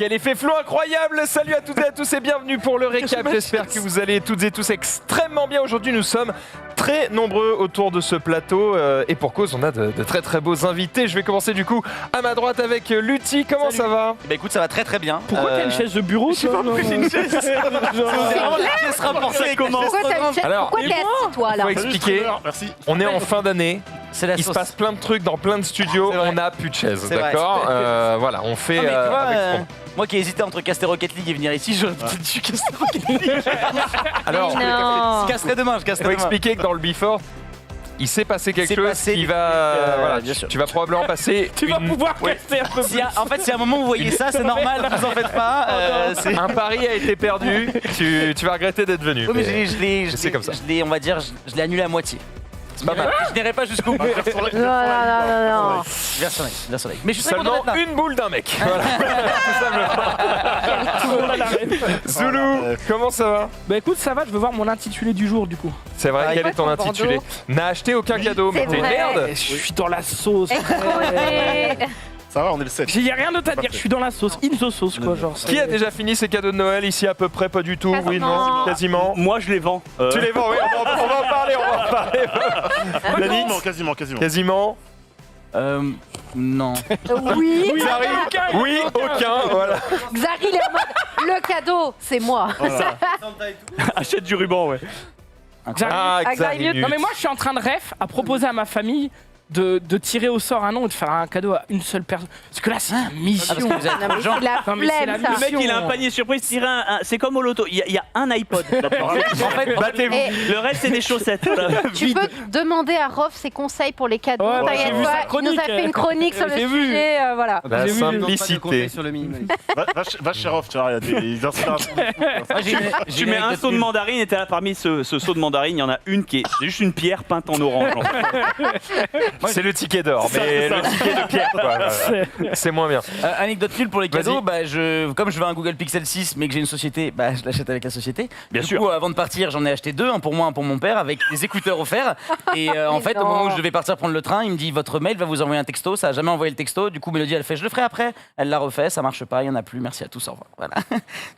quel effet flow incroyable! Salut à toutes et à tous et bienvenue pour le récap. J'espère que vous allez toutes et tous extrêmement bien. Aujourd'hui, nous sommes très nombreux autour de ce plateau et pour cause, on a de très très beaux invités. Je vais commencer du coup à ma droite avec Lutti. Comment ça va? Bah écoute, ça va très très bien. Pourquoi t'as une chaise de bureau? C'est vraiment une chaise. C'est vraiment la pièce rapportée. Comment? Pourquoi t'as une chaise? Alors, Pourquoi t'es assis toi là? Faut expliquer. Merci. On est en fin d'année. C'est la Il se sauce. passe plein de trucs dans plein de studios. C'est vrai. On n'a plus de chaises, C'est vrai, d'accord? c'est vrai. Voilà, on fait. Non, mais tu vois, avec ce qu'on- moi qui hésitais entre caster Rocket League et venir ici, j'aurais peut-être dû caster Rocket League. Alors, Non. Je casserai demain, je il casserai faut demain. expliquer que dans le before, il s'est passé quelque C'est chose passé qui des va. trucs, Voilà, bien sûr. tu vas probablement passer. Tu vas pouvoir caster un peu plus. En fait, si à un moment vous voyez ça, c'est normal, vous en faites pas. C'est- Un pari a été perdu. Tu vas regretter d'être venu. Oui, mais mais c'est comme ça. on va dire, je l'ai annulé à moitié. C'est pas mal. Je n'irai pas jusqu'au bout. Non. Vers soleil. Mais je suis très content Seulement d'être là. une boule d'un mec. Voilà. Tout simplement. Zoulou, comment ça va? Bah écoute, ça va, je veux voir mon intitulé du jour du coup. C'est vrai, Ah, quel est ton ton intitulé? bandeau N'a acheté aucun cadeau, mais c'est t'es une vrai. merde. Je suis dans la sauce. Exposé. Ça va, on est le 7. Il y a rien d'autre à dire, je suis dans la sauce, in the sauce quoi, genre. Qui a déjà fini ses cadeaux de Noël ici à peu près? Pas du tout. Oui, non, Quasiment. quasiment. Moi, je les vends. Tu les vends, oui, on va en parler, on va en parler. Quasiment. Quasiment. Non. Oui. Xari, oui, aucun, voilà. Xari, il est en mode le cadeau, c'est moi. Achète du ruban, ouais. Ah, Xari, Xari, mieux. nul. Non mais moi je suis en train de à proposer à ma famille de tirer au sort un nom et de faire un cadeau à une seule personne. Parce que là c'est une mission. parce que vous êtes Non, mais c'est de la Non, mais c'est la flemme ça. Le mec, il a un Mission. panier surprise tiré c'est comme au loto. Il y a un iPod. là-dedans. En fait, Battez-vous. Et Le reste, c'est des chaussettes. tu peux demander à Rof ses conseils pour les cadeaux. Ouais, T'inquiète j'ai vu pas, sa il nous a chronique. fait une chronique sur le J'ai vu. sujet. Voilà. La J'ai vu. simplicité. Va chez Rof, tu vois, il y a des inspirations. moi, j'ai Tu mets un seau de mandarine et t'es là, parmi ce seau de mandarine, il y en a une qui est juste une pierre peinte en orange. en fait. C'est le ticket d'or, mais le ticket de pierre, quoi. C'est moins bien. Anecdote nulle pour les cadeaux, Vas-y. comme je veux un Google Pixel 6 mais que j'ai une société, je l'achète avec la société. Bien du sûr. coup, avant de partir, j'en ai acheté deux, un pour moi, un pour mon père, avec des écouteurs offerts. Et en fait, au non. moment où je devais partir prendre le train, il me dit votre mail va vous envoyer un texto. Ça a jamais envoyé le texto. Du coup, Mélodie, elle fait je le ferai après. Elle l'a refait, ça marche pas, il y en a plus. Merci à tous, au revoir. Voilà.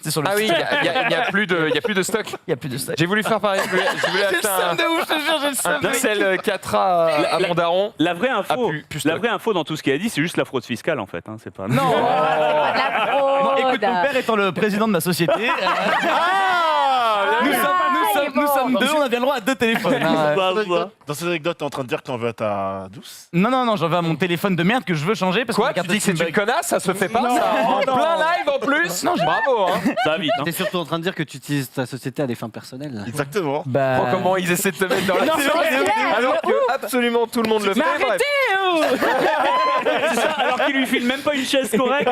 C'est sur le Ah oui, site. il y a plus de stock. Il y a plus de stock. J'ai voulu faire pareil. Je voulais acheter un de Pixel 4A à mon daron. La vraie info, plus la stock. vraie info dans tout ce qu'il a dit, c'est juste la fraude fiscale en fait. Hein, c'est pas. Non. La Non, fraude. écoute, mon père étant le président de ma société, nous sommes deux, on a bien le droit à deux téléphones. Dans cette anecdote, t'es en train de dire que t'en veux à ta douce? Non, j'en veux à mon téléphone de merde que je veux changer parce que Quoi? ma Tu carte dis que c'est SIM une connasse? Ça se fait pas, ça? En plein live en plus? Non, Bravo, hein. Ça va vite. Hein. T'es surtout en train de dire que tu utilises ta société à des fins personnelles. Exactement. Bah, Oh, comment ils essaient de te mettre dans la Non, séance, c'est alors que absolument tout le monde le fait. Mais Bref. arrêtez oh C'est ça, alors qu'il lui file même pas une chaise correcte.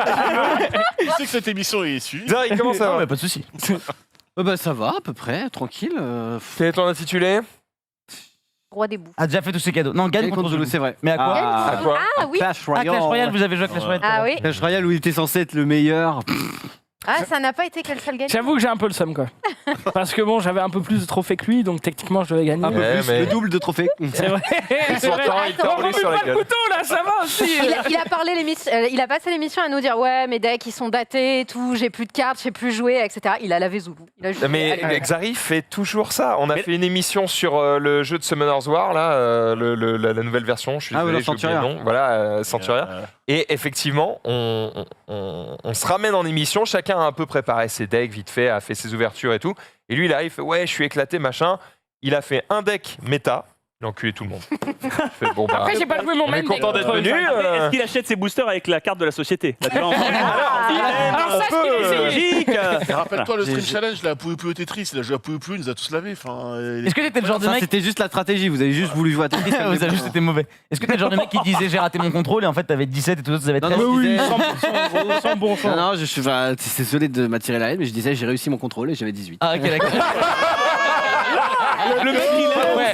Tu sais que cette émission est issue. Zari, comment ça non, va? mais pas de souci. Bah ça va à peu près, tranquille. Quel est ton intitulé? Roi des bouffes. A déjà fait tous ses cadeaux. Non, gagne contre Zulu. c'est vrai. Mais à quoi À quoi? Ah oui. Clash Ah, Royale. Clash Royale, vous avez joué à Clash Royale. Ah oui. Clash Royale où il était censé être le meilleur. Ah, ça n'a pas été quel seul gagnant. J'avoue que j'ai un peu le seum quoi. Parce que bon, j'avais un peu plus de trophées que lui, donc techniquement je devais gagner. Un peu Ouais, plus, mais- le double de trophées. C'est vrai. C'est vrai. Pourtant, il t'a roulé Attends, sur la pas le gueule. couteau là, ça va aussi. Il a parlé il a passé l'émission à nous dire ouais mes decks ils sont datés et tout, j'ai plus de cartes, j'ai plus joué, etc. Il a lavé Zoulou. Il a juste Mais allez. Xari fait toujours ça. On a fait une émission sur le jeu de Summoner's War, là, la nouvelle version. Je suis Ah oui, désolé, le j'ai oublié le Centuria. nom. Voilà, Centuria. Et effectivement, on se ramène en émission. Chacun a un peu préparé ses decks, vite fait, a fait ses ouvertures et tout. Et lui, il arrive, il fait, ouais, je suis éclaté, machin. Il a fait un deck méta. Il a enculé tout le monde. Je fais, bon, bah, Après j'ai pas joué mon on est main content deck. d'être venu. Après, Est-ce qu'il achète ses boosters avec la carte de la société? Là, tu vois, Alors ça, c'est logique. Et rappelle-toi le Stream Challenge, la Pouille Pouille au Tetris, il a joué à Pouille Pouille, il nous a tous lavé. Est-ce que t'étais le genre de Ça mec. c'était juste la stratégie, vous avez juste voulu jouer à Tetris. Vous avez juste été mauvais. Est-ce que t'es le genre de mec qui disait j'ai raté mon contrôle et en fait t'avais 17 et tous les autres vous avez Non, 13? non, Oui, disais- 100% bon choix. Non, je suis désolé de m'attirer la haine, mais je disais j'ai réussi mon contrôle et j'avais 18. Ah ok d'accord. Le mec, il est. Ouais.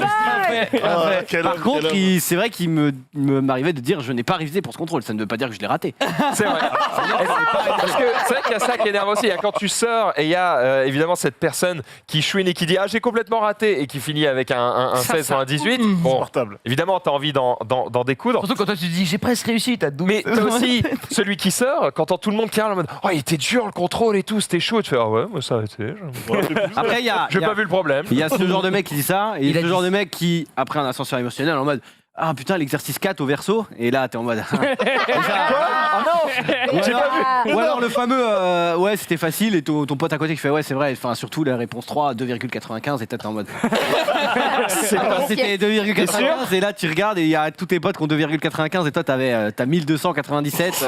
Quel Par homme, contre, quel homme. c'est vrai qu'il m'arrivait de dire je n'ai pas révisé pour ce contrôle. Ça ne veut pas dire que je l'ai raté. C'est vrai. Parce que c'est vrai qu'il y a ça qui énerve aussi. Il y a quand tu sors et il y a évidemment cette personne qui chouine et qui dit ah j'ai complètement raté et qui finit avec un 16 ou un 18. Bon, Insupportable. évidemment t'as envie d'en découdre. Surtout quand toi tu dis j'ai presque réussi, t'as 12. Mais t'as aussi celui qui sort quand t'entends tout le monde qui parle en mode oh il était dur le contrôle et tout c'était chaud. Tu fais ah ouais moi ça a été. Après, il y a, J'ai pas vu le problème. il y a ce genre de mec qui dit ça, et Il a ce dit- genre de mec qui, après un ascenseur émotionnel, en mode ah putain, l'exercice 4 au verso, et là t'es en mode. Ah non j'ai pas vu. Ou alors le fameux ouais, c'était facile, et ton pote à côté qui fait ouais, c'est vrai, enfin surtout la réponse 3, 2,95, et t'es en mode. C'était 2,95, et là tu regardes, et il y a tous tes potes qui ont 2,95, et toi t'as 1297. t'es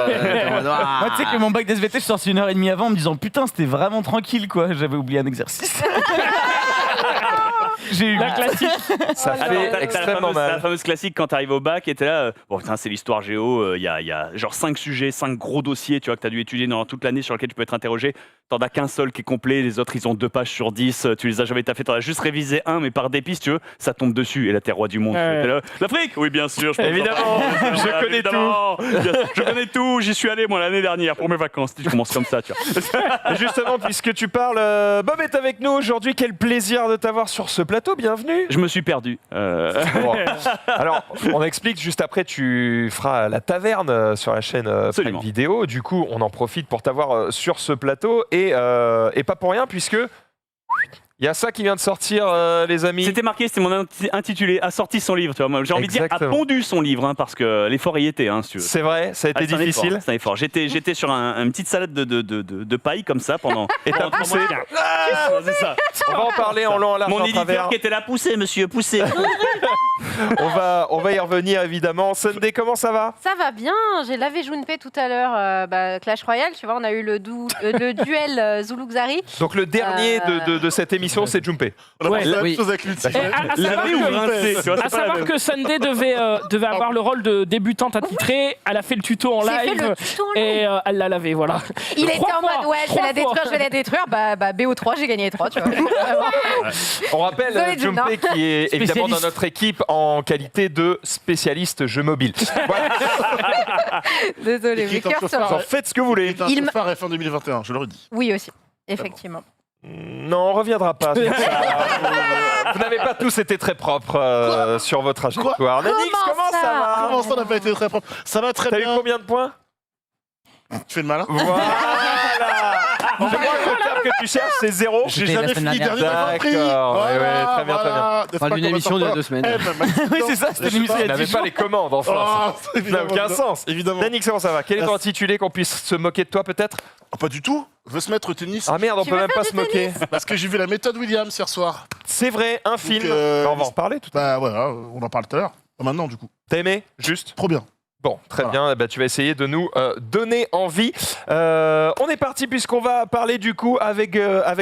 en mode, ah. Moi, tu sais que mon bac d'SVT, je suis sorti 1h30 avant en me disant putain, c'était vraiment tranquille quoi. J'avais oublié un exercice. J'ai eu La classique. Ça Attends, fait t'as extrêmement la mal. fameuse classique quand t'arrives au bac et t'es là, bon putain c'est l'histoire géo, il y a genre 5 sujets, 5 gros dossiers tu vois, que t'as dû étudier dans toute l'année sur lesquels tu peux être interrogé, t'en as qu'un seul qui est complet, les autres ils ont 2 pages sur 10, tu les as jamais taffés, t'en as juste révisé un mais par dépit si tu veux, ça tombe dessus et là t'es roi du monde. Ouais. T'es là, l'Afrique. Oui bien sûr, je peux Évidemment, vous en parler. je connais Évidemment. Je connais tout, j'y suis allé moi l'année dernière pour mes vacances, tu commences comme ça tu vois. Et justement, puisque tu parles, Bob est avec nous aujourd'hui. Quel plaisir de t'avoir sur ce plateau. Bienvenue. Je me suis perdu. Bon. Alors, on explique juste après, tu feras la taverne sur la chaîne Prime Absolument. Vidéo. Du coup, on en profite pour t'avoir sur ce plateau et pas pour rien, puisque il y a ça qui vient de sortir, les amis. C'était marqué, c'était mon intitulé, a sorti son livre. Tu vois, moi, j'ai envie de dire, a Exactement. pondu son livre, hein, parce que l'effort y était, hein, si tu veux. C'est vrai, ça a été Ah, c'est un effort, difficile. c'est un effort. J'étais sur une petite salade de paille comme ça pendant. Et t'as pendant 3 poussé. mois. Ah, c'est ça. On va en parler en long, en large, Mon en éditeur travers. qui était là, poussez, monsieur, poussez. On va y revenir évidemment. Sunday, comment ça va? Ça va bien, j'ai lavé Junpei tout à l'heure, Clash Royale, tu vois, on a eu le duel Zulu-Xari. Donc le dernier de cette émission, c'est Junpei. On a Ouais. pensé la même Oui. chose avec lui. Et à savoir Laver ou que- rincer, tu vois, À c'est pas la savoir même. que Sunday devait avoir le rôle de débutante attitrée. Elle a fait le tuto en J'ai fait live le tuto en live. et elle l'a lavé, voilà. Il était Trois en mode fois, ouais, je vais la 3 fois. détruire, je vais la détruire. BO3, j'ai gagné les 3, tu vois. On rappelle Désolé, Juna. Junpei qui est évidemment dans Spécialiste. notre équipe en qualité de spécialiste jeu mobile. Voilà, Désolé, Et qui mes est en cœurs chauffeur. sont... en faites ce que vous voulez. Il est un Il m'a- chauffeur F1 2021, je le redis. Oui aussi, effectivement. Non, on reviendra pas sur ça. Vous n'avez pas tous été très propres sur votre trajectoire. Nanix, comment ça va? Comment ça n'a pas été très propre? Ça va très T'as eu bien. combien de points? Tu fais le malin? Voilà. Je crois que le terme que tu cherches, c'est 0. J'ai C'était la jamais semaine fini dernière. dernier dans le prix. D'accord, ouais, ouais, très bien, très bien. N'est-ce On parle pas, d'une émission de commentateur 2 semaines. M, Maxime Oui, c'est ça, c'était N'est-ce une émission pas il y a On n'avait 10 pas jours. les commandes en France. Oh, Ça n'a évidemment, aucun sens. Évidemment. Nanix, comment ça va? Quel est ton intitulé qu'on puisse se moquer de toi peut-être? Oh, pas du tout. Veut se mettre au tennis. Ah merde, on Tu peut veux même faire pas du se moquer. Parce que j'ai vu la méthode Williams hier soir. C'est vrai, un film. euh, On va en reparler tout à l'heure. Bah voilà, on en parle tout à l'heure. Maintenant, du coup. T'as aimé? Juste? Trop bien. Bon, très Voilà. bien. Eh ben, tu vas essayer de nous donner envie. On est parti puisqu'on va parler du coup avec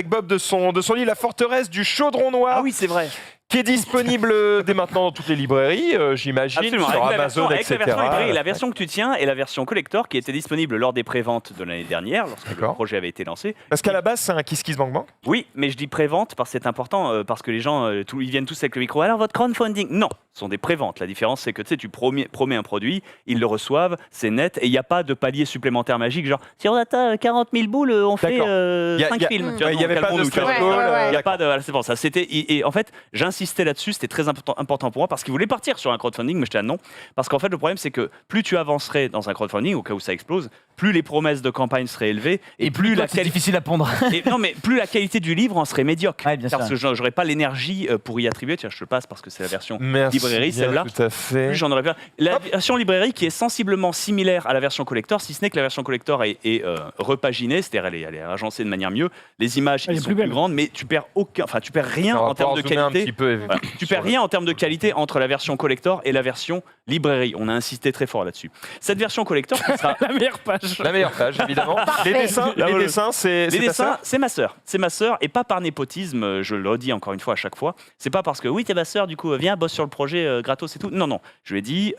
Bob de son livre La forteresse du chaudron noir, Ah oui, c'est vrai. qui est disponible dès maintenant dans toutes les librairies, j'imagine, Absolument. sur Avec la Amazon, version etc. librairie, la version que tu tiens et la version collector qui était disponible lors des préventes de l'année dernière, lorsque le D'accord. projet avait été lancé. Parce qu'à la base, c'est un Kiss Kiss Bang Bang. Oui, mais je dis prévente parce que c'est important, parce que les gens, ils viennent tous avec le micro. Alors, votre crowdfunding? Non, ce sont des préventes. La différence, c'est que tu sais, tu promets un produit, ils le reçoivent, c'est net, et il n'y a pas de palier supplémentaire magique, genre, si on atteint 40 000 boules, on fait D'accord. 5 films. Tu vois, Il n'y non, avait pas de calmons-nous, tu vois. stretch Ouais, goal. ouais, ouais. Il n'y a pas de. Voilà, c'est pour ça. Et en fait, j'insistais là-dessus, c'était très important pour moi parce qu'ils voulaient partir sur un crowdfunding, mais j'étais là non. Parce qu'en fait, le problème, c'est que plus tu avancerais dans un crowdfunding, au cas où ça explose, plus les promesses de campagne seraient élevées et plus la c'est qualité. difficile à pondre. Non, mais plus la qualité du livre en serait médiocre. Ouais, bien sûr. Parce que j'aurais pas l'énergie pour y attribuer. Tiens, je te le passe parce que c'est la version Merci. librairie, bien, celle-là. Tout à fait. Plus j'en aurais pas. La version librairie qui est sensiblement similaire à la version collector, si ce n'est que la version collector est repaginée, c'est-à-dire elle est agencée de manière mieux. Les images Elle est elles sont plus plus belle. grandes, mais tu perds rien On va en termes de pouvoir zoomer un qualité. petit peu. Voilà. Tu perds rien en termes de qualité entre la version collector et la version librairie. On a insisté très fort là-dessus. Cette version collector qui sera La meilleure page. La meilleure page, évidemment. Les dessins, Là, les voilà. dessins, c'est les ta dessins, sœur c'est ma sœur. C'est ma sœur, et pas par népotisme, je le redis encore une fois à chaque fois. C'est pas parce que, oui, t'es ma sœur, du coup, viens, bosse sur le projet gratos et tout. Non, non. Je lui ai dit,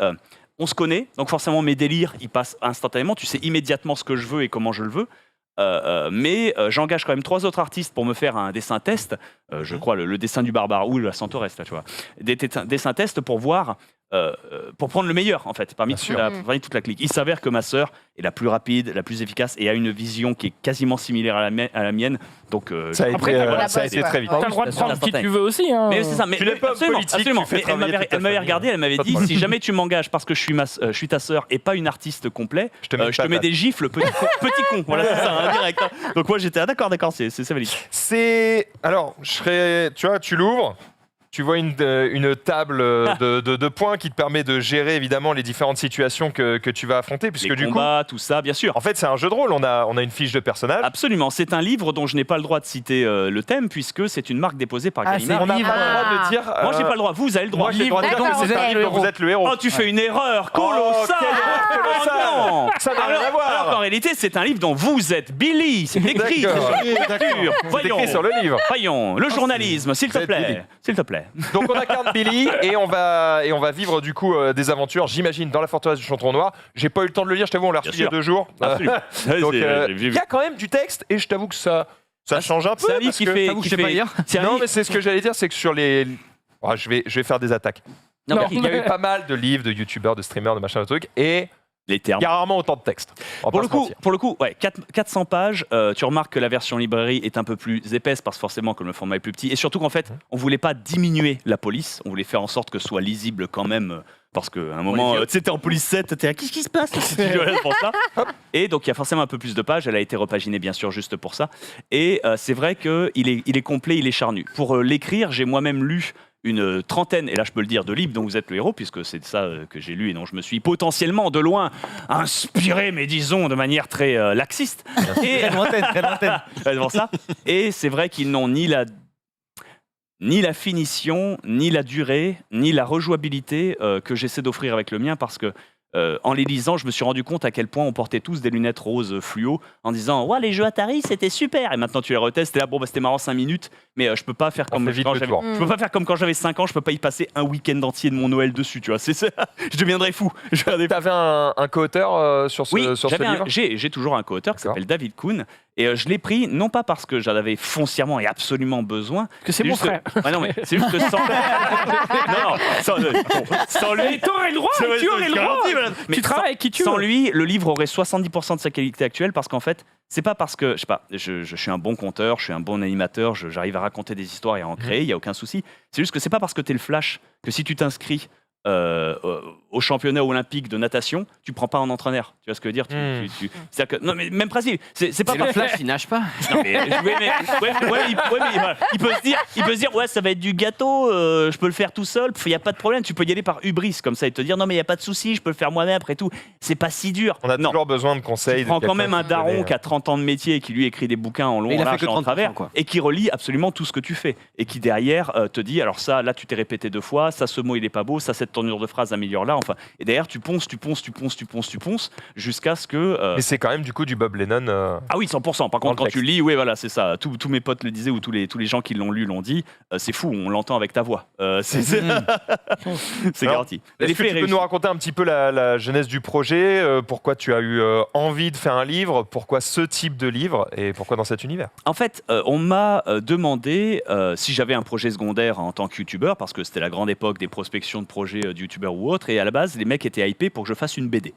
on se connaît, donc forcément, mes délires, ils passent instantanément. Tu sais immédiatement ce que je veux et comment je le veux. mais j'engage quand même 3 autres artistes pour me faire un dessin test. Je crois le dessin du barbare ou la Centaurès, là, tu vois. Des dessins tests pour voir. Pour prendre le meilleur en fait parmi toute la clique. Il s'avère que ma sœur est la plus rapide, la plus efficace et a une vision qui est quasiment similaire à la mienne. Donc ça a Après, été très vite. T'as le droit de prendre qui tu veux aussi. Hein. mais c'est ça, mais Tu n'es pas absolument, politique, absolument. tu fais Mais travailler toute ta elle m'avait famille. regardé, elle m'avait Pas de dit problème. si jamais tu m'engages parce que je suis ta sœur et pas une artiste complet, Je te mets une je te mets patate. des gifles, petit con. Voilà, c'est ça, hein, direct. Hein. Donc moi j'étais d'accord, c'est valide. Alors, tu vois, tu l'ouvres. Tu vois une table de points qui te permet de gérer évidemment les différentes situations que tu vas affronter, puisque Les du coup, combats, tout ça, bien sûr. en fait, c'est un jeu de rôle. On a une fiche de personnage. Absolument, c'est un livre dont je n'ai pas le droit de citer le thème puisque c'est une marque déposée par Gallimard. On n'a pas le droit de dire. Moi j'ai pas le droit, vous avez le droit. Moi, j'ai le droit de dire que D'accord, c'est un ok. livre dont vous êtes le héros. Oh, tu fais une erreur colossale! quelle erreur colossale. Oh non! Ça n'a rien à voir. Alors qu'en réalité, c'est un livre dont vous êtes Billy. C'est écrit sur D'accord. la couverture. C'est Voyons, écrit sur le livre. voyons, le journalisme, s'il te Vous êtes Billy. plaît. S'il te plaît. Donc on incarne Billy et on va vivre du coup des aventures, j'imagine, dans la forteresse du Chantron Noir. J'ai pas eu le temps de le lire, je t'avoue, on l'a reçu il y a sûr. 2 jours. Absolument. Donc J'ai il vu. y a quand même du texte et je t'avoue que ça change un peu. C'est un livre parce qui que- fait. j'avoue que qui je sais pas fait- lire. c'est un Non, livre- mais c'est ce que j'allais dire, c'est que sur les. Oh, je vais faire des attaques. Non, Non. mais Il y a eu pas mal de livres, de youtubeurs, de streamers, de machin, de trucs, et les termes. il y a rarement autant de texte. On va Pour pas le, se mentir. coup, ouais, 400 pages, tu remarques que la version librairie est un peu plus épaisse parce que forcément comme le format est plus petit et surtout qu'en fait on voulait pas diminuer la police, on voulait faire en sorte que ce soit lisible quand même parce qu'à un moment tu sais, t'es en police 7, t'es là qu'est-ce qui se passe si tu joues pour ça. Et donc il y a forcément un peu plus de pages, elle a été repaginée bien sûr juste pour ça et c'est vrai qu'il est complet, il est charnu. Pour l'écrire, j'ai moi-même lu une trentaine, et là je peux le dire, de livres dont vous êtes le héros, puisque c'est ça que j'ai lu et dont je me suis potentiellement de loin inspiré, mais disons de manière très laxiste. Et, Très lointaine, très lointaine. devant ça. Et c'est vrai qu'ils n'ont ni la finition, ni la durée, ni la rejouabilité que j'essaie d'offrir avec le mien, parce que en les lisant, je me suis rendu compte à quel point on portait tous des lunettes roses fluo en disant ouais, les jeux Atari c'était super, et maintenant tu les retestes et là bon bah, c'était marrant 5 minutes, mais je peux pas faire comme fait vite quand le j'avais tour. je peux pas faire comme quand j'avais 5 ans, je peux pas y passer un week-end entier de mon Noël dessus, tu vois, je deviendrais fou. T'avais un co-auteur sur ce, Oui, sur ce livre j'ai toujours un co-auteur qui D'accord. s'appelle David Kuhn et je l'ai pris non pas parce que j'en avais foncièrement et absolument besoin, Que c'est mon juste que- frère. Ah non mais c'est juste que sans non, sans lui Et t'aurais le droit, c'est vrai, tu aurais c'est le droit. garanti, voilà. Mais Tu travailles avec qui tu sans veux. lui, le livre aurait 70% de sa qualité actuelle parce qu'en fait, c'est pas parce que, je sais pas, je suis un bon conteur, je suis un bon animateur, j'arrive à raconter des histoires et à en créer, il y a aucun souci. C'est juste que c'est pas parce que t'es le Flash que si tu t'inscris au championnat olympique de natation, tu prends pas un entraîneur. Tu vois ce que je veux dire c'est-à-dire que, non, mais même principe. C'est pas C'est le parce que flash, il nage pas. non, mais, voilà. Il peut se dire ouais, ça va être du gâteau, je peux le faire tout seul, il y a pas de problème, tu peux y aller par hubris comme ça et te dire non mais il y a pas de souci, je peux le faire moi-même après tout. C'est pas si dur. On a non. toujours besoin de conseils. Tu prends de quand quelqu'un même un qui daron connaît, qui a 30 ans de métier et qui lui écrit des bouquins en long, Mais il en a fait large que et en 30%, travers quoi. et qui relie absolument tout ce que tu fais et qui derrière te dit alors ça là tu t'es répété 2 fois, ça ce mot il est pas beau, ça cette tournure de phrase améliore là, enfin et derrière tu ponces jusqu'à ce que Mais c'est quand même du coup du Bob Lennon. ah oui, 100%. Par Dans le contre, quand texte. tu lis, oui, voilà, c'est ça. Tous mes potes le disaient ou tous les gens qui l'ont lu l'ont dit. C'est fou, on l'entend avec ta voix. C'est Alors, garanti. Est-ce que tu peux nous raconter un petit peu la genèse du projet, pourquoi tu as eu envie de faire un livre, pourquoi ce type de livre et pourquoi dans cet univers? En fait, on m'a demandé si j'avais un projet secondaire en tant que youtubeur, parce que c'était la grande époque des prospections de projets de youtubeurs ou autres, et à la base, les mecs étaient hypés pour que je fasse une BD.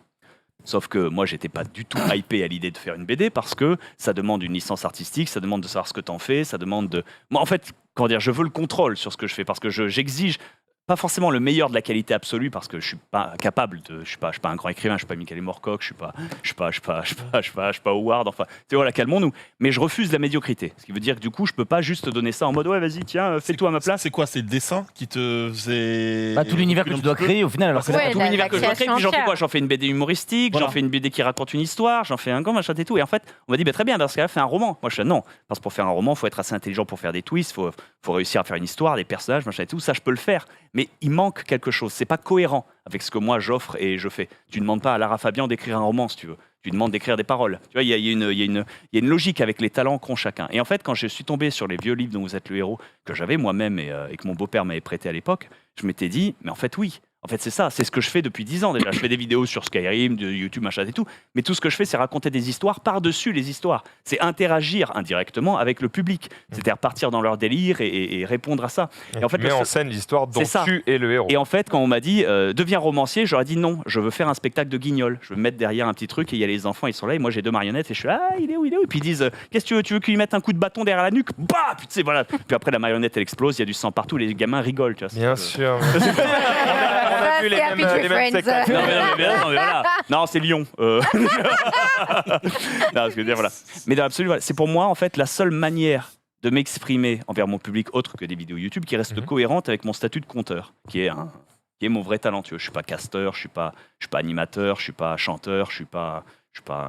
Sauf que moi, j'étais pas du tout hypé à l'idée de faire une BD parce que ça demande une licence artistique, ça demande de savoir ce que t'en fais, ça demande de... Moi, en fait, comment dire, je veux le contrôle sur ce que je fais parce que j'exige pas forcément le meilleur de la qualité absolue parce que je suis pas capable de... Je suis pas un grand écrivain, je suis pas Michael Moorcock, je suis pas Howard, enfin, tu sais, voilà, calmons-nous. Mais je refuse la médiocrité. Ce qui veut dire que du coup, je peux pas juste te donner ça en mode ouais, vas-y, tiens, fais-toi à ma place. C'est quoi? C'est le dessin qui te faisait. Bah, tout l'univers que tu dois créer au final, alors que Ouais, Tout la- l'univers la que je dois créer, création puis j'en fais entière. quoi? J'en fais une BD humoristique, Voilà. j'en fais une BD qui raconte une histoire, j'en fais un grand machin et tout. Et en fait, on m'a dit, bah, très bien, dans ce cas-là, fais un roman. Moi, je dis non, parce que pour faire un roman, il faut être assez intelligent pour faire des twists, il faut réussir à faire une histoire, des personnages, machin et tout. Ça, je peux le faire. Mais il manque quelque chose. C'est pas cohérent avec ce que moi j'offre et je fais. Tu ne demandes pas à Lara Fabian d'écrire un roman, si tu veux. Tu demandes d'écrire des paroles. Tu vois, il y a une logique avec les talents qu'ont chacun. Et en fait, quand je suis tombé sur les vieux livres dont vous êtes le héros, que j'avais moi-même et que mon beau-père m'avait prêté à l'époque, je m'étais dit, mais en fait, oui. En fait, c'est ça, c'est ce que je fais depuis 10 ans déjà. Je fais des vidéos sur Skyrim, de YouTube, machin et tout. Mais tout ce que je fais, c'est raconter des histoires par-dessus les histoires. C'est interagir indirectement avec le public. C'est-à-dire partir dans leur délire et répondre à ça. Et en fait, mets en scène l'histoire dont tu es le héros. Et en fait, quand on m'a dit deviens romancier, j'aurais dit non, je veux faire un spectacle de guignol. Je veux me mettre derrière un petit truc et il y a les enfants, ils sont là et moi j'ai 2 marionnettes et je suis là, il est où. Et puis ils disent qu'est-ce que tu veux qu'il lui mette un coup de bâton derrière la nuque? Bah, puis tu sais, voilà. Puis après la marionnette elle explose, il y a du sang partout, les gamins rigolent. Tu vois, Bien sûr. Ça, vu les c'est mêmes- Happy Tree les mêmes Friends. spectacles. Non, mais voilà. Non, c'est Lyon. Non, ce que je veux dire, voilà. Mais dans l'absolu, voilà. C'est pour moi en fait la seule manière de m'exprimer envers mon public autre que des vidéos YouTube qui reste cohérente avec mon statut de conteur, qui est mon vrai talentueux. Je suis pas casteur, je suis pas animateur, je suis pas chanteur, je suis pas.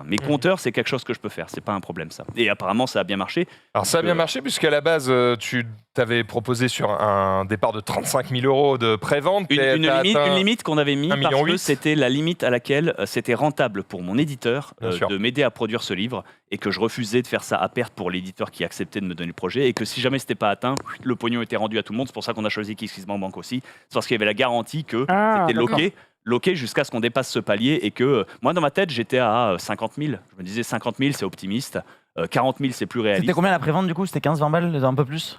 Mais conteur, c'est quelque chose que je peux faire, c'est pas un problème ça. Et apparemment, ça a bien marché. Alors ça a bien marché puisqu'à la base, tu t'avais proposé sur un départ de 35 000 euros de prévente. Une limite qu'on avait mis 1,8 parce que million. c'était la limite à laquelle c'était rentable pour mon éditeur Bien sûr. de m'aider à produire ce livre et que je refusais de faire ça à perte pour l'éditeur qui acceptait de me donner le projet et que si jamais c'était pas atteint, le pognon était rendu à tout le monde. C'est pour ça qu'on a choisi KissKissBankBank aussi. C'est parce qu'il y avait la garantie que c'était loqué jusqu'à ce qu'on dépasse ce palier et que moi dans ma tête j'étais à 50 000. Je me disais 50 000 c'est optimiste, 40 000 c'est plus réaliste. C'était combien la prévente du coup? C'était 15-20 balles, un peu plus?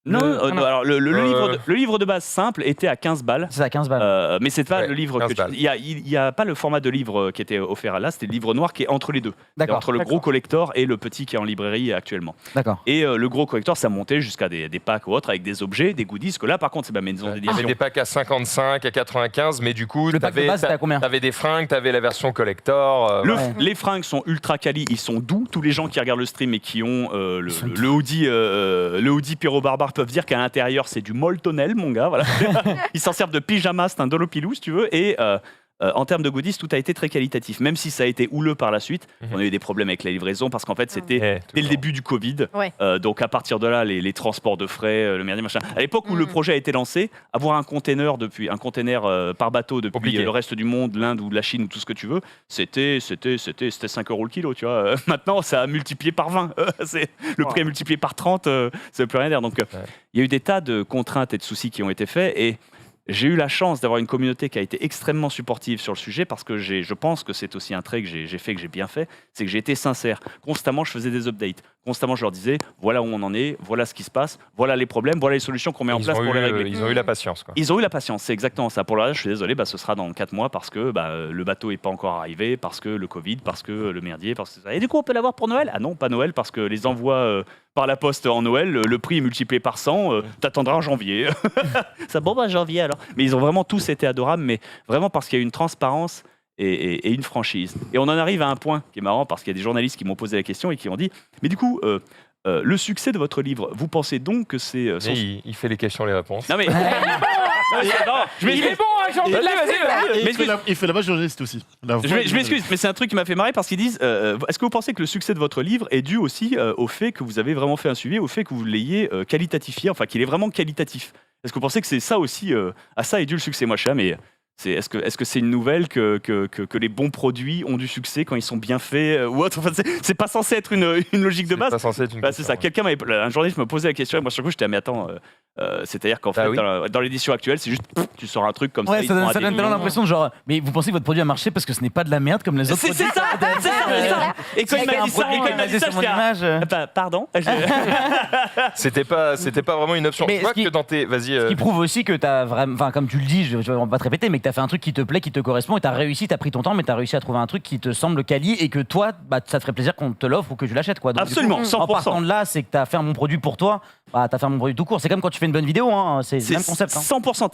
Non, alors le livre de base simple était à 15 balles. C'est ça, 15 balles. Mais c'est pas Ouais, le livre 15 que balles. il y a pas le format de livre qui était offert là, c'était le livre noir qui est entre les deux. C'est D'accord. entre le gros collector et le petit qui est en librairie actuellement. D'accord. Et le gros collector ça montait jusqu'à des packs ou autres avec des objets, des goodies, que là par contre c'est ma maison Il y avait d'édition. des packs à 55, à 95, mais du coup, Le pack de base, c'était à combien? t'avais des fringues, t'avais la version collector. Ouais. Les fringues sont ultra quali, ils sont doux. Tous les gens qui regardent le stream et qui ont sont le hoodie Pyro Barbare peuvent dire qu'à l'intérieur c'est du Moltonel, mon gars. Voilà. Ils s'en servent de pyjama, c'est un dolopilou si tu veux. Et en termes de goodies, tout a été très qualitatif, même si ça a été houleux par la suite. On a eu des problèmes avec la livraison parce qu'en fait c'était dès le début du Covid. Ouais. Donc à partir de là, les transports de frais, le merdier machin. À l'époque où le projet a été lancé, avoir un container par bateau depuis Compliqué. le reste du monde, l'Inde ou la Chine ou tout ce que tu veux, c'était 5 euros le kilo, tu vois. Maintenant, ça a multiplié par 20. Le prix a multiplié par 30, ça veut plus rien dire. Donc il y a eu des tas de contraintes et de soucis qui ont été faits et j'ai eu la chance d'avoir une communauté qui a été extrêmement supportive sur le sujet parce que je pense que c'est aussi un trait que j'ai fait, que j'ai bien fait, c'est que j'ai été sincère. Constamment, je faisais des updates. Constamment, je leur disais, voilà où on en est, voilà ce qui se passe, voilà les problèmes, voilà les solutions qu'on met en place pour les régler. Ils ont eu la patience. Quoi. Ils ont eu la patience, c'est exactement ça. Pour le reste, je suis désolé, ce sera dans 4 mois parce que le bateau n'est pas encore arrivé, parce que le Covid, parce que le merdier, parce que ça. Et du coup, on peut l'avoir pour Noël? Ah non, pas Noël, parce que les envois par la poste en Noël, le prix est multiplié par 100, t'attendras en janvier. Ça, janvier alors. Mais ils ont vraiment tous été adorables, mais vraiment parce qu'il y a une transparence et une franchise. Et on en arrive à un point qui est marrant parce qu'il y a des journalistes qui m'ont posé la question et qui ont dit, mais du coup, le succès de votre livre, vous pensez donc que c'est... Il fait les questions, les réponses. Non mais... Il est bon, hein, j'ai envie de la faire. Et il fait la voix journaliste aussi. Je m'excuse, mais c'est un truc qui m'a fait marrer parce qu'ils disent est-ce que vous pensez que le succès de votre livre est dû aussi au fait que vous avez vraiment fait un suivi, au fait que vous l'ayez qualitatifié, enfin qu'il est vraiment qualitatif? Est-ce que vous pensez que c'est ça aussi, à ça est dû le succès? Moi, je sais, mais est-ce que c'est une nouvelle que les bons produits ont du succès quand ils sont bien faits ou autre? Enfin, c'est pas censé être une logique de C'est base. pas censé être une C'est ça. Un journaliste me posait la question et moi sur le coup j'étais mais attends, c'est-à-dire qu'en fait oui. dans l'édition actuelle c'est juste tu sors un truc comme Ouais, ça. ça ils font donne à des tellement millions. l'impression de genre, mais vous pensez que votre produit a marché parce que ce n'est pas de la merde comme les autres C'est produits? ça. Et quand il m'a dit ça, sur mon image. pardon. C'était pas vraiment une option. Mais Je vois ce qui- que dans tes. Vas-y. Ce qui prouve aussi que t'as vraiment, enfin comme tu le dis, on va pas te répéter, mais que t'as fait un truc qui te plaît, qui te correspond, et t'as réussi, t'as pris ton temps, mais t'as réussi à trouver un truc qui te semble quali et que toi, ça te ferait plaisir qu'on te l'offre ou que tu l'achètes quoi. Donc, du Absolument, coup, 100%. En partant de là, c'est que t'as fait un bon produit pour toi, t'as fait un bon produit tout court. C'est comme quand tu fais une bonne vidéo, hein, c'est le même concept. Hein. 100%,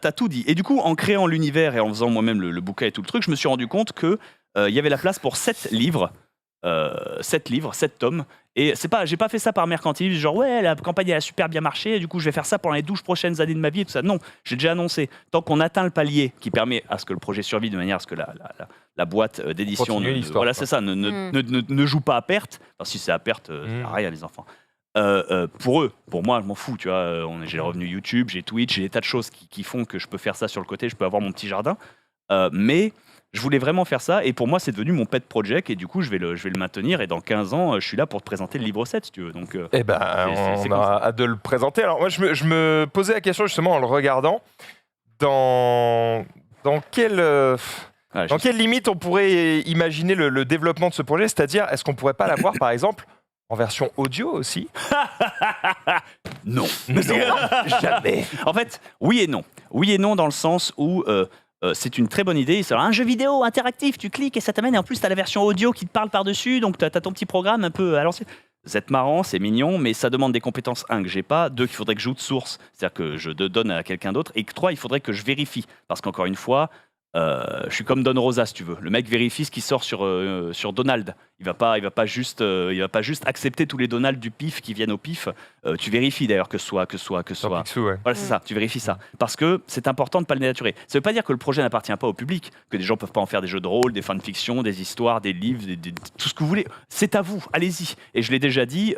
t'as tout dit. Et du coup, en créant l'univers et en faisant moi-même le bouquin et tout le truc, je me suis rendu compte que il y avait la place pour 7 livres. 7 tomes. Et j'ai pas fait ça par mercantilisme, genre ouais, la campagne elle a super bien marché, du coup je vais faire ça pendant les 12 prochaines années de ma vie et tout ça. Non, j'ai déjà annoncé. Tant qu'on atteint le palier qui permet à ce que le projet survive de manière à ce que la boîte d'édition Continue l'histoire, voilà, quoi. c'est ça, ne joue pas à perte. Parce que si c'est à perte, ça sert à rien les enfants. Pour eux, pour moi, je m'en fous, tu vois. J'ai le revenu YouTube, j'ai Twitch, j'ai des tas de choses qui font que je peux faire ça sur le côté, je peux avoir mon petit jardin. Mais je voulais vraiment faire ça et pour moi c'est devenu mon pet project et du coup je vais le maintenir et dans 15 ans je suis là pour te présenter le livre 7 si tu veux. Donc, Eh ben, c'est on comme a hâte de le présenter. Alors moi, je me posais la question justement en le regardant. dans quelle... Ouais, Dans quelle limite on pourrait imaginer le développement de ce projet? C'est-à-dire, est-ce qu'on pourrait pas l'avoir, par exemple, en version audio aussi? Non. Non, jamais. En fait, oui et non. Oui et non dans le sens où c'est une très bonne idée. C'est un jeu vidéo interactif, tu cliques et ça t'amène. Et en plus, tu as la version audio qui te parle par-dessus, donc tu as ton petit programme un peu à l'ancienne. C'est marrant, c'est mignon, mais ça demande des compétences, 1, que j'ai pas, 2, qu'il faudrait que j'oute source, c'est-à-dire que je donne à quelqu'un d'autre, et que 3, il faudrait que je vérifie. Parce qu'encore une fois, je suis comme Don Rosa, si tu veux. Le mec vérifie ce qui sort sur Donald. Il va pas juste accepter tous les Donald du pif qui viennent au pif. Tu vérifies d'ailleurs que ce soit. Sur Picsou, ouais. Voilà, c'est ça, tu vérifies ça. Parce que c'est important de ne pas le dénaturer. Ça ne veut pas dire que le projet n'appartient pas au public, que des gens ne peuvent pas en faire des jeux de rôle, des fanfictions, des histoires, des livres, tout ce que vous voulez. C'est à vous, allez-y. Et je l'ai déjà dit,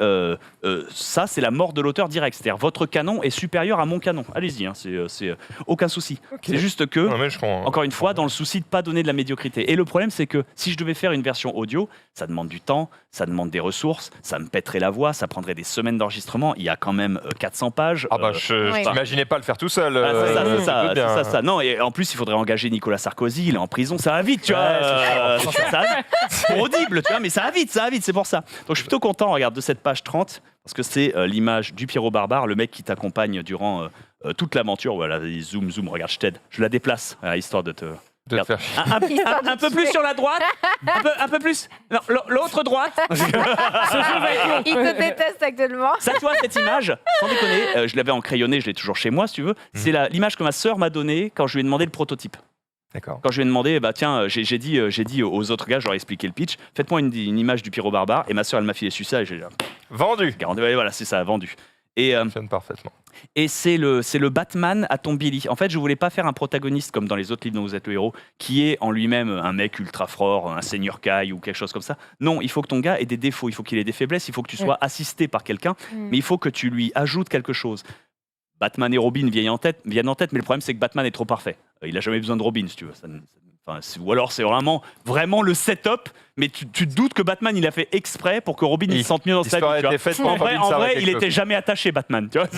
ça, c'est la mort de l'auteur direct. C'est-à-dire, votre canon est supérieur à mon canon. Allez-y, hein, c'est aucun souci. C'est juste que, Non, mais je comprends. encore une fois, dans le souci de ne pas donner de la médiocrité. Et le problème, c'est que si je devais faire une version audio, ça demande du temps, ça demande des ressources, ça me pèterait la voix, ça prendrait des semaines d'enregistrement. Il y a quand même 400 pages. Ah bah, je Ouais. t'imaginais pas le faire tout seul. C'est ça. Non, et en plus, il faudrait engager Nicolas Sarkozy, il est en prison, ça va vite, tu vois. Ça va vite. C'est audible, tu vois, mais ça va vite, c'est pour ça. Donc je suis plutôt content, regarde, de cette page 30, parce que c'est l'image du Pierrot Barbare, le mec qui t'accompagne durant toute l'aventure. Voilà, zoom, regarde, je t'aide. Je la déplace, histoire de te... De te faire chier. Un peu plus sur la droite, un peu plus. Non, l'autre droite. Ce jeu va être long. Il te déteste actuellement. Ça, tu vois, cette image, sans déconner, je l'avais encrayonnée, je l'ai toujours chez moi, si tu veux. C'est l'image que ma sœur m'a donnée quand je lui ai demandé le prototype. D'accord. Quand je lui ai demandé, bah tiens, j'ai dit aux autres gars, je leur ai expliqué le pitch, faites-moi une image du Pierrot Barbare, et ma sœur, elle m'a filé su ça, et j'ai dit, Vendu. voilà, c'est ça, vendu. Et Fonctionne parfaitement. c'est le Batman à Tom Billy. En fait, je voulais pas faire un protagoniste comme dans les autres livres dont vous êtes le héros, qui est en lui-même un mec ultra fort, un seigneur Kai ou quelque chose comme ça. Non, il faut que ton gars ait des défauts, il faut qu'il ait des faiblesses, il faut que tu sois assisté par quelqu'un, mais il faut que tu lui ajoutes quelque chose. Batman et Robin viennent en tête, mais le problème c'est que Batman est trop parfait. Il a jamais besoin de Robin, si tu veux. Ou alors c'est vraiment le setup, mais tu te doutes que Batman il a fait exprès pour que Robin il se sente mieux dans sa vie. L'histoire a tu vois. été faite pour En vrai, Robin, ça aurait il quelque était chose. jamais attaché, Batman. Tu vois.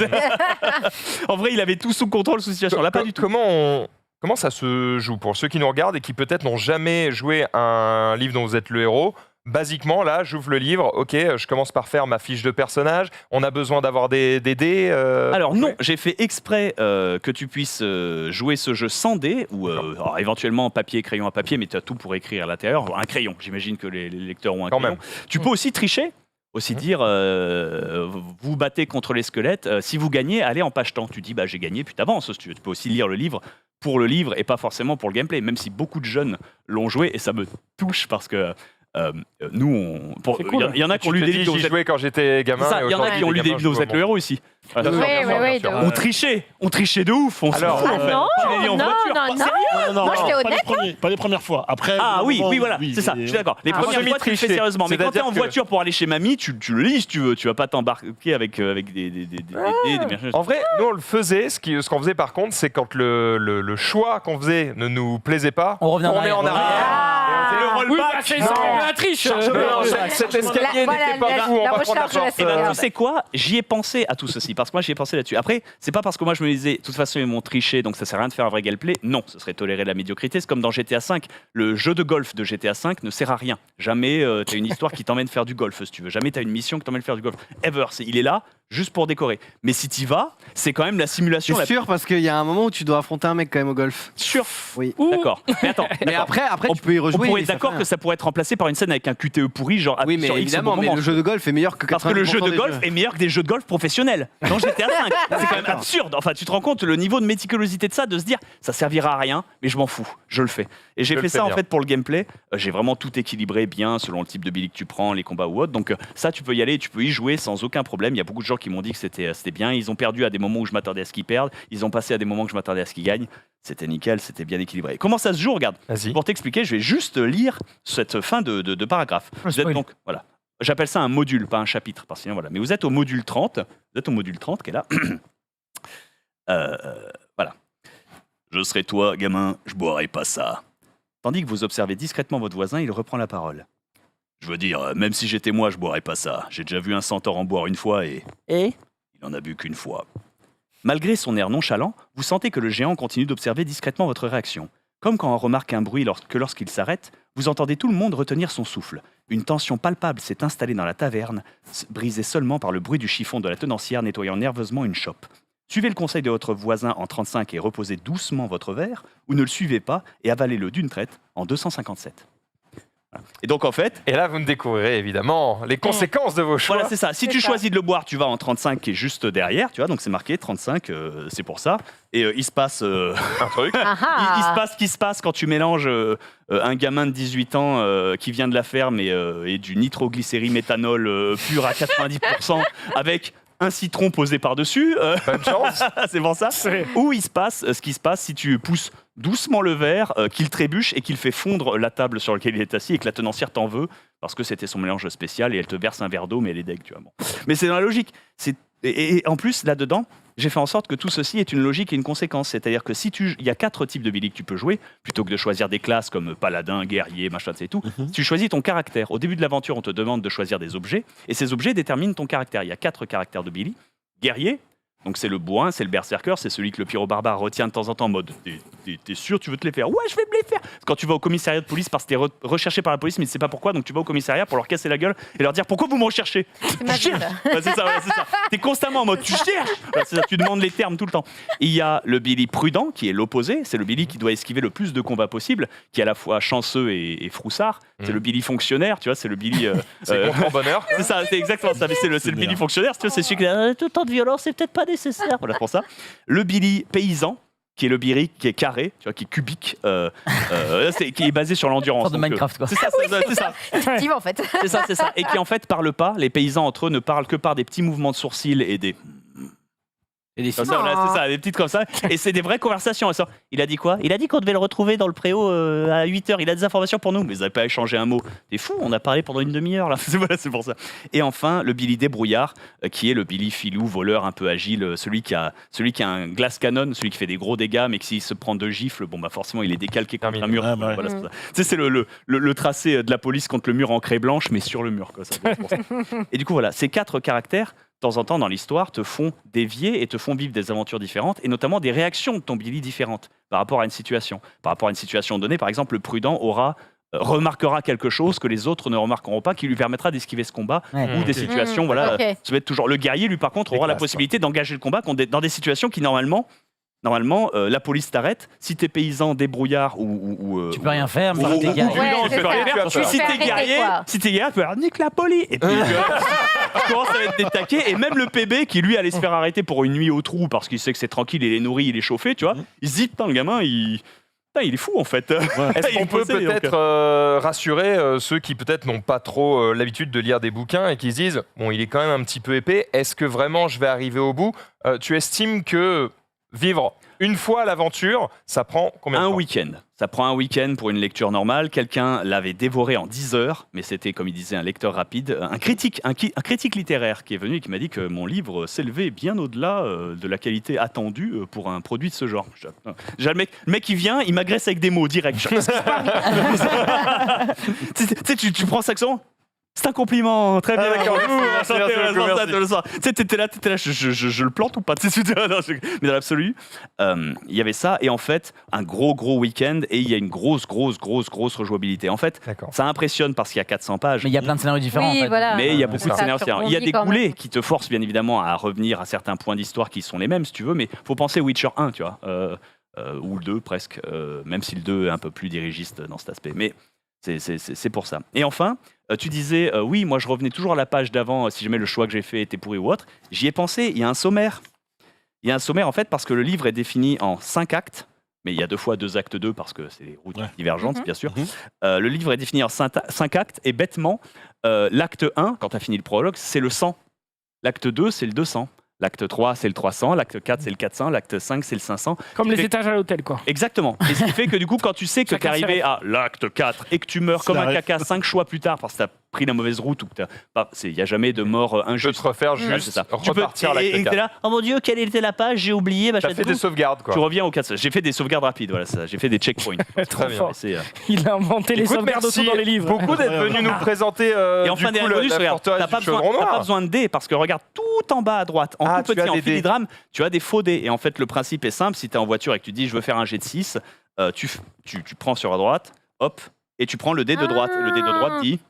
En vrai, il avait tout sous contrôle, sous situation. Là, pas du tout. Comment ça se joue pour ceux qui nous regardent et qui peut-être n'ont jamais joué à un livre dont vous êtes le héros? Basiquement, là, j'ouvre le livre, ok, je commence par faire ma fiche de personnage. On a besoin d'avoir des dés. Alors non, j'ai fait exprès que tu puisses jouer ce jeu sans dés, ou alors, éventuellement papier, crayon à papier, mais tu as tout pour écrire à l'intérieur. Un crayon, j'imagine que les lecteurs ont un Quand crayon. même. Tu peux aussi tricher. Aussi dire, vous battez contre les squelettes, si vous gagnez, allez en page temps. Tu dis, bah j'ai gagné, puis t'avances. Tu peux aussi lire le livre pour le livre et pas forcément pour le gameplay, même si beaucoup de jeunes l'ont joué, et ça me touche parce que nous, C'est cool. il y en a qui ont lu des livres dont J'y vous êtes... jouais quand j'étais gamin. Ça, et il y en a qui ont lu des livres dont vous êtes le héros ici. Bien sûr, Oui, bien sûr, oui, bien oui, sûr. de On trichait de ouf. On Alors, s'en fout, en fait. non, Tu l'as dit en non, voiture. non, Oh, non. sérieux Moi, j'étais honnête. Pas les premières fois. Après. Ah oui, vraiment, voilà, c'est ça, je suis d'accord. Les premières fois, tu le fais semi-triché. sérieusement. Mais quand t'es en C'est-à-dire que- voiture pour aller chez mamie, tu le lis si tu veux. Tu vas pas t'embarquer avec des machins. En vrai, nous on le faisait. Ce qu'on faisait par contre, c'est quand le choix qu'on faisait ne nous plaisait pas, On revient en est en arrière. arrière. C'est le Oui, rollback. bah, c'est Non. la triche. Cet escalier Voilà, n'était pas la- fou, on la va prendre la recharge de la porte. Et ben, Merde. tu sais quoi? J'y ai pensé à tout ceci, parce que moi j'y ai pensé là-dessus. Après, c'est pas parce que moi je me disais, de toute façon ils m'ont triché, donc ça sert à rien de faire un vrai gameplay. Non, ce serait tolérer la médiocrité. C'est comme dans GTA V. Le jeu de golf de GTA V ne sert à rien. Jamais t'as une histoire qui t'emmène faire du golf, si tu veux. Jamais t'as une mission qui t'emmène faire du golf. Ever. Il est là juste pour décorer. Mais si t'y vas, c'est quand même la simulation C'est la sûr, parce qu'il y a un moment où tu dois affronter un mec quand même au golf. plus sûre. Oui. D'accord. Mais attends. Mais d'accord. après On- tu peux y On rejouer. pourrait et être ça d'accord fait que ça pourrait être remplacé par une scène avec un QTE pourri, genre Oui, mais sur X évidemment, au bon mais moment. le jeu de golf est meilleur que 90% Parce que le jeu de des golf jeux. est meilleur que des jeux de golf professionnels. Dans GTA V, c'est quand même absurde. Enfin, tu te rends compte le niveau de méticulosité de ça, de se dire ça servira à rien, mais je m'en fous, je le fais. Et j'ai Je fait le fais ça en bien. fait pour le gameplay. J'ai vraiment tout équilibré bien selon le type de billet que tu prends, les combats ou autre. Donc ça, tu peux y aller, tu peux y jouer sans aucun problème. Il y a beaucoup de gens qui m'ont dit que c'était bien. Ils ont perdu à des moments où je m'attendais à ce qu'ils perdent. Ils ont passé à des moments que je m'attendais à ce qu'ils gagnent. C'était nickel, c'était bien équilibré. Comment ça se joue? Regarde. Vas-y. Pour t'expliquer, je vais juste lire cette fin de paragraphe. Vous êtes spoil. donc, voilà. J'appelle ça un module, pas un chapitre. Parce que, voilà. Mais vous êtes au module 30. Vous êtes au module 30 qui est là. Voilà. Je serai toi, gamin, je boirai pas ça. Tandis que vous observez discrètement votre voisin, il reprend la parole. Je veux dire, même si j'étais moi, je boirais pas ça. J'ai déjà vu un centaure en boire une fois et il en a bu qu'une fois. Malgré son air nonchalant, vous sentez que le géant continue d'observer discrètement votre réaction. Comme quand on remarque un bruit lorsqu'il s'arrête, vous entendez tout le monde retenir son souffle. Une tension palpable s'est installée dans la taverne, brisée seulement par le bruit du chiffon de la tenancière nettoyant nerveusement une chope. Suivez le conseil de votre voisin en 35 et reposez doucement votre verre, ou ne le suivez pas et avalez-le d'une traite en 257. Et donc en fait... Et là, vous me découvrirez évidemment les conséquences de vos choix. Voilà, c'est ça. Si tu choisis de le boire, tu vas en 35 qui est juste derrière, tu vois, donc c'est marqué 35, c'est pour ça. Et il se passe un truc. Il se passe ce qui se passe quand tu mélanges un gamin de 18 ans qui vient de la ferme et du nitroglycéryl-méthanol pur à 90% avec un citron posé par-dessus. Bonne chance. C'est pour ça. Ou il se passe ce qui se passe si tu pousses doucement le verre, qu'il trébuche et qu'il fait fondre la table sur laquelle il est assis et que la tenancière t'en veut parce que c'était son mélange spécial et elle te verse un verre d'eau mais elle est deg, tu vois. Bon. Mais c'est dans la logique. Et en plus, là-dedans, j'ai fait en sorte que tout ceci est une logique et une conséquence. C'est-à-dire que il y a 4 types de Billy que tu peux jouer, plutôt que de choisir des classes comme paladin, guerrier, machin, c'est tout. Tu choisis ton caractère. Au début de l'aventure, on te demande de choisir des objets, et ces objets déterminent ton caractère. Il y a 4 caractères de Billy. Guerrier, donc c'est le bourrin, c'est le berserker, c'est celui que le pyro-barbare retient de temps en temps en mode t'es sûr, tu veux te les faire? Ouais, je vais me les faire. Quand tu vas au commissariat de police parce que t'es recherché par la police, mais tu sais pas pourquoi, donc tu vas au commissariat pour leur casser la gueule et leur dire pourquoi vous me recherchez? C'est ma ville. Ouais, c'est ça. T'es constamment en mode tu cherches. Voilà, c'est ça, tu demandes les termes tout le temps. Il y a le Billy prudent qui est l'opposé, c'est le Billy qui doit esquiver le plus de combats possible, qui est à la fois chanceux et froussard. C'est le Billy fonctionnaire, tu vois, c'est le Billy. C'est contre bonheur. C'est ça, c'est exactement ça. Mais c'est le Billy fonctionnaire, tu vois, c'est celui qui a tout le temps de violence, c'est peut-être pas nécessaire. Voilà pour ça. Le Billy paysan, qui est le Billy qui est carré, tu vois, qui est cubique, qui est basé sur l'endurance. Sorte de Minecraft, quoi. C'est ça, c'est ça. Effectivement, en fait. C'est ça. Et qui en fait parlent pas. Les paysans entre eux ne parlent que par des petits mouvements de sourcils et des. Et des Comme ça, voilà, c'est ça, des petites comme ça. Et c'est des vraies conversations. Il a dit quoi? Il a dit qu'on devait le retrouver dans le préau à 8h. Il a des informations pour nous. Mais ils n'avaient pas échangé un mot. T'es fou, on a parlé pendant une demi-heure là. Voilà, c'est pour ça. Et enfin, le Billy débrouillard, qui est le Billy filou, voleur un peu agile, celui qui a un glass cannon, celui qui fait des gros dégâts, mais que s'il se prend 2 gifles, bon bah forcément il est décalqué contre un mur. Ah, bah ouais. Voilà, c'est ça. Tu sais, c'est le tracé de la police contre le mur en craie blanche, mais sur le mur. Quoi, ça, c'est pour ça. Et du coup, voilà, ces 4 caractères, de temps en temps dans l'histoire, te font dévier et te font vivre des aventures différentes, et notamment des réactions de ton Billy différentes par rapport à une situation. Par rapport à une situation donnée, par exemple, le prudent remarquera quelque chose que les autres ne remarqueront pas, qui lui permettra d'esquiver ce combat, ou des situations, voilà. Ok. Ça va être toujours le guerrier, lui par contre, aura la possibilité d'engager le combat dans des situations qui normalement, la police t'arrête. Si t'es paysan, débrouillard ou Tu peux rien faire, mais ou- t'es ou- guerrier. Ouais, tu c'est peux rien ça. faire. Tu peux Si faire t'es arrêter, guerrier, quoi. tu peux faire nique la police. Et puis tu commences à être détaqué. Et même le PB qui lui allait se faire arrêter pour une nuit au trou parce qu'il sait que c'est tranquille, il est nourri, il est chauffé, tu vois. Il se dit putain le gamin il est fou en fait. Est-ce Il qu'on peut possédé, donc. peut-être rassurer ceux qui peut-être n'ont pas trop l'habitude de lire des bouquins et qui se disent bon, il est quand même un petit peu épais, est-ce que vraiment je vais arriver au bout? Tu estimes que vivre une fois l'aventure, ça prend combien de Un temps? week-end. Ça prend un week-end pour une lecture normale. Quelqu'un l'avait dévoré en 10 heures, mais c'était, comme il disait, un lecteur rapide. Un critique littéraire qui est venu et qui m'a dit que mon livre s'élevait bien au-delà de la qualité attendue pour un produit de ce genre. J'ai le mec qui vient, il m'agresse avec des mots direct. Tu sais, tu prends cet accent. C'est un compliment, très bien. Ah, d'accord. Merci, T'étais là, je le plante ou pas? Non, mais dans l'absolu, il y avait ça, et en fait, un gros week-end, et il y a une grosse rejouabilité. En fait, D'accord. ça impressionne parce qu'il y a 400 pages. Mais il y a plein de scénarios différents. Oui, en fait. voilà. Mais il y a c'est beaucoup de ça. scénarios Ça différents. Il y a des rebondit quand coulées qui te forcent bien évidemment à revenir à certains points d'histoire qui sont les mêmes, si tu veux, mais faut penser Witcher 1, tu vois, ou le 2 presque, même si le 2 est un peu plus dirigiste dans cet aspect. Mais c'est pour ça. Et enfin, tu disais, oui, moi je revenais toujours à la page d'avant si jamais le choix que j'ai fait était pourri ou autre. J'y ai pensé, il y a un sommaire. Il y a un sommaire en fait parce que le livre est défini en 5 actes, mais il y a 2 fois 2 actes 2 parce que c'est des routes divergentes, bien sûr. Le livre est défini en 5 actes et bêtement, l'acte 1, quand tu as fini le prologue, c'est le 100. L'acte 2, c'est le 200. L'acte 3, c'est le 300. L'acte 4, c'est le 400. L'acte 5, c'est le 500. Comme les fait- étages à l'hôtel, quoi. Exactement. Et ce qui fait que du coup, quand tu sais que tu es Chacun ses arrivé à l'acte 4 et que tu meurs comme un caca 5 choix plus tard parce que tu pris la mauvaise route ou que il n'y a jamais de mort Je peux injuste. te refaire Voilà, juste c'est ça. Tu peux- repartir à et l'acte t'es 4. là, oh mon dieu, quelle était la page, j'ai oublié, machin. T'as fait tout. des sauvegardes, quoi. Tu reviens au 4. J'ai fait des sauvegardes rapides, voilà, ça. J'ai fait des checkpoints. Très bien. fort. C'est, Il a inventé les Écoute, sauvegardes merci auto dans les livres. beaucoup d'être venu nous présenter Et du enfin, coup, derrière le bonus, la regarde, forteresse t'as pas du chaudron besoin noir. de dés parce que regarde tout en bas à droite, en Ah, tout tu as petit, en des dés. filigrane, tu as des faux dés. Et en fait, le principe est simple. Si tu es en voiture et que tu dis je veux faire un jet de 6, tu prends sur la droite, hop, et tu prends le dé de droite. Et le dé de droite dit.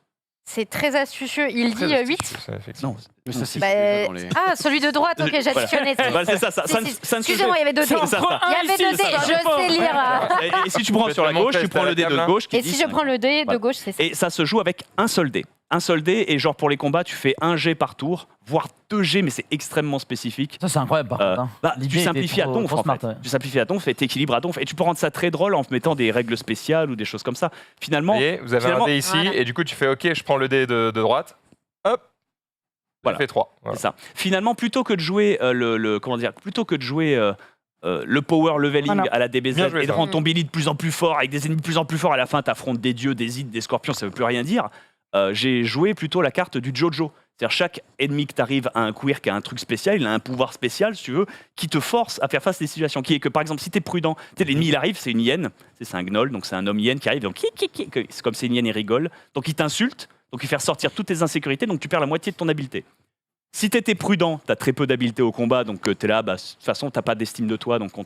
C'est très astucieux. Il dit Très 8. astucieux, ça, effectivement. Non, Mais ça, c'est Bah, déjà dans les- Ah, celui de droite, ok, j'ai Voilà. additionné. Voilà, c'est ça. Ça ne Excusez-moi, il y avait 2 dés. C'est ça. Il y avait 2 dés, je sais lire. Et si tu prends Je sur la te montre gauche, tu test prends à le la dé de table, hein. gauche qui Et dit si je 5. prends le dé de Voilà. gauche, c'est ça. Et ça se joue avec un seul dé. Un seul dé, et genre pour les combats, tu fais 1 jet par tour, voire 2 jets, mais c'est extrêmement spécifique. Ça, c'est incroyable par contre. hein. Tu L'idée était simplifies à trop- donf trop en smart, fait. ouais. Tu simplifies à donf et t'équilibres à donf. Et tu peux rendre ça très drôle en mettant des règles spéciales ou des choses comme ça. Finalement, Vous voyez, vous avez un finalement, dé ici, Voilà. et du coup, tu fais OK, je prends le dé de droite. Hop. Voilà. Ça fait 3. Voilà. c'est ça. Finalement, plutôt que de jouer le power leveling Voilà. à la DBZ Bien joué, et de ça. rendre ton Billy de plus en plus fort avec des ennemis de plus en plus forts, à la fin t'affrontes des dieux, des ides, des scorpions, ça veut plus rien dire. J'ai joué plutôt la carte du Jojo. C'est-à-dire chaque ennemi que t'arrives à un quirk, a un truc spécial, il a un pouvoir spécial, si tu veux, qui te force à faire face à des situations. Qui est que par exemple, si t'es prudent, l'ennemi il arrive, c'est une hyène, c'est un gnoll, donc c'est un homme hyène qui arrive, donc c'est comme c'est une hyène, il rigole, donc il t'insulte, donc il fait ressortir toutes tes insécurités, donc tu perds la moitié de ton habileté. Si t'étais prudent, t'as très peu d'habileté au combat, donc t'es là, de toute façon t'as pas d'estime de toi, donc on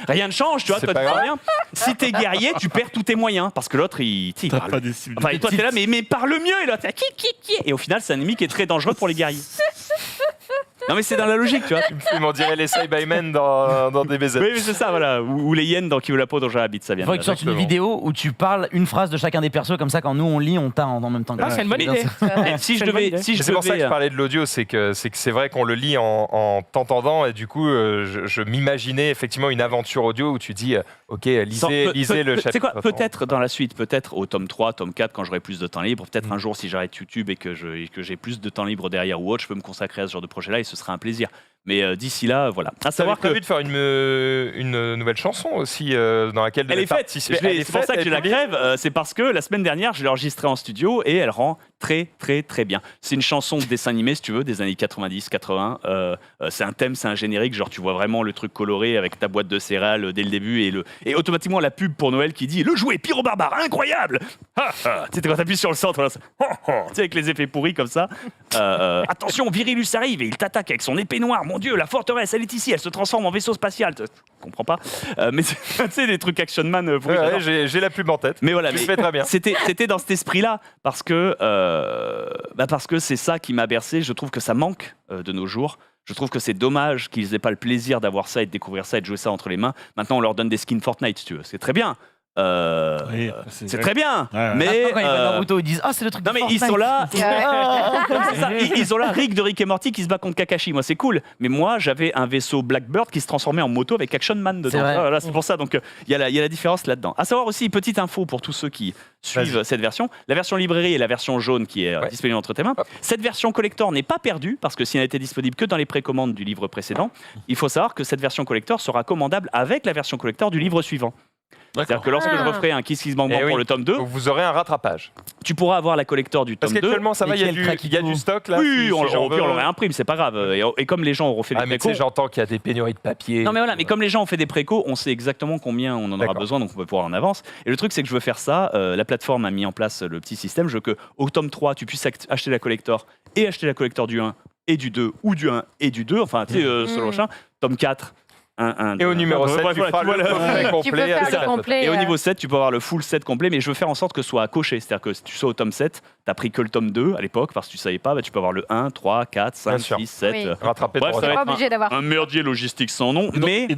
rien ne change, tu vois, C'est toi pas tu vas grave. bien. Si t'es guerrier, tu perds tous tes moyens, parce que l'autre il T'as parle. pas des cibles. Enfin, et toi t'es là, mais parle mieux, et là t'es là, et au final c'est un ennemi qui est très dangereux pour les guerriers. Non mais c'est dans la logique, tu vois. Il m'en dirait les Cybermen dans DBZ. Oui, mais c'est ça, voilà. Ou les hyènes dans Qui veut la peau dont j'ai habite, ça vient. Il faudrait que tu sortes une Exactement. vidéo où tu parles une phrase de chacun des persos, comme ça quand nous on lit, on t'a en même temps. que Ah, toi. c'est une bonne Mais- idée. Et si je C'est une bonne devais, idée. si je C'est pour ça que devais, je parlais de l'audio, c'est que c'est vrai qu'on le lit en t'entendant, et du coup, je m'imaginais effectivement une aventure audio où tu dis, OK, lisez le chapitre. C'est quoi, peut-être dans la suite, peut-être au tome 3, tome 4, quand j'aurai plus de temps libre, peut-être un jour si j'arrête YouTube et que j'ai plus de temps libre derrière ou autre, je peux me consacrer à ce genre de projet-là et ce sera un plaisir. Mais d'ici là, voilà. À Ça savoir prévu que de faire une nouvelle chanson aussi dans laquelle elle est faite. participer. C'est pour ça que j'ai la grève. C'est parce que la semaine dernière, je l'ai enregistrée en studio et elle rend très très très bien. C'est une chanson de dessin animé, si tu veux, des années 90-80. C'est un thème, c'est un générique. Genre, tu vois vraiment le truc coloré avec ta boîte de céréales dès le début et automatiquement la pub pour Noël qui dit le jouet pyro-barbare, incroyable. Tu sais, quand t'appuies sur le centre, là, tu sais, avec les effets pourris comme ça. Attention, Virilus arrive et il t'attaque avec son épée noire. Mon Dieu, la forteresse, elle est ici, elle se transforme en vaisseau spatial. Je comprends pas. Mais tu sais, des trucs Action Man pourris. Ouais, j'adore. j'ai la pub en tête. Mais voilà, Tu le mais fais très bien. C'était dans cet esprit-là parce que c'est ça qui m'a bercé. Je trouve que ça manque de nos jours. Je trouve que c'est dommage qu'ils aient pas le plaisir d'avoir ça et de découvrir ça et de jouer ça entre les mains. Maintenant, on leur donne des skins Fortnite, si tu veux. C'est très bien. Oui, C'est très bien. Ouais, ouais. Mais Maintenant, quand ils voient Naruto, ils disent ah c'est le truc. non de mais ils Fortnite. sont là. Ouais. C'est ça, ils ont là Rick de Rick et Morty qui se bat contre Kakashi. Moi, c'est cool. Mais moi, j'avais un vaisseau Blackbird qui se transformait en moto avec Action Man dedans. C'est vrai. Voilà, c'est pour ça. Donc, il y a la différence là-dedans. À savoir aussi, petite info pour tous ceux qui suivent cette version. La version librairie et la version jaune qui est disponible entre tes mains. Hop. Cette version collector n'est pas perdue parce que si elle n'était disponible que dans les précommandes du livre précédent, il faut savoir que cette version collector sera commandable avec la version collector du livre suivant. C'est-à-dire que lorsque je referai un Kiss Kiss Bang Bang Eh oui. pour le tome 2, Donc vous aurez un rattrapage. tu pourras avoir la collector du Parce tome 2. qu'actuellement, ça va, il y a Lesquels du craquent stock là. Oui, si on j'en veux. l'aurait imprimé, c'est pas grave. Et comme les gens ont refait Ah, les mais tu sais, précos. j'entends qu'il y a des pénuries de papier. Non mais voilà, mais comme les gens ont fait des précos, on sait exactement combien on en aura D'accord. besoin, donc on peut pouvoir en avance. Et le truc, c'est que je veux faire ça. La plateforme a mis en place le petit système. Je veux que au tome 3, tu puisses acheter la collector et acheter la collector du 1 et du 2 ou du 1 et du 2. Enfin, tu sais, selon le chien. Tome 4. Et au numéro 7, Ouais, tu voilà, feras tu vois le le- coffret Tu peux complet. faire avec le la complet. Et au niveau 7, tu peux avoir le full set complet, mais je veux faire en sorte que ce soit à cocher. C'est-à-dire que si tu sois au tome 7, t'as pris que le tome 2 à l'époque, parce que tu savais pas, bah, tu peux avoir le 1, 3, 4, 5, Bien sûr. 6, 7. Oui. Rattraper Bref, ton ça va retard. Pas obligé d'avoir. Un merdier logistique sans nom, Et dans, mais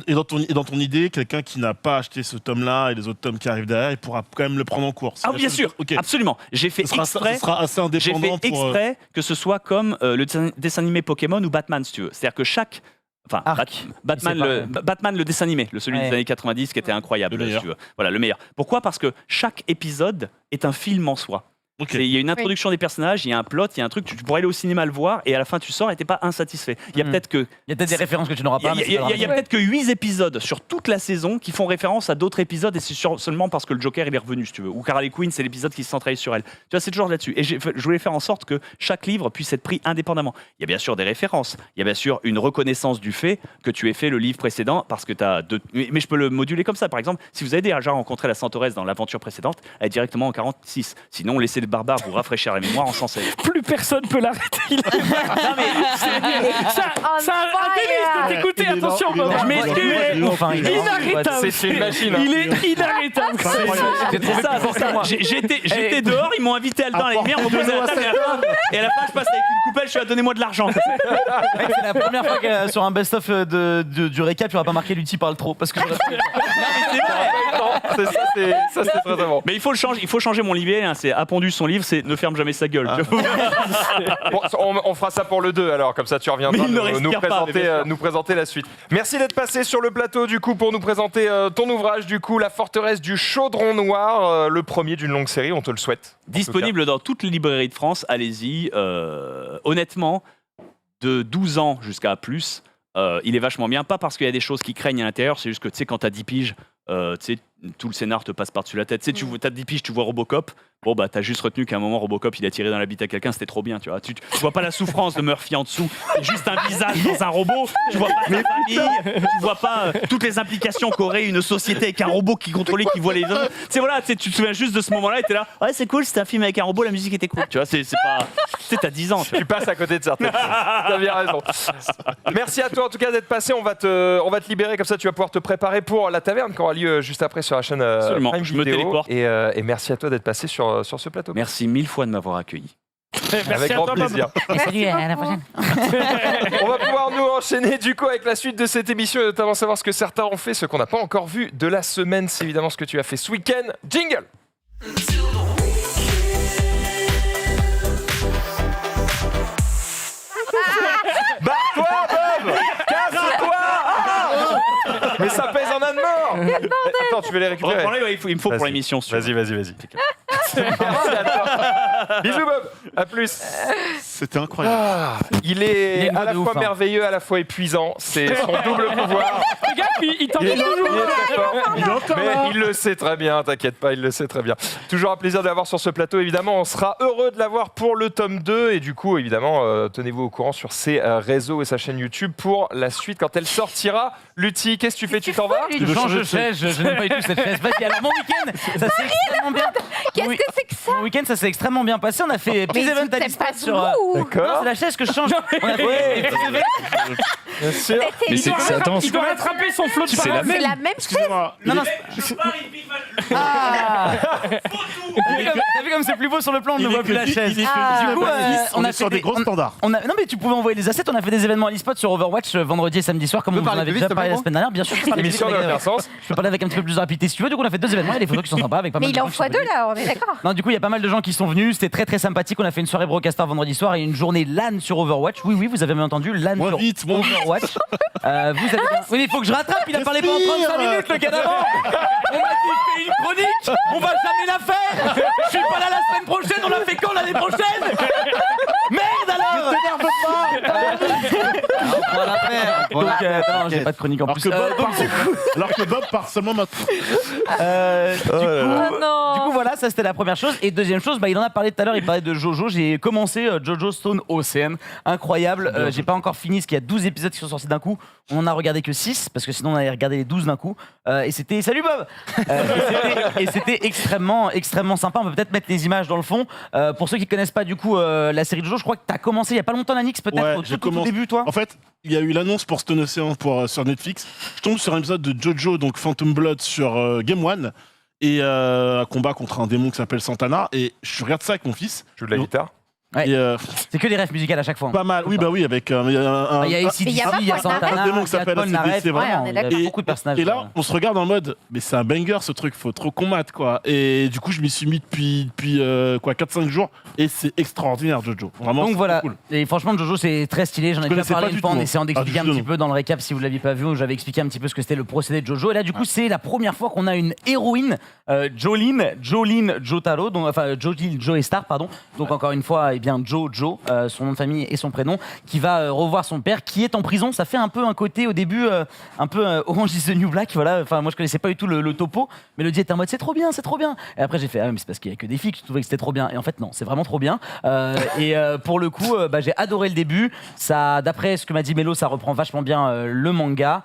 et dans ton idée, quelqu'un qui n'a pas acheté ce tome-là et les autres tomes qui arrivent derrière, il pourra quand même le prendre en cours. ah bien sûr, Ok. absolument. J'ai fait Ce exprès. sera assez J'ai indépendant fait pour. exprès que ce soit comme le dessin animé Pokémon ou Batman, si tu veux. C'est-à-dire que chaque. Enfin, Arc. Batman, Il s'est Batman, le dessin animé, celui Ouais. des années 90 qui était incroyable, Le meilleur. si tu veux. Voilà, le meilleur. Pourquoi ? Parce que chaque épisode est un film en soi. Ok. Il y a une introduction des personnages, il y a un plot, il y a un truc, tu pourrais aller au cinéma le voir et à la fin tu sors et t'es pas insatisfait. Il y a peut-être que Il y a peut-être des références que tu n'auras pas. mais c'est pas il y a grave. peut-être que 8 épisodes sur toute la saison qui font référence à d'autres épisodes et c'est seulement parce que le Joker il est revenu si tu veux ou Harley Quinn c'est l'épisode qui se centralise sur elle. Tu vois c'est toujours là-dessus et je voulais faire en sorte que chaque livre puisse être pris indépendamment. Il y a bien sûr des références, il y a bien sûr une reconnaissance du fait que tu aies fait le livre précédent parce que tu as mais je peux le moduler comme ça par exemple si vous avez déjà rencontré la Centauresse dans l'aventure précédente elle est directement en 46 sinon laissez le barbare vous rafraîchir la mémoire en 116. Plus personne peut l'arrêter. C'est un délice de t'écouter, attention, il est Bob. lent, Je m'excuse. il est lent. Enfin, il est Inarrêtable. C'est une machine. Il est inarrêtable. J'ai trouvé plus fort que moi. J'étais dehors, ils m'ont invité à le dans la lumière, on m'a posé la table et à la fin je passe avec une coupelle, je suis à donnez-moi de l'argent. Mec, c'est la première fois que sur un best-of du récap, tu n'auras pas marqué Lutti parle trop. Parce que Ça, c'est très bon. Mais il faut changer mon livret, hein, c'est a pondu son livre, c'est ne ferme jamais sa gueule. Bon, on fera ça pour le 2 alors, comme ça tu reviendras Mais il ne nous respire pas, mais bien sûr. nous présenter la suite. Merci d'être passé sur le plateau du coup pour nous présenter ton ouvrage du coup, La forteresse du chaudron noir, le premier d'une longue série, on te le souhaite. Disponible dans toutes les librairies de France, allez-y. Honnêtement, de 12 ans jusqu'à plus, il est vachement bien. Pas parce qu'il y a des choses qui craignent à l'intérieur, c'est juste que tu sais, quand t'as 10 piges, tu sais, tout le scénar te passe par-dessus la tête. Tu sais, t'as 10 piges, tu vois Robocop. Bon, bah, t'as juste retenu qu'à un moment, Robocop, il a tiré dans la bite à quelqu'un, c'était trop bien, tu vois. Tu vois pas la souffrance de Murphy en dessous, c'est juste un visage dans un robot. Tu vois pas sa famille, tu vois pas toutes les implications qu'aurait une société avec un robot qui contrôlait, qui voit les autres. Tu sais, voilà, tu te souviens juste de ce moment-là et t'es là, ouais, c'est cool, c'était un film avec un robot, la musique était cool. Tu vois, c'est pas. Tu sais, t'as 10 ans, tu vois. Tu passes à côté de certaines choses. T'as bien raison. Merci à toi en tout cas d'être passé. On va te libérer comme ça. Tu vas pouvoir te préparer pour la taverne qui aura lieu juste après sur la chaîne Absolument. Prime Je me Video. téléporte. Et merci à toi d'être passé sur ce plateau. Merci 1000 fois de m'avoir accueilli. Avec grand plaisir. salut, à la prochaine. On va pouvoir nous enchaîner du coup avec la suite de cette émission et notamment savoir ce que certains ont fait, ce qu'on n'a pas encore vu de la semaine. C'est évidemment ce que tu as fait ce week-end. Jingle. Barre-toi, Bob. Casse-toi. Ah mais ça pèse en âne mort. Attends, tu veux les récupérer? Reprends-les, ouais, il me faut pour Vas-y. l'émission. si tu veux. Vas-y. Merci à toi. Bisous Bob, à plus. C'était incroyable. Il est une voix à la de ouf, fois hein. merveilleux, à la fois épuisant. C'est son double pouvoir. Regarde, il t'en Il est met toujours. très fort. Il est encore Mais là. il le sait très bien, t'inquiète pas, il le sait très bien. Toujours un plaisir de l'avoir sur ce plateau, évidemment. On sera heureux de l'avoir pour le tome 2. Et du coup, évidemment, tenez-vous au courant sur ses réseaux et sa chaîne YouTube pour la suite quand elle sortira. Lutti, qu'est-ce que tu fais? Tu t'en vas? Je change de chaise, je n'aime pas du tout cette chaise. Vas-y, alors mon week-end, ça s'est extrêmement bien. Qu'est-ce que c'est que ça? Mon week-end, ça s'est extrêmement bien passé. On a fait petits Mais events à t'aimes distance pas sur. Zulu. Non, D'accord. c'est la chaise que je change. On a fait des petits events. Bien sûr. Mais Il doit rattraper son flot de C'est la paroles. C'est la même chose. Excusez-moi. Non, non, ah T'as vu comme c'est plus beau sur le plan, on ne voit plus la chaise. Du coup, on a est sur fait des gros standards. Non mais tu pouvais envoyer les assets, on a fait des événements à l'e-spot sur Overwatch vendredi et samedi soir comme Tu on peux en parler avait plus déjà vite, parlé la s'il te semaine dernière. Bien sûr, je peux parler L'émission plus n'a vite aucun avec- sens. je peux parler avec un petit peu plus de rapidité si tu veux. Du coup on a fait 2 événements, il y a des photos qui sont sympas avec pas Mais mal il de en gens qui faut sont 2 venus. là, on est d'accord. Non, du coup, il y a pas mal de gens qui sont venus. C'était très très sympathique. On a fait une soirée broadcaster vendredi soir et une journée LAN sur Overwatch. Oui, vous avez bien entendu, LAN Moins sur vite, moins vite. Overwatch. Vous avez bien- Oui, mais il faut que je rattrape. Il a parlé pendant 35 minutes, le gars d'avant. On m'a dit, fais une chronique. On va jamais la faire. Je suis pas là la semaine prochaine. On la fait quand l'année prochaine? Merde alors. On va la faire. Donc, non, j'ai pas de chronique en Alors plus. que Bob part seulement maintenant. Du coup, voilà, ça c'était la première chose. Et deuxième chose, il en a parlé tout à l'heure, il parlait de Jojo. J'ai commencé Jojo Stone Ocean. Incroyable. J'ai pas encore fini parce qu'il y a 12 épisodes qui sont sortis d'un coup. On en a regardé que 6 parce que sinon on allait regarder les 12 d'un coup. Et c'était. Salut Bob Et c'était extrêmement sympa. On peut peut-être mettre les images dans le fond. Pour ceux qui connaissent pas du coup la série de Jojo, je crois que t'as commencé il y a pas longtemps, Lanix, peut-être Ouais, au j'ai tout commencé. début, toi. En fait, il y a eu l'annonce pour Stone Ocean sur Netflix. Je tombe sur un épisode de Jojo, donc Phantom Blood sur Game One, et un combat contre un démon qui s'appelle Santana. Et je regarde ça avec mon fils. Je joue de la guitare. Ouais. Et, C'est que des refs musicales à chaque fois. pas mal. Oui, bah oui, avec Il y a AC/DC, Mais il y a pas il y a Paul Naref. Santana, Un démon il qui y a s'appelle Paul AC/DC, Naref, c'est vrai. vraiment, Ouais, on est il y a d'accord. beaucoup de personnages. Et là, on se regarde en mode, mais c'est un banger ce truc, faut trop qu'on mate quoi. Et du coup, je m'y suis mis depuis 4-5 jours et c'est extraordinaire, Jojo. Vraiment, Donc c'est voilà, cool. et franchement Jojo c'est très stylé, j'en ai déjà connaissais parlé pas une du fois tout, en hein. essayant d'expliquer Ah, un du petit tout, peu dans le récap si vous l'aviez pas vu, où j'avais expliqué un petit peu ce que c'était le procédé de Jojo. Et là du coup c'est la première fois qu'on a une héroïne, Jolene Jotaro, donc, enfin Joe Star pardon, donc encore une fois Joe, son nom de famille et son prénom, qui va revoir son père qui est en prison. Ça fait un peu un côté au début un peu Orange is the New Black, voilà, enfin moi je connaissais pas du tout le topo, Mélodie était en mode c'est trop bien, et après j'ai fait mais c'est parce qu'il y a que des filles que je trouvais que c'était trop bien, et en fait non, c'est vraiment trop bien. Pour le coup j'ai adoré le début, ça, d'après ce que m'a dit Mélo, ça reprend vachement bien le manga,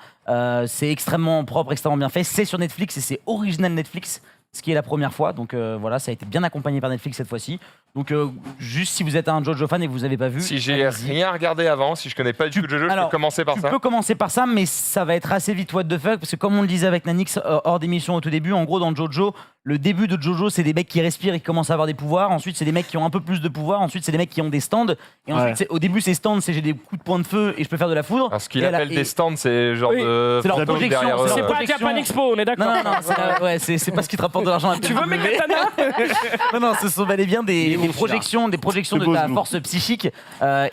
c'est extrêmement propre, extrêmement bien fait, c'est sur Netflix et c'est original Netflix, ce qui est la première fois, donc voilà, ça a été bien accompagné par Netflix cette fois-ci. Donc juste si vous êtes un Jojo fan et que vous n'avez pas vu, Si j'ai allez-y. rien regardé avant, si je connais pas du tout Jojo, je alors, peux commencer par Tu ça. peux commencer par ça, mais ça va être assez vite what the fuck, parce que comme on le disait avec Nanix hors d'émission au tout début, en gros dans Jojo, le début de Jojo c'est des mecs qui respirent et qui commencent à avoir des pouvoirs, ensuite c'est des mecs qui ont un peu plus de pouvoirs, ensuite c'est des mecs qui ont des stands, et ensuite au début ces stands c'est j'ai des coups de poing de feu et je peux faire de la foudre. Alors, ce qu'il Et à la- appelle et- des stands, c'est genre Oui, de c'est leur fantômes projection, derrière eux. c'est C'est leur pas projection. Japan Expo, on est d'accord. Non, c'est pas ce qui te rapporte de l'argent. Tu veux mes katanas? Non, ce sont bel et bien des Il est projections de C'est beau, ta ce loup. force psychique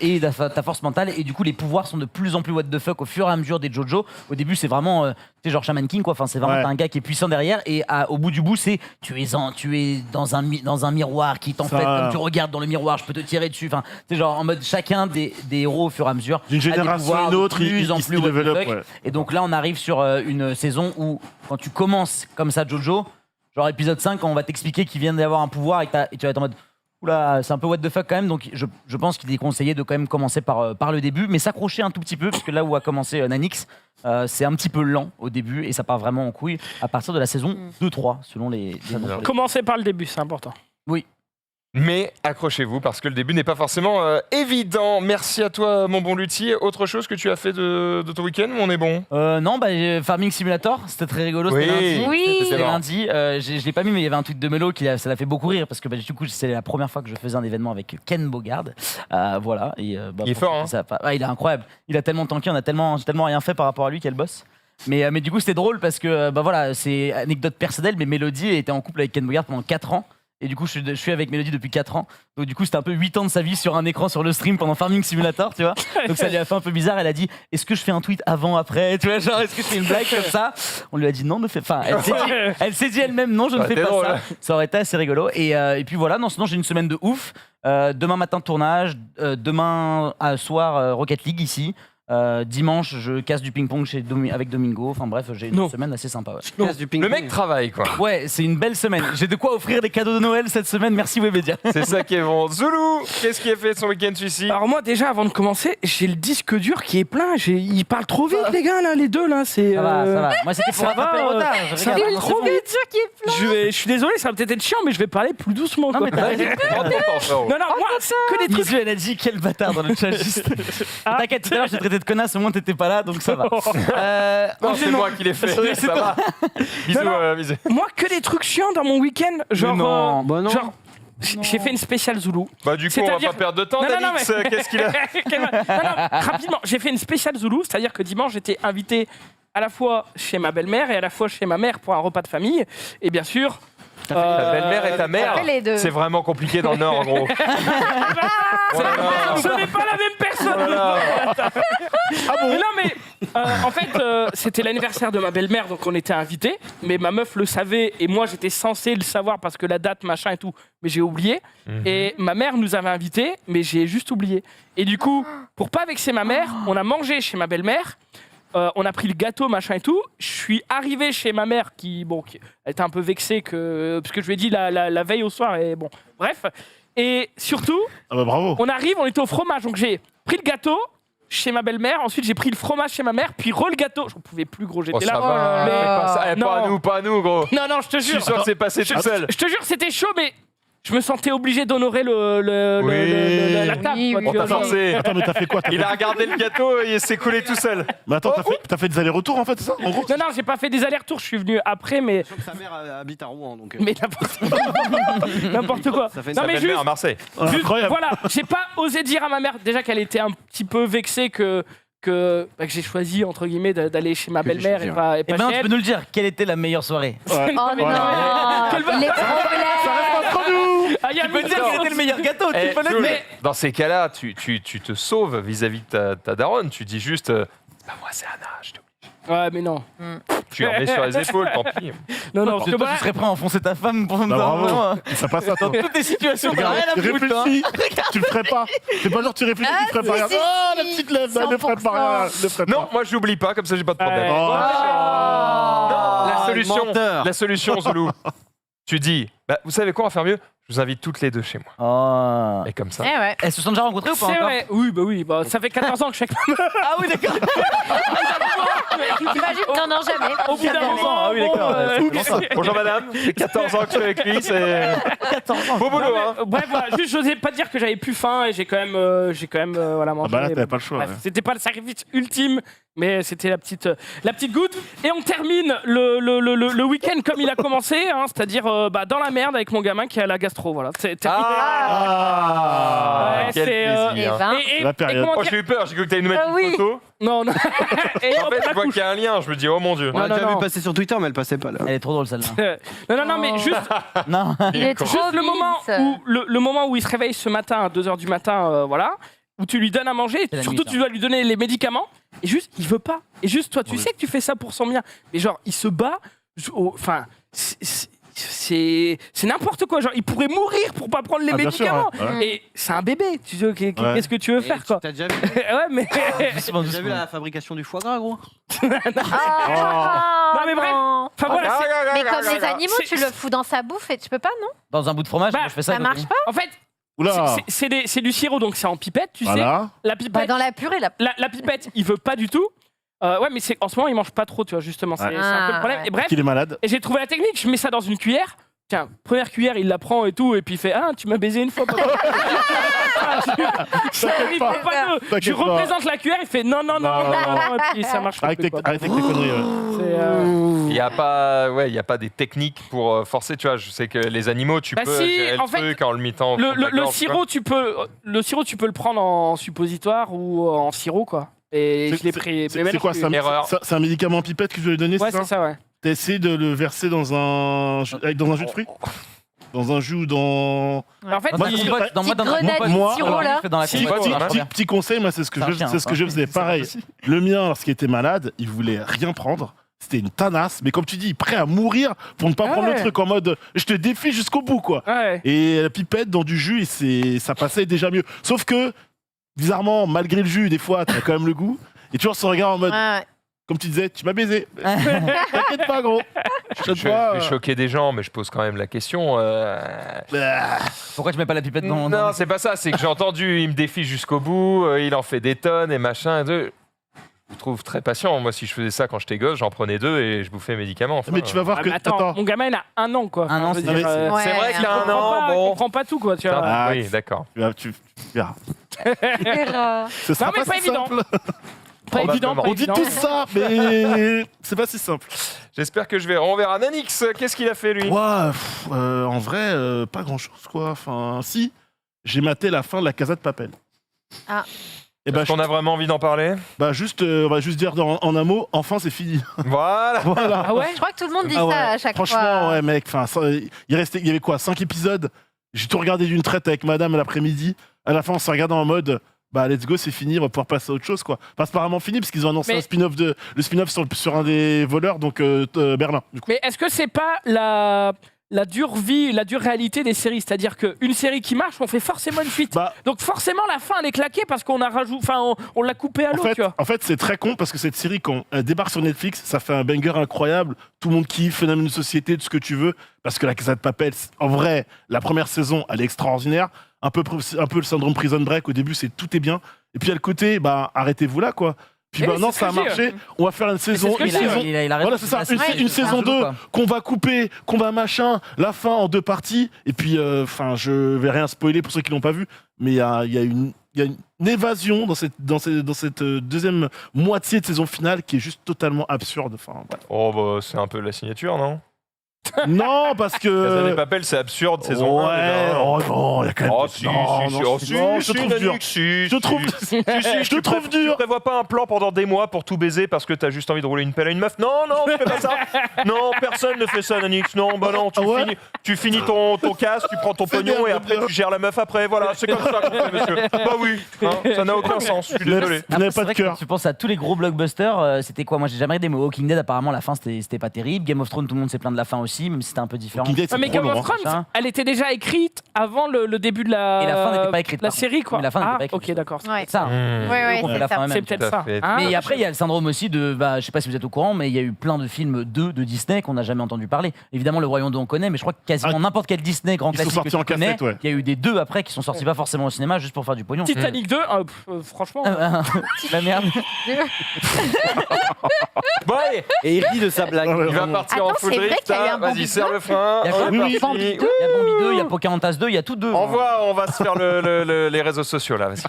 et de ta force mentale. Et du coup, les pouvoirs sont de plus en plus what the fuck au fur et à mesure des JoJo. Au début, c'est vraiment, tu sais, genre Shaman King, quoi. Enfin, c'est vraiment Ouais. t'as un gars qui est puissant derrière. Et au bout du bout, c'est tu es dans un miroir qui t'en Ça- fait comme tu regardes dans le miroir, je peux te tirer dessus. Enfin, c'est genre en mode chacun des héros au fur et à mesure. D'une a des génération à pouvoirs une de autre, plus en il plus what the level up, fuck. ouais. Et donc là, on arrive sur une saison où, quand tu commences comme ça, Jojo, genre épisode 5, quand on va t'expliquer qu'il vient d'avoir un pouvoir et tu vas être en mode oula, c'est un peu what the fuck quand même. Donc je pense qu'il est conseillé de quand même commencer par le début, mais s'accrocher un tout petit peu, parce que là où a commencé Nanix, c'est un petit peu lent au début et ça part vraiment en couille à partir de la saison 2-3, selon les noms. Commencez par le début, c'est important. Mais accrochez-vous parce que le début n'est pas forcément évident. Merci à toi, mon bon Luthier. Autre chose que tu as fait de ton week-end ou on est bon? Non, Farming Simulator, c'était très rigolo. Oui. C'était lundi. Oui. C'était marrant. lundi. Je l'ai pas mis, mais il y avait un tweet de Melo ça l'a fait beaucoup rire parce que du coup, c'est la première fois que je faisais un événement avec Ken Bogard. Voilà. Et, Il est fort, hein. Il est incroyable. Il a tellement tanké, j'ai tellement rien fait par rapport à lui, quel boss. Mais du coup, c'était drôle parce que voilà, c'est anecdote personnelle, mais Mélodie était en couple avec Ken Bogard pendant 4 ans. Et du coup, je suis avec Mélodie depuis 4 ans. Donc, du coup, c'était un peu 8 ans de sa vie sur un écran sur le stream pendant Farming Simulator, tu vois. Donc, ça lui a fait un peu bizarre. Elle a dit est-ce que je fais un tweet avant, après? Tu vois, genre, est-ce que je fais une blague comme ça? On lui a dit non, ne fais pas. Enfin, elle s'est dit elle-même non, je ne Ça fais aurait pas été drôle, ça. hein. Ça aurait été assez rigolo. Et puis voilà, non, sinon, j'ai une semaine de ouf. Demain matin, tournage. Demain soir, Rocket League ici. Dimanche, je casse du ping-pong avec Domingo. Enfin bref, j'ai une Non. semaine assez sympa. Ouais. Casse du Le ping-pong. mec travaille, quoi. Ouais, c'est une belle semaine. J'ai de quoi offrir des cadeaux de Noël cette semaine. Merci Webedia. C'est ça qui est bon. Zoulou, qu'est-ce qui a fait de son week-end celui-ci? Alors moi déjà avant de commencer, j'ai le disque dur qui est plein. Ils parlent trop vite les gars là, les deux là. C'est. Ça va, ça va. Moi, c'était pour ça rattraper va, le retard. ça Regarde, va non, trop c'est bon. vite. Sûr qui est plein. Je suis désolé, ça va peut-être être chiant, mais je vais parler plus doucement. Non, quoi. mais t'as raison. Prends ton temps, frérot. Non, moi, que des trucs. Isu, elle a dit quel bâtard dans le chat juste. T'inquiète, tout à l'heure, je t'ai traité de connasse, au moins t'étais pas là, donc ça va. Non, c'est enchaînons. moi qui l'ai fait. Oui, c'est Ça va. Bisous, Non. bisous. Moi, que des trucs chiants dans mon week-end. Genre, non. Bah non. genre, j'ai fait une spéciale Zoulou. Bah, du coup, on va C'est-à-dire- pas perdre de temps, Non, non, non, Danix. mais- Qu'est-ce qu'il a? Non, rapidement, j'ai fait une spéciale Zoulou, c'est-à-dire que dimanche, j'étais invité à la fois chez ma belle-mère et à la fois chez ma mère pour un repas de famille. Et bien sûr. Ta belle-mère et ta mère, Après les deux. c'est vraiment compliqué dans le Nord, en gros. Voilà. Ce n'est pas la même personne. Voilà. Mais non, mais en fait, c'était l'anniversaire de ma belle-mère, donc on était invités. Mais ma meuf le savait et moi j'étais censé le savoir parce que la date, machin et tout, mais j'ai oublié. Et ma mère nous avait invités, mais j'ai juste oublié. Et du coup, pour pas vexer ma mère, on a mangé chez ma belle-mère. On a pris le gâteau, machin et tout. Je suis arrivé chez ma mère qui elle était un peu vexée parce que je lui ai dit la veille au soir et bon, bref. Et surtout, Ah bah bravo. on arrive, on était au fromage, donc j'ai pris le gâteau chez ma belle-mère, ensuite j'ai pris le fromage chez ma mère, puis le gâteau. J'en pouvais plus, gros, j'étais Oh, ça là. va. Mais- Pas ça. Eh, Non. pas à nous, gros. Non, je te Je suis jure. sûr que c'est passé tout seul. Je te jure, c'était chaud, mais je me sentais obligé d'honorer la table. Oui, quoi, oui, On tu t'a vois, forcé. Attends, mais t'as fait quoi? Il a regardé le gâteau et il s'est collé tout seul. Mais attends, t'as fait des allers-retours en fait, c'est ça? En gros? Non, j'ai pas fait des allers-retours, je suis venu après, mais Sauf que sa mère habite à Rouen, donc. mais n'importe quoi. Ça fait Non, ça. mais Belle-mère juste, à Marseille. juste, Incroyable. voilà, j'ai pas osé dire à ma mère déjà qu'elle était un petit peu vexée que j'ai choisi entre guillemets d'aller chez ma Que j'ai belle-mère choisi, et pas Et maintenant, chez tu elle. peux nous le dire, quelle était la meilleure soirée? Ouais. Oh non, les problèmes. Ah, y a Tu peux mis dire dedans. que c'était le meilleur gâteau, Eh, tu peux le Jules, dire. dans ces cas-là, tu te sauves vis-à-vis de ta daronne. Tu dis juste bah moi c'est Anna, je te Ouais, mais non. tu en mets sur les épaules, tant pis. Non, non, Parce parce que que toi, voilà, tu serais prêt à enfoncer ta femme pour Bah, bravo. Ça passe à toi. Dans toutes les situations, t'as Regarde, rien à foutre, hein. réfléchis, tu le ferais pas. C'est pas genre tu réfléchis, tu le ferais pas. Regarde, si, oh la si, petite lèvre, elle le ferait pas, regarde, elle le ferait Non, pas. moi je l'oublie pas, comme ça j'ai pas de problème. Ouais. Oh. La solution, menteur. la solution, Zoulou. Tu dis, bah, vous savez quoi, on va faire mieux. Je vous invite toutes les deux chez moi. Oh. Et comme ça. Eh ouais. Elles se sont déjà rencontrées ou pas c'est encore? vrai. Oui, bah, ça fait 14 ans que je suis avec ma meuf. Ah oui, d'accord. T'imagines Non, non, jamais. Au bout d'un Jamais. moment, Ah oui, d'accord, Bonjour madame, c'est 14 ans que je suis avec lui, c'est 14 ans. beau boulot, Non, mais, hein. bref, voilà, juste j'osais pas dire que j'avais plus faim et j'ai quand même voilà, Ah mangé. bah là, t'avais pas le choix. Bref, ouais. c'était pas le sacrifice ultime, mais c'était la petite goutte. Et on termine le week-end comme il a commencé, hein, c'est-à-dire dans la merde avec mon gamin qui a la gastro. Voilà. C'est terminé. Ah, Ouais, quel c'est, Et plaisir. 20. La période. comment Oh, j'ai eu peur, j'ai cru que t'allais nous mettre Ah une oui. photo. Non, non. Et En hop, fait, la je vois couche. qu'il y a un lien, je me dis, oh mon dieu. On l'a Non, déjà non. vu passer sur Twitter, mais elle passait pas là. Elle est trop drôle celle-là. Non, mais juste Non. Il est trop le moment vite. où le moment où il se réveille ce matin à 2h du matin, voilà, où tu lui donnes à manger, C'est la surtout nuit, tu dois lui donner les médicaments, et juste il veut pas. Et juste toi tu sais que tu fais ça pour son bien, mais genre il se bat, enfin c'est n'importe quoi, genre il pourrait mourir pour pas prendre les Ah, bien sûr, médicaments. ouais, ouais. Et c'est un bébé, tu sais, qu'est-ce que tu veux faire quoi? T'as déjà vu, Ouais mais Doucement, t'as déjà vu doucement. la fabrication du foie gras, gros? Ah, Non, mais bref. non. Enfin voilà, c'est- Mais comme les animaux, C'est- tu le fous dans sa bouffe et tu peux pas, non Dans un bout de fromage, Bah, moi je fais ça. Ça marche pas en fait Oula. c'est du sirop donc c'est en pipette, tu sais. Voilà. La Bah, pipette. dans la purée, là. La pipette, il veut pas du tout. Ouais, mais en ce moment, il mange pas trop, tu vois, justement. C'est Ouais. c'est un peu le problème. ouais. Et bref, Qu'il est malade. et j'ai trouvé la technique, je mets ça dans une cuillère. Tiens, première cuillère, il la prend et tout, et puis il fait ah, tu m'as baisé une fois. Il pas. fait pas deux. Je T'inquiète pas. représente la cuillère, il fait non, non, non, Non, non, non, non, et puis ça marche Arrête plus. avec quoi. tes conneries. Ouais. C'est, Il n'y a pas des techniques pour forcer, tu vois. Je sais que les animaux, tu Bah peux si, gérer en le fait, truc en le mettant. au le, fond de la le gorge, sirop, tu peux le prendre en suppositoire ou en sirop, quoi. Et je l'ai pris. mais C'est quoi maintenant, ça? Erreur. C'est un médicament en pipette que tu veux lui donner, Ouais, c'est c'est ça? ça, ouais. T'as essayé de le verser dans un jus de fruits? Dans un jus ou dans. En fait, Dans Moi, ta je- compote, dans Petite dans grenade compote. moi, sirop, Alors, là. je fais dans la Si, compote, petit- ça marche bien. Petit conseil, moi, c'est ce que je faisais. Pareil. Le mien, lorsqu'il était malade, il voulait rien prendre. C'était une tanasse, mais comme tu dis, prêt à mourir pour ne pas Ah prendre le ouais. truc en mode je te défie jusqu'au bout, quoi. Ouais. Et la pipette dans du jus, ça passait déjà mieux. Sauf que, bizarrement, malgré le jus, des fois, t'as quand même le goût. Et tu vois ce regard en mode, Ouais. comme tu disais, tu m'as baisé. T'inquiète pas, gros. Je vais choquer des gens, mais je pose quand même la question. Pourquoi tu mets pas la pipette dans. Non, c'est pas ça. C'est que j'ai entendu, il me défie jusqu'au bout, il en fait des tonnes et machin. Et tout. Je vous trouve très patient. Moi, si je faisais ça quand j'étais gosse, j'en prenais 2 et je bouffais mes médicaments. Enfin, Mais tu vas voir Ah, que. mais attends, mon gamin il a 1 an quoi. Un an, Je veux c'est- dire, Non, mais c'est vrai qu'il a un comprend an. pas, il Bon, comprend pas tout quoi, tu vois. Ah, oui, d'accord. tu verras. Erreur. Ce sera Non, mais pas si évident. simple. Pas évident, pas On dit évident. tout ça, mais c'est pas si simple. J'espère que je vais. On verra Nanix. Qu'est-ce qu'il a fait lui? Ouais, en vrai, pas grand-chose, quoi. Enfin, si, j'ai maté la fin de la Casa de Papel. Ah. Et bah, Est-ce qu'on a vraiment envie d'en parler? on va juste dire en un mot, enfin, c'est fini. Voilà. Voilà. Ah ouais. Je crois que tout le monde dit Ah ouais. ça à chaque Franchement, fois. ouais, mec. Enfin, il y avait quoi, 5 épisodes. J'ai tout regardé d'une traite avec madame l'après-midi. À la fin, on s'est regardé en mode, bah, let's go, c'est fini, on va pouvoir passer à autre chose, quoi. Enfin, c'est pas vraiment fini, parce qu'ils ont annoncé Mais- le spin-off sur un des voleurs, donc Berlin, du coup. Mais est-ce que c'est pas la dure vie, la dure réalité des séries? C'est-à-dire qu'une série qui marche, on fait forcément une suite. Bah, Donc forcément la fin elle est claquée parce qu'on a rajouté, enfin on l'a coupé à l'eau, tu vois. En fait, c'est très con parce que cette série, quand elle débarque sur Netflix, ça fait un banger incroyable. Tout le monde kiffe, phénomène de société, tout ce que tu veux. Parce que la Casa de Papel, en vrai, la première saison, elle est extraordinaire. Un peu le syndrome Prison Break, au début, tout est bien. Et puis, il y a le côté, bah, arrêtez-vous là, quoi. Puis Eh oui, maintenant, c'est ça a ce que je dis, marché. On va faire une saison. ce que Une je dis, saison. Il a raison. Voilà, c'est ça. Ouais, Une c'est un saison jeu, 2 quoi. qu'on va couper, qu'on va machin, la fin en 2 parties. Et puis, enfin, je vais rien spoiler pour ceux qui l'ont pas vu, mais il y a une évasion dans cette deuxième moitié de saison finale qui est juste totalement absurde. Enfin, bref. Oh, bah, c'est un peu la signature, non Non, parce Casa de que. Papel, c'est absurde, saison 1. Ouais, oh non, il y a quand même. Oh, si, non, si, non, oh, si, si, non, si, je trouve dur. Yannick, si, Je trouve. je trouve Tu dur. prévois pas un plan pendant des mois pour tout baiser parce que t'as juste envie de rouler une pelle à une meuf. Non, non, tu fais pas ça. Non, personne ne fait ça, Nanix. Non, bah non, Ah ouais tu finis ton casse, tu prends ton C'est pognon bien, et c'est après bien. tu gères la meuf après. Voilà, c'est comme ça qu'on fait, monsieur. Bah oui, hein, ça n'a aucun sens. Je suis désolé. Vous n'avez Après, c'est pas de vrai que cœur. quand tu penses à tous les gros blockbusters, c'était quoi? Moi, j'ai jamais regardé, mais Walking Dead, apparemment, la fin, c'était pas terrible. Game of Thrones, tout le monde s'est plaint de la fin aussi, même si c'était un peu différent. Walking Dead, Ouais, mais c'est Game trop of long, hein. Thrones, elle était déjà écrite avant le début de la. Et la fin n'était pas écrite, La par série, quoi. Mais la fin n'était Ah, pas écrite. ok, d'accord. Ouais. C'est ça. Mmh. Ouais, On fait c'est la fin ça. même. C'est peut-être tout à ça. fait. Ah, Mais après, il y a le syndrome aussi de, je sais pas si vous êtes au courant, mais il y a eu plein de films de Disney qu'on n'a jamais entendu parler. Évidemment, Le Royaume d'Où on connaît, mais je crois que quasiment n'importe quel Disney grand Ils sont classique que sortis tu en connais, cassette, ouais. il y a eu des 2 après qui sont sortis pas forcément au cinéma juste pour faire du pognon. Titanic 2, franchement. La merde. Bon, allez, Et il rit de sa blague. Ouais, ouais, il va vraiment. partir en Attends, full c'est vrai drift. qu'il y a eu hein. un Vas-y, Bambi serre 2. le frein. Il y a quoi Hop, Oui, parti. Bambi 2, il y a Bambi 2, il y a Pocahontas 2, il y a tout 2. On va se faire les réseaux sociaux là. Vas-y.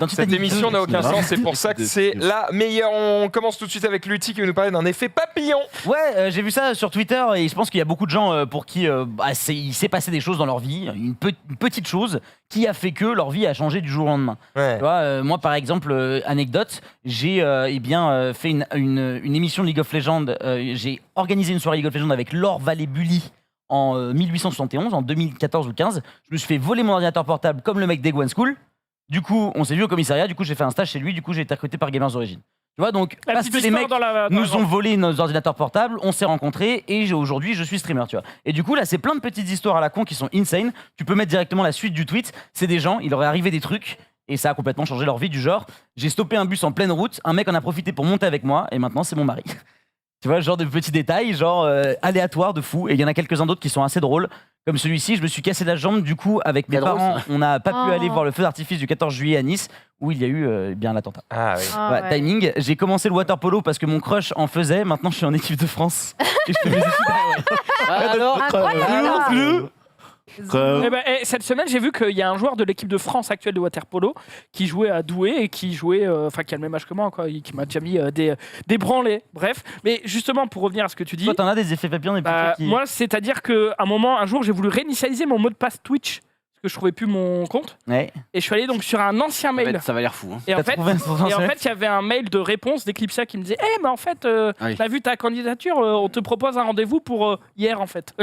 Dans Cette Titanic émission 2, n'a aucun c'est sens, c'est pour ça que c'est la meilleure. On commence tout de suite avec Lutti qui va nous parler d'un effet papillon. Ouais, j'ai vu ça sur Twitter et je pense qu'il y a beaucoup de gens pour qui il s'est passé des choses dans leur vie, une petite chose qui a fait que leur vie a changé du jour au lendemain. Ouais. Tu vois, moi par exemple, anecdote, j'ai fait une émission de League of Legends, j'ai organisé une soirée League of Legends avec Laure Vallée-Bully en 1871, en 2014 ou 15. Je me suis fait voler mon ordinateur portable comme le mec d'Egg One School. Du coup, on s'est vu au commissariat, du coup j'ai fait un stage chez lui, du coup j'ai été recruté par Gamers Origin. Tu vois, donc La parce petite que les histoire mecs dans la. nous ont volé nos ordinateurs portables, on s'est rencontrés et aujourd'hui je suis streamer, tu vois. Et du coup là c'est plein de petites histoires à la con qui sont insane. Tu peux mettre directement la suite du tweet. C'est des gens, il leur est arrivé des trucs et ça a complètement changé leur vie du genre. J'ai stoppé un bus en pleine route, un mec en a profité pour monter avec moi et maintenant c'est mon mari. Tu vois, genre de petits détails, genre aléatoires de fou. Et il y en a quelques-uns d'autres qui sont assez drôles. Comme celui-ci, je me suis cassé la jambe, du coup, avec mes C'est drôle, parents, on n'a pas pu Oh. aller voir le feu d'artifice du 14 juillet à Nice, où il y a eu bien l'attentat. Ah oui. Ah, Ouais, ouais. timing, j'ai commencé le water polo parce que mon crush en faisait, maintenant je suis en équipe de France. Et je fais mes études Alors, Incroyable. Eh ben, cette semaine, j'ai vu qu'il y a un joueur de l'équipe de France actuelle de waterpolo qui jouait à Douai et qui jouait, enfin qui a le même âge que moi, quoi, qui m'a déjà mis des branlés. Bref, mais justement pour revenir à ce que tu dis, Toi, t'en as des effets papillons, des petits trucs qui... moi, c'est-à-dire qu'à un jour, j'ai voulu réinitialiser mon mot de passe Twitch parce que je trouvais plus mon compte Ouais. et je suis allé donc sur un ancien mail. ça va l'air fou. Hein. Et en T'as fait, trouvé un et en fait, il y avait un mail de réponse d'Eclipsia qui me disait mais en fait, Oui. t'as vu ta candidature, on te propose un rendez-vous pour hier en fait.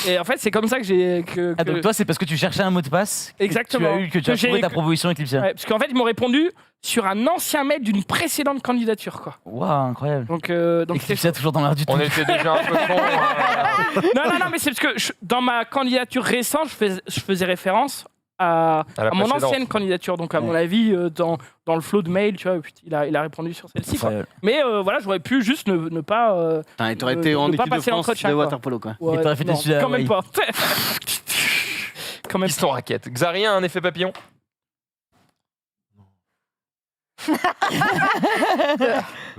Et en fait, c'est comme ça que j'ai. Ah, donc toi, c'est parce que tu cherchais un mot de passe Exactement. que tu as Que j'ai- trouvé ta proposition Eclipse. Ouais, parce qu'en fait, ils m'ont répondu sur un ancien mail d'une précédente candidature, quoi. Waouh, incroyable. Donc Eclipse c'est toujours dans l'air du tout. On était déjà un peu con. non, mais c'est parce que dans ma candidature récente, je faisais référence à À la mon précédente. ancienne candidature. Donc à mon Ouais. avis, dans le flow de mail, tu vois, il a répondu sur celle-ci, quoi. Incroyable. Mais voilà, j'aurais pu juste ne pas. Putain, et t'aurais été en ne pas équipe de passer France l'entretien, de quoi. waterpolo, quoi. Ouais, Et t'aurais fait tes non, études à quand même Hawaï. pas. Quand même. Piston raquette. Xari a un effet papillon.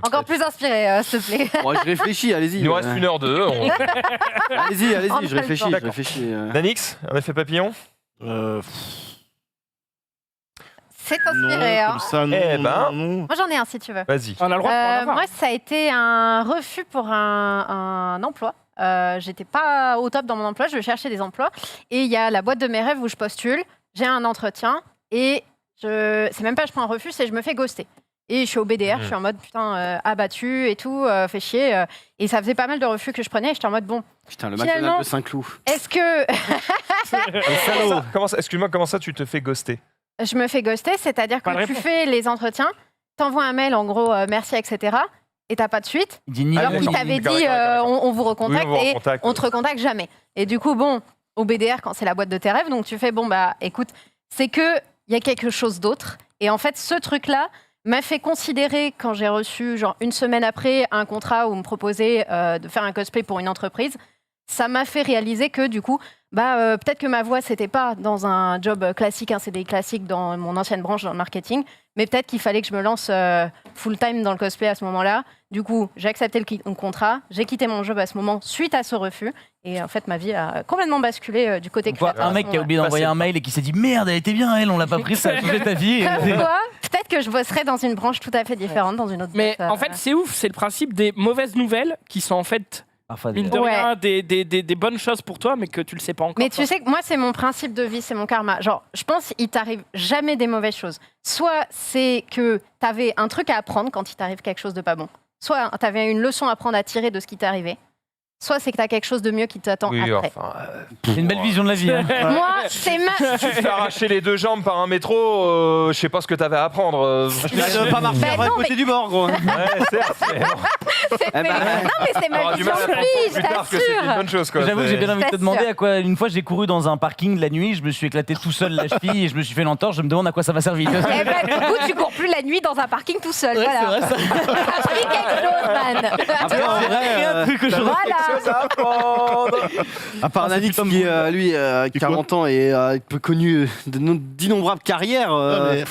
Encore plus inspiré, s'il te plaît. Bon, je réfléchis, allez-y. Il nous reste 1h02. Allez-y, On je a réfléchis, le temps. je réfléchis. Nanix, un effet papillon. C'est Non, inspiré. Hein. comme ça, non, Eh ben. non. Moi, j'en ai un si tu veux. Vas-y. On a le droit de pas en avoir. Moi, ça a été un refus pour un emploi. J'étais pas au top dans mon emploi, je cherchais des emplois. Et il y a la boîte de mes rêves où je postule, j'ai un entretien et c'est même pas je prends un refus, c'est je me fais ghoster. Et je suis au BDR, je suis en mode putain abattu et tout, fait chier. Et ça faisait pas mal de refus que je prenais. Et j'étais en mode bon, Putain, le Finalement- McDonald's de Saint-Cloud. est-ce que Excuse-moi, comment ça tu te fais ghoster? je me fais ghoster, c'est-à-dire Pas de que tu réponse. fais les entretiens, t'envoies un mail en gros merci, etc. Et t'as pas de suite. Il dit ni Ah, Alors oui, qu'il d'accord. t'avait D'accord, dit d'accord. on vous recontacte Oui, on vous et recontacte. on te recontacte jamais. Et du coup, bon, au BDR, quand c'est la boîte de tes rêves, donc tu fais, bon, bah écoute, c'est que il y a quelque chose d'autre. Et en fait, ce truc-là m'a fait considérer, quand j'ai reçu, genre une semaine après, un contrat où on me proposait de faire un cosplay pour une entreprise, ça m'a fait réaliser que du coup, peut-être que ma voie, c'était pas dans un job classique, un CDI classique dans mon ancienne branche dans le marketing, mais peut-être qu'il fallait que je me lance full-time dans le cosplay à ce moment-là. Du coup, j'ai accepté le contrat, j'ai quitté mon job à ce moment suite à ce refus, et en fait, ma vie a complètement basculé du côté créateur. Un mec qui a oublié d'envoyer un mail et qui s'est dit merde, elle était bien, elle, on l'a pas prise, ça a changé ta vie. Comme quoi, peut-être que je bosserais dans une branche tout à fait différente, dans une autre Mais boîte, en fait, c'est ouf, c'est le principe des mauvaises nouvelles qui sont en fait, Parfois, mine de rien, des bonnes choses pour toi, mais que tu le sais pas encore. Mais tu sais que moi, c'est mon principe de vie, c'est mon karma. Genre, je pense qu'il t'arrive jamais des mauvaises choses. Soit c'est que t'avais un truc à apprendre quand il t'arrive quelque chose de pas bon. Soit t'avais une leçon à prendre à tirer de ce qui t'est arrivé. Soit c'est que t'as quelque chose de mieux qui t'attend après. C'est une belle vision de la vie. Hein. Moi, c'est ma... Tu te fais arracher les 2 jambes par un métro, je sais pas ce que t'avais à apprendre. Je peux pas marcher Ben à non, côté mais- du bord, gros. Ouais, certes, mais bon, Eh ben, Non, mais c'est ma t'auras du vision mal à de comprendre vie, je plus tard que c'est une t'assure. bonne chose. Quoi. J'avoue que j'ai bien envie de te C'est demander sûr. à quoi. Une fois, j'ai couru dans un parking la nuit, je me suis éclaté tout seul la cheville et je me suis fait l'entorse. Je me demande à quoi ça m'a servi. Eh ben, du coup, tu cours plus la nuit dans un parking tout seul. Voilà. T'as appris quelque chose, man. Après, en vrai, Un truc que je Voilà. Chose à apprendre. à part Nanix qui est, lui, 40 ans et connu d'innombrables carrières, on est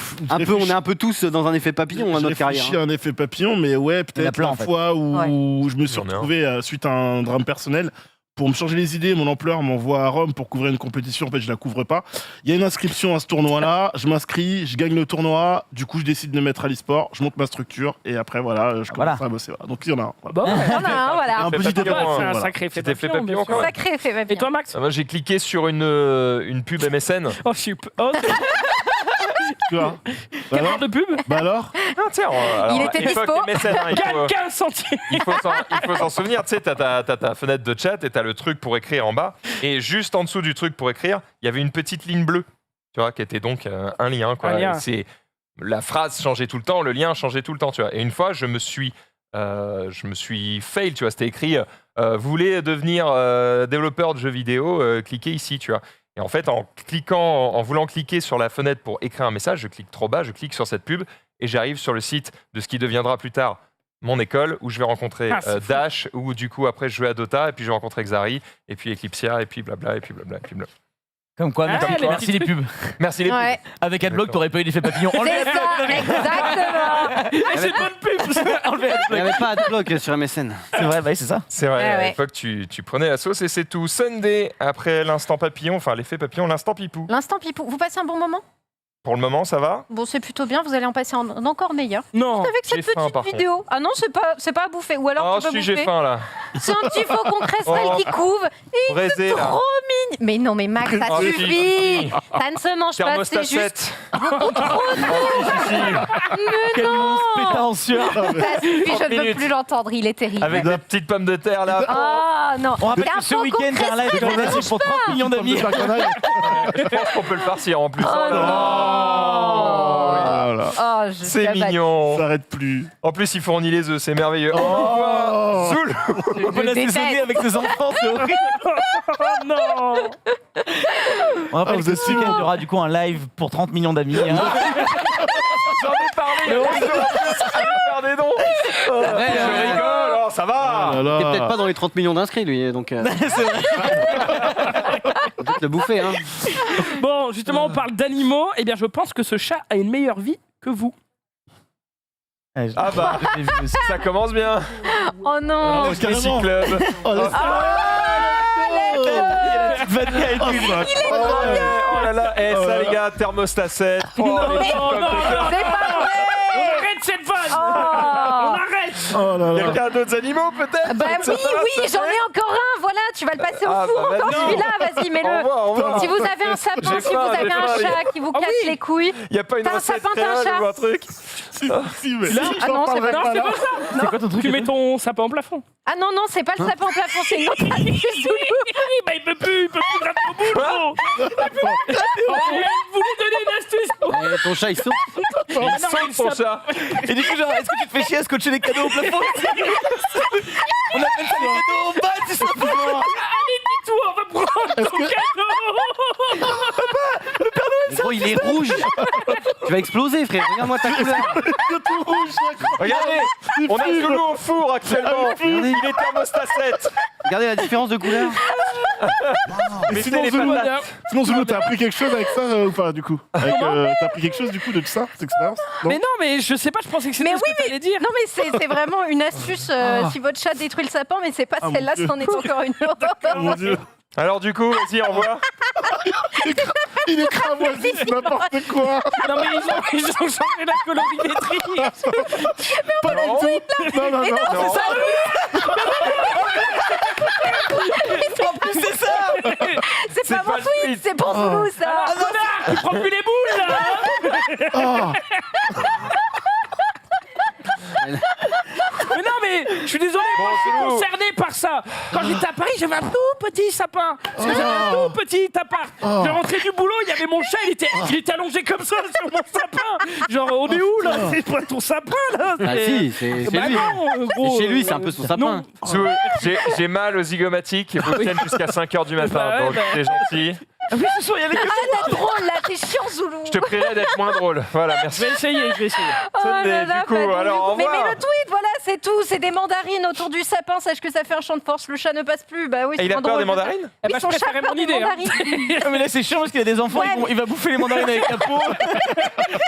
un peu tous dans un effet papillon à J'ai notre carrière. réfléchi à un effet papillon, mais ouais, Il y en a peut-être plein, la en fait. fois où je me suis Il y en a un. retrouvé suite à un drame personnel. Pour me changer les idées, mon ampleur m'envoie à Rome pour couvrir une compétition. En fait, je la couvre pas. Il y a une inscription à ce tournoi-là. Je m'inscris, je gagne le tournoi. Du coup, je décide de me mettre à l'e-sport. Je monte ma structure et après, voilà, je commence à bosser. Voilà. Donc, il y en a un. Voilà. Bon, Il y en a un, voilà. Un fait petit papillon, débat. hein, c'est un Voilà. sacré fait C'était fait papillon, papillon, bien sûr. quand même. Sacré fait ma vie. Et toi, Max? Moi, j'ai cliqué sur une pub MSN. Oh, je suis... Oh, Tu vois quel alors genre de pub? Bah alors Non, tiens, alors, Il était époque dispo. MSN, hein, il faut- 15 centimes. il faut s'en souvenir, tu sais, t'as ta fenêtre de chat et t'as le truc pour écrire en bas. Et juste en dessous du truc pour écrire, il y avait une petite ligne bleue, tu vois, qui était donc un lien. Quoi. Un lien. C'est, la phrase changeait tout le temps, le lien changeait tout le temps, tu vois. Et une fois, je me suis fail, tu vois, c'était écrit vous voulez devenir développeur de jeux vidéo, cliquez ici, tu vois. Et en fait, en voulant cliquer sur la fenêtre pour écrire un message, je clique trop bas, je clique sur cette pub et j'arrive sur le site de ce qui deviendra plus tard mon école, où je vais rencontrer c'est fou. Dash, où du coup après je jouais à Dota, et puis je vais rencontrer Xari, et puis Eclipsia, et puis blabla, et puis blabla, et puis blabla. Comme quoi, Ah, les merci petits les pubs. Merci les pubs. Ouais, Avec Adblock, t'aurais pas eu l'effet papillon. c'est ça, exactement. C'est une bonne pub. Enlevez Il n'y Adblock. avait pas Adblock sur MSN. C'est vrai, bah, c'est ça. C'est vrai, Ouais, à ouais. l'époque tu prenais la sauce et c'est tout. Sunday, après l'instant papillon, enfin l'effet papillon, l'instant pipou. L'instant pipou. Vous passez un bon moment? Pour le moment, ça va. Bon, c'est plutôt bien, vous allez en passer un encore meilleur. Non. Avec j'ai cette faim, petite par vidéo. Ah non, c'est pas à bouffer. Ou alors Oh tu peux si, j'ai bouffer. faim là. C'est un petit faucon cressel Oh. qui couve. Braisé là. Trop mignon. Mais non, mais Max, ça Oh, si, suffit. Ça ne se mange pas, Thermostat c'est juste. 7. Quel monstre pétard en sueur. Ça suffit, je 30 ne veux minutes. plus l'entendre. Il est terrible. Avec des petites pommes de terre là. Oh non. On rappelle C'est un que ce faucon week-end, il y a un live cressel, sur ça Facebook pour 30 millions d'amis. Je pense qu'on peut le farcir en plus. Oh Oh là là. Voilà. Oh, je C'est cabane. mignon. Ça arrête plus. En plus, il fournit les œufs, c'est merveilleux. Oh. Zoul. On peut la déteste. saisonner avec ses enfants, c'est horrible. Oh non. On rappelle vous que êtes ce week-end, il y aura du coup un live pour 30 millions d'amis. Hein. J'en ai parlé. Je vais faire des dons. Je rigole. Oh, ça va. Oh là Il est là. peut-être pas dans les 30 millions d'inscrits, lui, donc. C'est vrai. Peut-être le bouffer, hein. Bon, justement, on parle d'animaux. Eh bien, je pense que ce chat a une meilleure vie que vous. Ah bah, ça commence bien. Oh non. Oh, Petit carrément. club. Oh, laisse- Vanilla et tout. Oh là là. Eh, ça les gars, thermostat 7. Oh, les petites pommes de terre. C'est pas vrai. On arrête cette vanne. On Oh. arrête. Oh là là. Quelqu'un d'autres animaux peut-être. Bah Je sais pas, oui, ça j'en va. ai encore un. Voilà, tu vas le passer au Ah, four bah, encore vas-y. celui-là. Vas-y, Au mets-le. revoir, au revoir. Si vous avez un sapin, J'ai si vous faim, avez j'ai un faim, chat qui vous casse oui. les couilles. Y a pas une T'as un recette sapin, t'as un créole chat. ou un truc? Si, mais Ah non, c'est pas Non, c'est là. pas ça. C'est quoi ton truc Tu mets ton sapin en plafond. Ah non, non, c'est pas le sapin en plafond, c'est une autre année. Bah, il peut plus gratter au bout, gros. Vous lui donnez une astuce. Et ton chat, il saute. Il saute son chat. Et du coup, genre, est-ce que tu te fais chier à scotcher les cadeaux au plafond? On appelle ça les cadeaux au bas, tu sais pas. Tout, on va prendre ton cadeau. En gros, il est rouge. Tu vas exploser, frère. Regarde-moi ta couleur. tout rouge, Regardez, on a Zoulou au four actuellement. Regardez. Il est thermostat 7. Regardez la différence de couleur. Et Mettez sinon, les Zoulou, patates. t'as appris quelque chose avec ça ou pas, du coup T'as appris quelque chose, du coup, de tout ça, cette expérience Mais non, mais je sais pas, je pensais que c'était Mais ce oui, que t'allais dire. Non, mais c'est vraiment une astuce si votre chat détruit le sapin, mais c'est pas Ah, mon celle-là, Dieu. c'en est encore une Oh autre. mon Dieu. Alors du coup, vas-y, envoie. Il est cravoisé, c'est n'importe quoi. Non, mais ils ont changé la colorimétrie. Pas du tout. Non, non, non. Non. C'est ça. C'est C'est pas pas mon le tweet, tweet. c'est pour Zoulou, ça. Ah, connard, tu prends plus les boules, là. Ah. Mais non, mais je suis désolé, moi je suis Zoulou. concerné par ça. Quand j'étais à Paris, j'avais un tout petit sapin. Parce que j'avais un tout petit appart. Je rentrais du boulot, il y avait mon chat, il était allongé comme ça sur mon sapin. Genre, on est où là? C'est pas ton sapin là. Ah si, c'est chez Bah lui. non, gros, Chez lui, c'est un peu son sapin. non. Zou, j'ai mal aux zygomatiques et faut que je tienne jusqu'à 5h du matin. Bah ouais, Donc bah. t'es gentil. Ah oui, ce soir, il y a les Ah, t'es drôle, là, t'es chiant, Zoulou. Je te prierai d'être moins drôle. Voilà, Je merci. vais essayer, je vais essayer. Oh Sunday, là là, du coup, Fabien, alors, au mais revoir. le tweet, voilà, c'est tout. C'est des mandarines autour du sapin. Sache que ça fait un champ de force. Le chat ne passe plus. Bah oui, Et c'est il a moins peur drôle. des mandarines Eh Oui, ben, je son chat préférais a peur mon des idée. Hein. mandarines. Ah, mais là, c'est chiant parce qu'il a des enfants, Ouais. il va bouffer les mandarines avec la peau.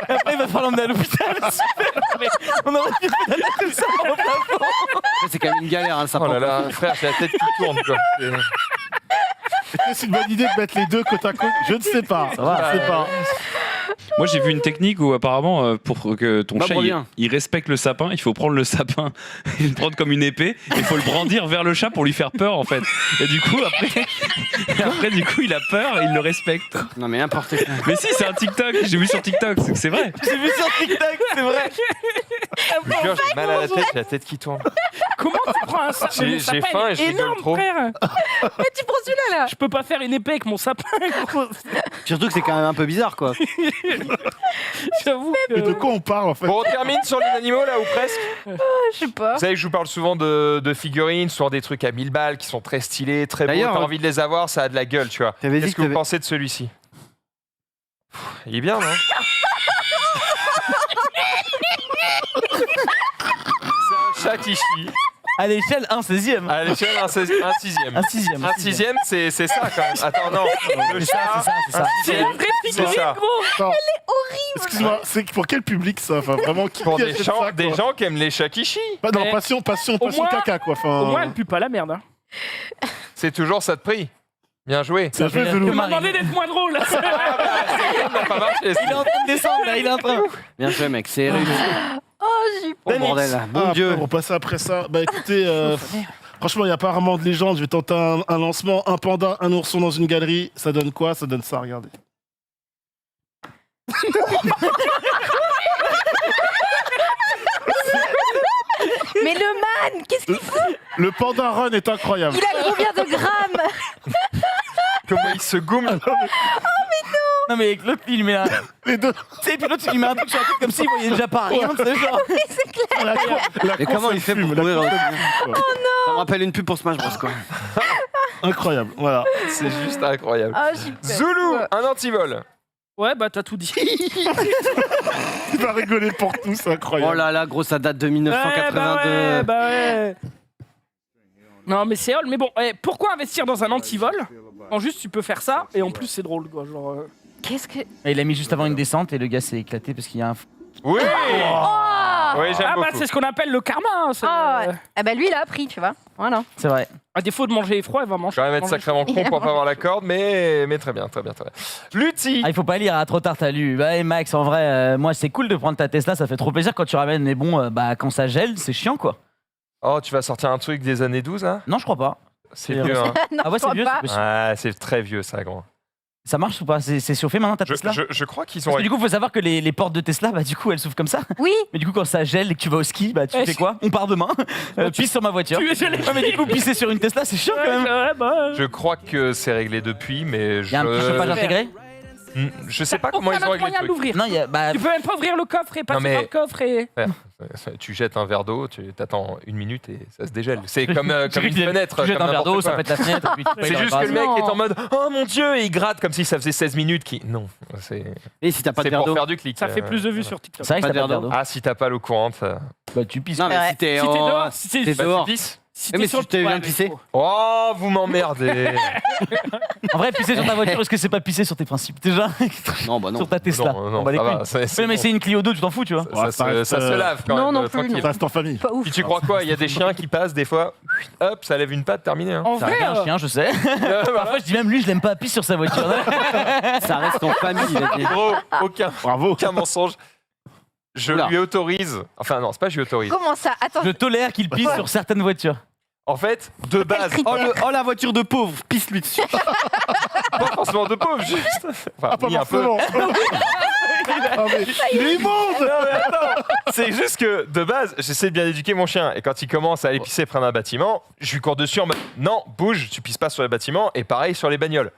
Et après, il va falloir l'emmener à l'hôpital. Mais on aurait pu faire la comme ça. C'est quand même une galère, hein, le sapin. Oh là là, frère, j'ai la tête qui tourne quoi. Est-ce que c'est une bonne idée de mettre les deux côte à côte? Je ne sais pas. Ça va. Je sais pas. Moi, j'ai vu une technique où apparemment, pour que ton Bah, chat bien. il respecte le sapin, il faut prendre le sapin et le prendre comme une épée. Il faut le brandir vers le chat pour lui faire peur, en fait. Et du coup, après du coup, il a peur et il le respecte. Non mais n'importe quoi. Mais si, c'est un TikTok. J'ai vu sur TikTok, c'est vrai. J'ai vu sur TikTok, c'est vrai. Je te jure, j'ai mal à la tête, j'ai la tête qui tourne. Comment tu prends un sapin? J'ai Mon sapin, faim il est et je rigole énorme, trop. frère. Mais tu prends celui-là, là. Je peux pas faire une épée avec mon sapin. gros. Surtout que c'est quand même un peu bizarre, quoi. J'avoue Mais de que. quoi on parle, en fait? Bon, on termine sur les animaux là ou presque. Je sais pas. Vous savez que je vous parle souvent de figurines, souvent des trucs à 1000 balles qui sont très stylés, très beaux. D'ailleurs, T'as envie de les avoir, ça a de la gueule, tu vois. T'avais dit Qu'est-ce que que vous t'avais- pensez de celui-ci? Il est bien, non? C'est un chat qui chie. À l'échelle, 1/16e. À l'échelle, un sixième. Un sixième. Un sixième, c'est ça quand même. Attends, non. Le C'est ça, chat, c'est ça, c'est ça. un C'est sixième, une vraie c'est figurine, ça. gros. Excuse-moi, c'est pour quel public ça? Enfin, vraiment, qui Pour qui des achète gens, ça, des quoi? gens qui aiment les chats qui chient. Non, Mais passion moins- caca, quoi. Enfin, Au moins, elle pue pas la merde. Hein. C'est toujours ça de prix. Bien joué. c'est un jeu, fait Zoulou. Tu m'as demandé d'être moins drôle. Ça n'a pas marché. Il est en train de descendre là, il est en train. Bien joué, mec, c'est réussi. Oh, j'ai Oh bordel, bon Ah, Dieu. après, on passe après ça. Bah écoutez, franchement, il n'y a pas vraiment de légende. Je vais tenter un lancement. Un panda, un ourson dans une galerie. Ça donne quoi? Ça donne ça, regardez. Mais le man, qu'est-ce qu'il fout? Le panda run est incroyable. Il a combien de grammes? Comment il se goume. Non, mais avec l'autre, il lui met un. Tu Les deux. sais, puis l'autre, il lui met un truc sur la tête comme s'il voyait déjà pas rien, tu sais, genre. La Mais course, comment il elle fait fume, pour la courir course, aussi, elle fume, quoi. Ça me rappelle une pub pour Smash Bros, quoi. Incroyable, voilà. C'est juste incroyable. Ah, j'ai peur. Zoulou, un antivol. Ouais, bah t'as tout dit. Il va rigoler pour tout, c'est incroyable. Oh là là, gros, ça date de Ouais, 1982. bah ouais. Non, mais c'est hall. Mais bon, pourquoi investir dans un antivol? En juste, tu peux faire ça, et en plus, c'est drôle, quoi. Genre. Qu'est-ce que. Et il a mis juste avant une descente et le gars s'est éclaté parce qu'il y a un. Oui. Oh Oui, j'aime Ah, bah beaucoup. c'est ce qu'on appelle le karma. Hein, c'est- Ah, ouais. Ah bah lui, il a appris, tu vois. Voilà. C'est vrai. À défaut de manger froid, il va manger. Je vais même être manger sacrément con pour pas avoir la corde, mais très bien, très bien, très bien. Lutti. Ah, il faut pas lire, trop tard t'as lu. Bah, et Max, en vrai, moi c'est cool de prendre ta Tesla, ça fait trop plaisir quand tu ramènes, mais bon, bah quand ça gèle, c'est chiant quoi. Oh, tu vas sortir un truc des années 12, hein? Non, je crois pas. C'est C'est vieux, hein? Non, Ah ouais, je c'est crois vieux, pas. c'est possible. Ouais, c'est très vieux, ça, gros. Ça marche ou pas? C'est chauffé maintenant ta Tesla? Je crois qu'ils ont... Parce que du coup, faut savoir que les portes de Tesla, bah du coup, elles s'ouvrent comme ça. Oui. Mais du coup, quand ça gèle et que tu vas au ski, bah tu Eh, fais quoi? On part demain. Pisse sur ma voiture. Tu es gelé. Ouais, mais du coup, pisser sur une Tesla, c'est chiant quand même. Ouais, bah. Je crois que c'est réglé depuis, mais Il y a un petit chauffage intégré? Je sais pas comment Aucun ils ont autre réglé moyen le de truc. l'ouvrir. Non, il y a. Bah, Tu peux même pas ouvrir le coffre et passer mais- dans le coffre et. Tu jettes un verre d'eau, tu t'attends 1 minute et ça se dégèle. C'est comme tu une fenêtre. Tu jettes comme un verre d'eau, n'importe ça quoi. pète la fenêtre. et puis tu payes C'est la juste que le réparation. mec Non. est en mode oh mon dieu, et il gratte comme si ça faisait 16 minutes. Non, c'est Et si t'as pas de verre pour d'eau. faire du clic. Ça fait plus de vues sur TikTok. C'est vrai que Pas t'as de pas de verre verre d'eau. Ah, si t'as pas l'eau courante. Bah, tu pisses. Non, mais Ouais. si t'es Si t'es en- dehors, si t'es t'es dehors. Tu pisses. si Oui, mais sur si tu viens ouais, de pisser. Oh, vous m'emmerdez. En vrai, pisser sur ta voiture, est-ce que c'est pas pisser sur tes principes déjà Non, bah non. Sur ta Tesla. Non, On non, bat les ça va. couilles. c'est Ouais, mais bon. c'est une Clio 2, tu t'en fous, tu vois. Ça, Ouais, ça reste, ça se lave quand Non, même. non plus. tranquille. Ça reste en famille. Pas ouf. Puis tu crois quoi? Il y a des chiens qui passent des fois, hop, ça lève une patte, terminé. Hein. En Ça vrai, un chien, je sais. Voilà. Parfois, je dis même lui, je l'aime pas, pisse sur sa voiture. Ça reste en famille. il a dit. Gros, Bravo. aucun mensonge. Je Oula. lui autorise. Enfin non, c'est pas je lui autorise. Comment ça? Attends, Je tolère qu'il pisse sur certaines voitures. En fait, de base, Oh, la voiture de pauvre, pisse-lui dessus. pas forcément de pauvre, juste. Enfin, Ah, pas oui, un peu. forcément. Ah, mais il est immonde. Non, mais attends, c'est juste que de base, j'essaie de bien éduquer mon chien. Et quand il commence à aller pisser près d'un bâtiment, je lui cours dessus en mode non, bouge, tu pisses pas sur les bâtiments. Et pareil sur les bagnoles.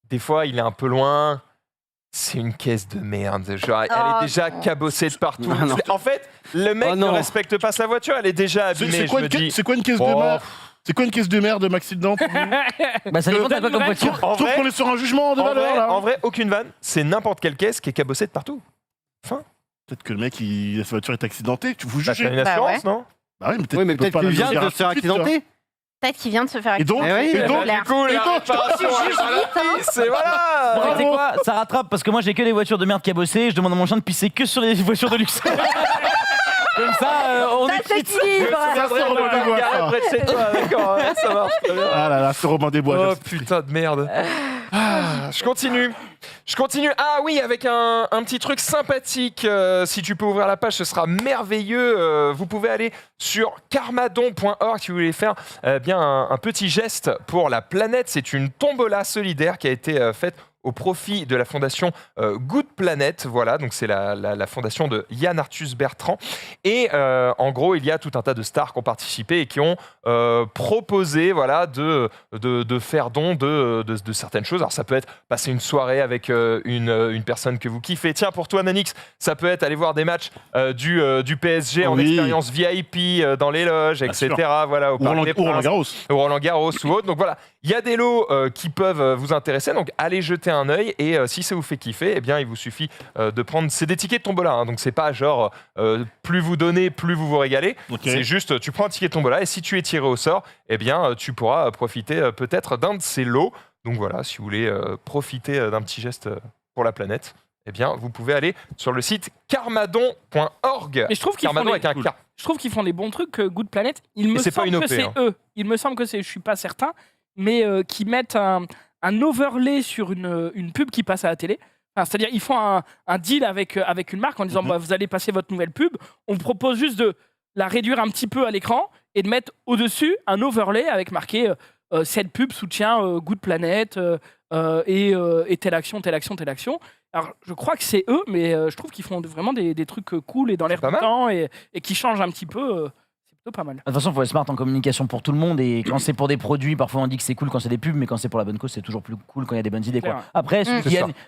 Des fois, il est un peu loin. C'est une caisse de merde. Genre, elle Oh, est déjà non. cabossée de partout. Non, non. En fait, le mec Oh, ne non. respecte pas sa voiture. Elle est déjà abîmée. C'est quoi, je me dis, c'est quoi une caisse de oh, merde? C'est quoi une caisse de merde, Maxime Dante? Bah, ça dépend de quoi comme Donne-moi voiture. en Sauf vrai, qu'on est sur un jugement de valeur là. en vrai, aucune vanne. C'est n'importe quelle caisse qui est cabossée de partout. Peut-être que le mec, sa voiture est accidentée. Tu vous Bah, t'as jugez. une Bah assurance, non? Bah oui, mais Oui, mais tu peux peut-être pas qu'il la vient mettre de se faire gratuite, tu vois. accidenter. peut-être qu'il vient de se faire Et donc, Eh oui, et donc, L'air. Du coup, Et la donc, réparation, elle va la piste, et voilà. Tu sais quoi, ça rattrape parce que moi j'ai que des voitures de merde cabossées. Je demande à mon chien de pisser que sur les voitures de luxe. Comme ça, on Ça est quitte. s'équilibre. Ça, c'est Robin des Bois, ça. Près de chez toi, d'accord, ouais, ça marche très bien. Ah là là, c'est Robin des Bois. Oh putain de merde. Ah, je continue. Ah oui, avec un petit truc sympathique. Si tu peux ouvrir la page, ce sera merveilleux. Vous pouvez aller sur karmadon.org si vous voulez faire bien un petit geste pour la planète. C'est une tombola solidaire qui a été faite au profit de la fondation Good Planet. Voilà, donc c'est la fondation de Yann Arthus Bertrand. Et en gros, il y a tout un tas de stars qui ont participé et qui ont proposé voilà, de faire don de certaines choses. Alors ça peut être passer une soirée avec une personne que vous kiffez. Tiens, pour toi, Nanix, ça peut être aller voir des matchs du PSG en Oui. expérience VIP dans les loges, Bien etc. sûr. Voilà, au Parc des Ou Roland Princes, Garros. au Roland Garros ou autre. Donc voilà, il y a des lots qui peuvent vous intéresser. Donc allez jeter un œil et si ça vous fait kiffer, eh bien il vous suffit de prendre. C'est des tickets de tombola, hein, donc c'est pas genre plus vous donnez, plus vous vous régalez. Ok. C'est juste tu prends un ticket de tombola et si tu es tiré au sort, eh bien tu pourras profiter peut-être d'un de ces lots. Donc voilà, si vous voulez profiter d'un petit geste pour la planète, eh bien vous pouvez aller sur le site karmadon.org. Mais je trouve qu'ils font, Karmadon les... avec un K. je trouve qu'ils font les bons trucs, Good Planet. Il me c'est pas semble une que OP, c'est hein. eux. Il me semble que c'est, je suis pas certain, mais qui mettent un overlay sur une pub qui passe à la télé. Enfin, c'est-à-dire, ils font un deal avec une marque en disant bah, vous allez passer votre nouvelle pub. On vous propose juste de la réduire un petit peu à l'écran et de mettre au-dessus un overlay avec marqué cette pub soutient Good Planet et telle action, telle action, telle action. Alors, je crois que c'est eux, mais je trouve qu'ils font vraiment des trucs cool et dans l'air pas du mal. temps et qui changent un petit peu. C'est plutôt pas mal. De toute façon, il faut être smart en communication pour tout le monde. Et quand c'est pour des produits, parfois on dit que c'est cool quand c'est des pubs, mais quand c'est pour la bonne cause, c'est toujours plus cool quand il y a des bonnes idées. Quoi. Clair. Après, celui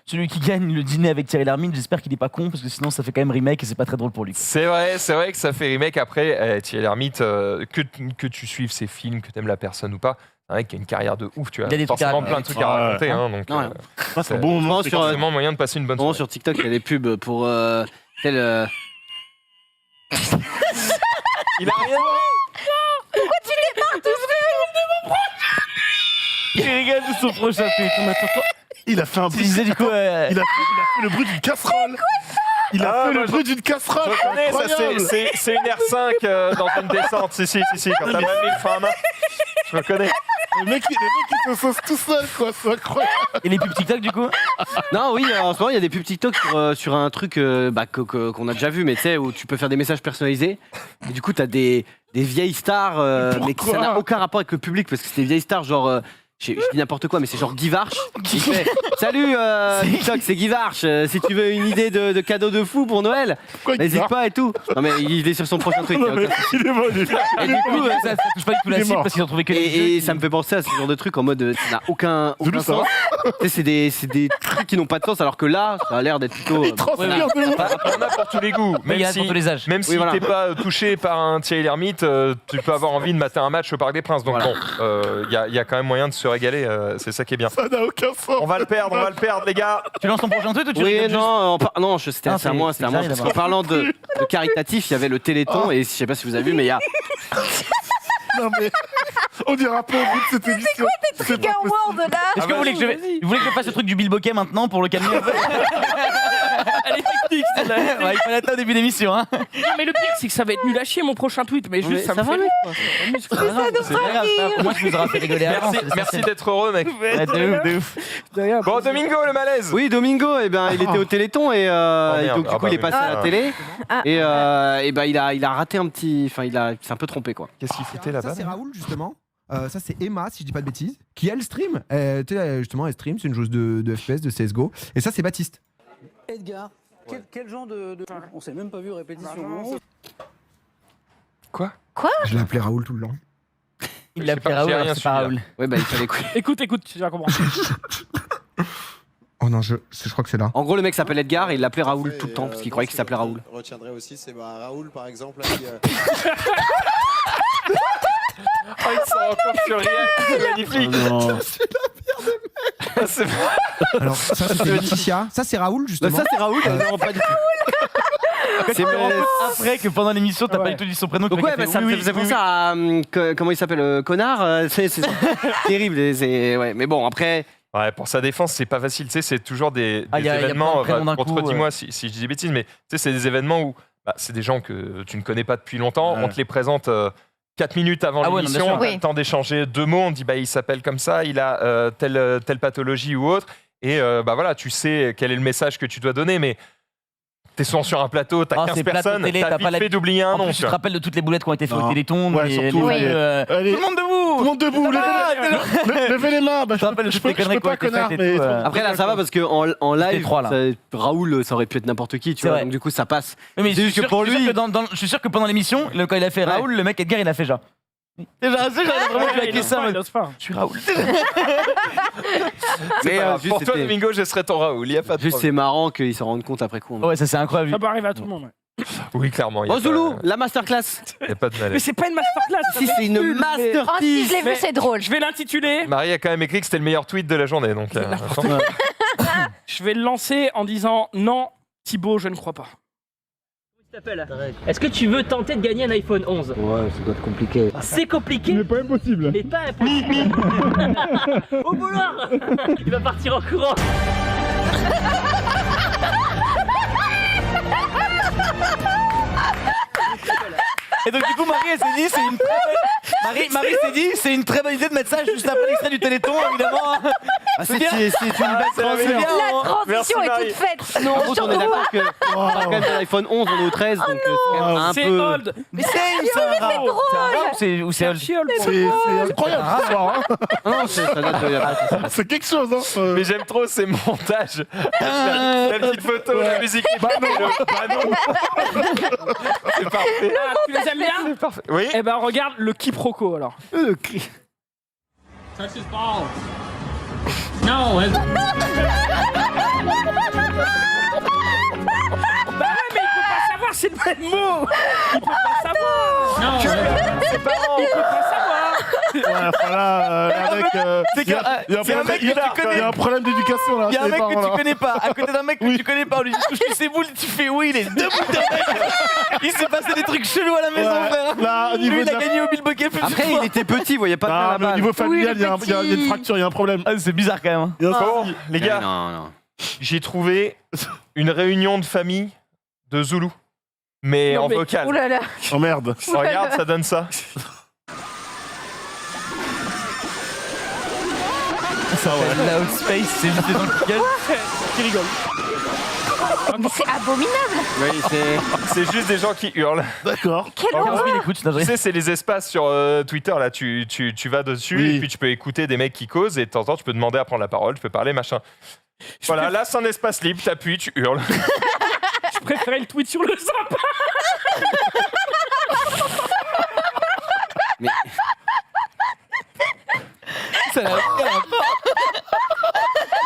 C'est qui gagne le dîner avec Thierry Lhermitte, j'espère qu'il est pas con, parce que sinon ça fait quand même remake et c'est pas très drôle pour lui. C'est vrai que ça fait remake. Après, Thierry Lhermitte, que tu suives ses films, que tu aimes la personne ou pas, c'est un mec qui a une carrière de ouf. Tu as Il y a des trucs à forcément raconter. plein de trucs à Ouais. raconter. Hein, donc, Non, ouais. Ah, c'est un bon moment. Vraiment c'est sur, forcément moyen de passer une bonne vraiment soirée. sur TikTok, il y a des pubs pour tel. Il a rien Il rigole de son prochain tweet. Il a fait un Tu bruit. disais du coup. Il a fait le bruit d'une casserole. Il a Ah, fait moi, le bruit d'une casserole. Je connais, ça, Incroyable. c'est une R5 dans une descente. Si, quand t'as même mis le frein à main. Je me connais. Le mec, il se sauce tout seul, quoi. C'est incroyable. Et les pubs TikTok du coup Non, oui, en ce moment, il y a des pubs TikTok sur un truc qu'on a déjà vu, mais tu sais, où tu peux faire des messages personnalisés. Et du coup, t'as des vieilles stars, mais ça n'a aucun rapport avec le public, parce que c'est des vieilles stars, genre, je dis n'importe quoi, mais c'est genre Guy Varch. Il fait salut TikTok, c'est Guy Varch. Si tu veux une idée de cadeau de fou pour Noël, n'hésite pas et tout. Non mais il est sur son prochain truc. Non, mais il est bon, il est bon. Et du coup, Ça touche pas du tout la cible parce qu'ils ont trouvé que et ça me fait penser à ce genre de truc en mode ça n'a aucun Zoulou, ça sens. Tu sais, c'est des trucs qui n'ont pas de sens alors que là, ça a l'air d'être plutôt. Il transpire de ouf. Après, on a pour tous les goûts. Mais il y Même en a si, pour tous les âges. même si Oui, voilà. t'es pas touché par un Thierry Lhermitte, tu peux avoir envie de mater un match au Parc des Princes. Donc Voilà. bon, il y a quand même moyen de se régaler. C'est ça qui est bien. Ça n'a aucun sens. On va le perdre, les gars. Tu lances ton prochain tweet ou tu Oui, rigoles juste non, c'était Ah, à moi, c'est c'était à moi. bizarre, Parce d'abord. qu'en parlant de caritatif, il y avait le Téléthon et je sais pas si vous avez vu, mais il y a. Non, mais on dira pas au bout de cette émission. C'est Trigger pas possible. word là. Est-ce que vous voulez que je fasse le truc du Bill Bokeh maintenant pour le calmer un peu Elle est technique, celle-là. Ouais, il fallait attendre au début d'émission. Hein. Non, mais le pire, c'est que ça va être nul à chier mon prochain tweet. Mais Mais juste, ça ça me va, fait lui. rire. quoi. C'est pas grave, frère. Moi, je vous aurais fait rigoler avant. Merci d'être heureux, mec. Ouais, de ouf. Bon, Domingo, le malaise. Oui, Domingo, il était au Téléthon et, merde. donc du Ah coup bah il est oui. passé à la télé Ah. et ben il a raté un petit, enfin il s'est un peu trompé quoi. Qu'est-ce qu'il foutait là-bas? Ça c'est Raoul justement. Ça c'est Emma si je dis pas de bêtises qui elle stream. Tu sais justement elle stream, c'est une joueuse de FPS de CS:GO et ça c'est Baptiste. Edgar, quel genre de... On s'est même pas vu répétition. Je l'ai appelé Raoul tout le long. Il l'a appelé Raoul, j'ai rien alors c'est pas suivi, Raoul. Ouais bah il fallait écouter. Écoute, tu vas comprendre. Oh non, je crois que c'est là. En gros le mec s'appelle Edgar et il l'appelait Raoul tout le temps parce qu'il croyait qu'il s'appelait Raoul. Je retiendrai aussi, c'est Raoul par exemple. Oh, il s'en rend compte sur rien. C'est magnifique. non. C'est Alors ça c'était Laetitia, ça c'est Raoul Bah, justement. ça c'est Raoul, non pas du tout. C'est Après que pendant l'émission, t'as pas du tout dit son prénom. donc que le ouais, mec a bah, fait ça me oui, faisait oui, penser à comment il s'appelle connard. C'est terrible. Ouais, mais bon après. Ouais, pour sa défense, c'est pas facile. Tu sais, c'est toujours des Ah, y a événements. plein de prénoms d'un coup, Contredis-moi si je dis des bêtises, mais tu sais, c'est des événements où c'est des gens que tu ne connais pas depuis longtemps. Ouais. On te les présente 4 minutes avant Ah ouais, non, bien l'émission. sûr. On a Oui. le temps d'échanger 2 mots. On dit il s'appelle comme ça, il a telle pathologie ou autre. Et voilà, tu sais quel est le message que tu dois donner, mais t'es souvent sur un plateau, t'as Ah, 15 c'est plateau personnes, télé, t'as t'as vite pas la- fait d'oublier un En nom. plus, tu te rappelles de toutes les boulettes qui ont été faites au Non. Téléthon. Ouais, les- surtout, les- Allez, Tout le monde tout debout. le monde debout, Ah, levez les mains. Bah, Je te rappelle je toutes les peux conneries qui ont pas été connard, faites et mais tout, Après là ça va parce que en live, C'était trois, là. Raoul ça aurait pu être n'importe qui, tu C'est vois. vrai. Donc du coup ça passe. Oui, mais C'est je juste suis que sûr- pour je suis lui- sûr que je suis sûr que pendant l'émission, quand il a fait Ouais. Raoul, le mec Edgar, il a fait genre. C'est genre, vraiment, je Il avec ose ça. pas, il ose pas. Je suis Raoul. Mais Pour toi, c'était- Domingo, je serais ton Raoul. Il y a pas de juste c'est problème. marrant qu'ils s'en rendent compte après coup. Ouais, ça c'est incroyable. Ça peut arriver à tout le monde. Ouais. Oui, clairement. il y a Oh Zoulou, pas- la masterclass. il y a pas de Mais malaise. c'est pas une masterclass. ça Si va c'est être une nul, mais- Oh, si masterpiece. je l'ai vu, Mais- c'est drôle. Je vais l'intituler. Marie a quand même écrit que c'était le meilleur tweet de la journée. Donc, attention. Je vais le lancer en disant non, Thibaut, je ne crois pas. Est-ce que tu veux tenter de gagner un iPhone 11? Ouais, ça doit être compliqué. C'est compliqué, Mais pas impossible. mais pas impossible. Au boulard. Il va partir en courant. Et donc, du coup, Marie, elle s'est dit, c'est une très bonne... Marie s'est dit, c'est une très bonne idée de mettre ça juste après l'extrait du Téléthon, évidemment. Ah, C'est bien. c'est une belle c'est transition. bien. La transition Merci, est toute faite. Non, Par contre, on est d'accord que on parle quand même de l'iPhone 11, on est au 13, donc c'est quand même un C'est peu. old. Mais c'est un Raoul. C'est un Raoul, c'est ou c'est Chiol, pour C'est incroyable ce soir. Non, ça date de. C'est quelque chose. Hein. Mais j'aime trop ces montages. La petite photo, la musique. Bah non. C'est parfait. Ah, tu les aimes bien? C'est parfait. Oui. Eh ben regarde le quiproquo alors. Touch his balls. No. Bah ouais, mais il peut pas savoir, c'est le même mot. Il peut pas savoir. No. C'est pas Il peut pas savoir. Ouais, enfin là, les mecs, il y a un mec que tu connais. il y a un problème d'éducation là. Il y a un c'est mec pas, que voilà. tu connais pas, à côté d'un mec que tu connais pas, on lui dit touche ses boules, tu fais oui, il est debout d'un mec. Il s'est passé des trucs chelous à la maison, Ouais, frère. là, au niveau Lui, il de a la- gagné au Bill Bokeh plus Après, il était petit, vous voyez pas bien Ah, la mais au balle. niveau familial, Oui, il y a un- le il y a une petit. fracture, il y a un problème. C'est bizarre quand même. Il y a un Bon, souci. les gars, Non. j'ai trouvé une réunion de famille de Zoulou, mais Non, en mais- vocal. Oh là là. Oh merde. Regarde, ça donne ça. Ça, ouais. La Outspace, c'est juste des gens qui gueulent. Qui rigole. Mais c'est abominable. Oui, C'est juste des gens qui hurlent. D'accord. Quelle En gros, horreur. Écoute, Tu sais, c'est les espaces sur Twitter, là, tu vas dessus Oui. et puis tu peux écouter des mecs qui causent et de temps en temps, tu peux demander à prendre la parole, tu peux parler, machin. Voilà, là, c'est un espace libre, t'appuies, tu hurles. Je préférais le tweet sur le sapin. Mais- Ça n'a aucun rapport.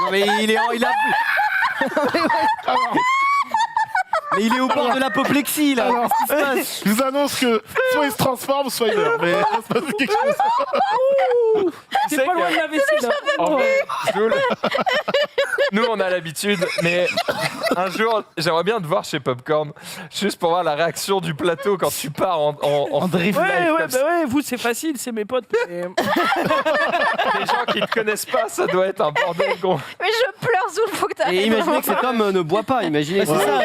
Non, mais il a. Mais il est au bord de l'apoplexie là. Alors, Qu'est-ce qui se passe je vous annonce que soit il se transforme, soit il meurt. Mais ça se passe quelque chose. Tu sais C'est pas loin que- de la vessie, là. En vrai, Jules, nous, on a l'habitude, mais un jour, j'aimerais bien te voir chez Popcorn, juste pour voir la réaction du plateau quand tu pars en drift Ouais, live ouais, comme ça. bah ouais, vous, c'est facile, c'est mes potes. mais- Les gens qui te connaissent pas, ça doit être un bordel gros. Mais je pleure, Zoul, faut que t'arrêtes. Et imaginez que cet homme ne boit pas, imaginez. C'est ça.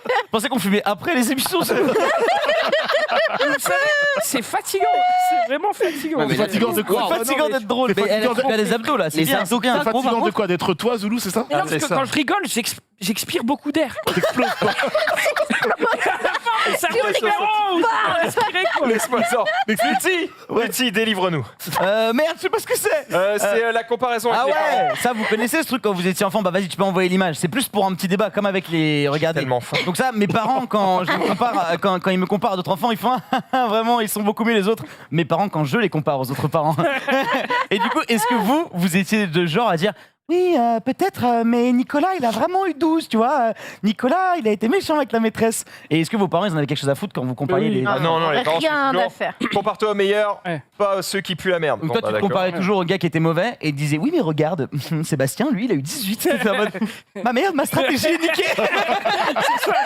Je pensais qu'on fumait après les émissions. ça. Vous savez, c'est fatigant, c'est vraiment fatigant. Ouais, mais là, Fatigant de quoi C'est fatigant d'être drôle. C'est Mais elle fatigant a des abdos là. C'est Les bien. abdos c'est bien. qui C'est Gros, par fatigant de contre. quoi? D'être toi, Zoulou, c'est ça? Mais non, Ah, parce c'est que ça. quand je rigole, j'expire beaucoup d'air. Ça fait respirer quoi. Laisse-moi ça. Lutti, délivre-nous. Merde, je sais pas ce que c'est. C'est la comparaison avec Ah les parents. ouais, ça vous connaissez ce truc quand vous étiez enfant, bah vas-y tu peux envoyer l'image. C'est plus pour un petit débat comme avec les regardez. Tellement fin. Donc ça, mes parents quand je me compare, quand ils me comparent à d'autres enfants, ils font ah, vraiment ils sont beaucoup mieux les autres. Mes parents quand je les compare aux autres parents. Et du coup, est-ce que vous étiez de genre à dire oui, peut-être, mais Nicolas, il a vraiment eu 12, tu vois. Nicolas, il a été méchant avec la maîtresse. Et est-ce que vos parents, ils en avaient quelque chose à foutre quand vous compariez Oui. les... Ah non, les parents, Rien c'est toujours d'affaire. compare-toi au meilleur, Ouais. pas ceux qui puent la merde. Donc Bon, toi, bah, tu te d'accord. comparais toujours au gars qui était mauvais et disais oui, mais regarde, Sébastien, lui, il a eu 18. C'était en mode, ma merde, ma stratégie est niquée.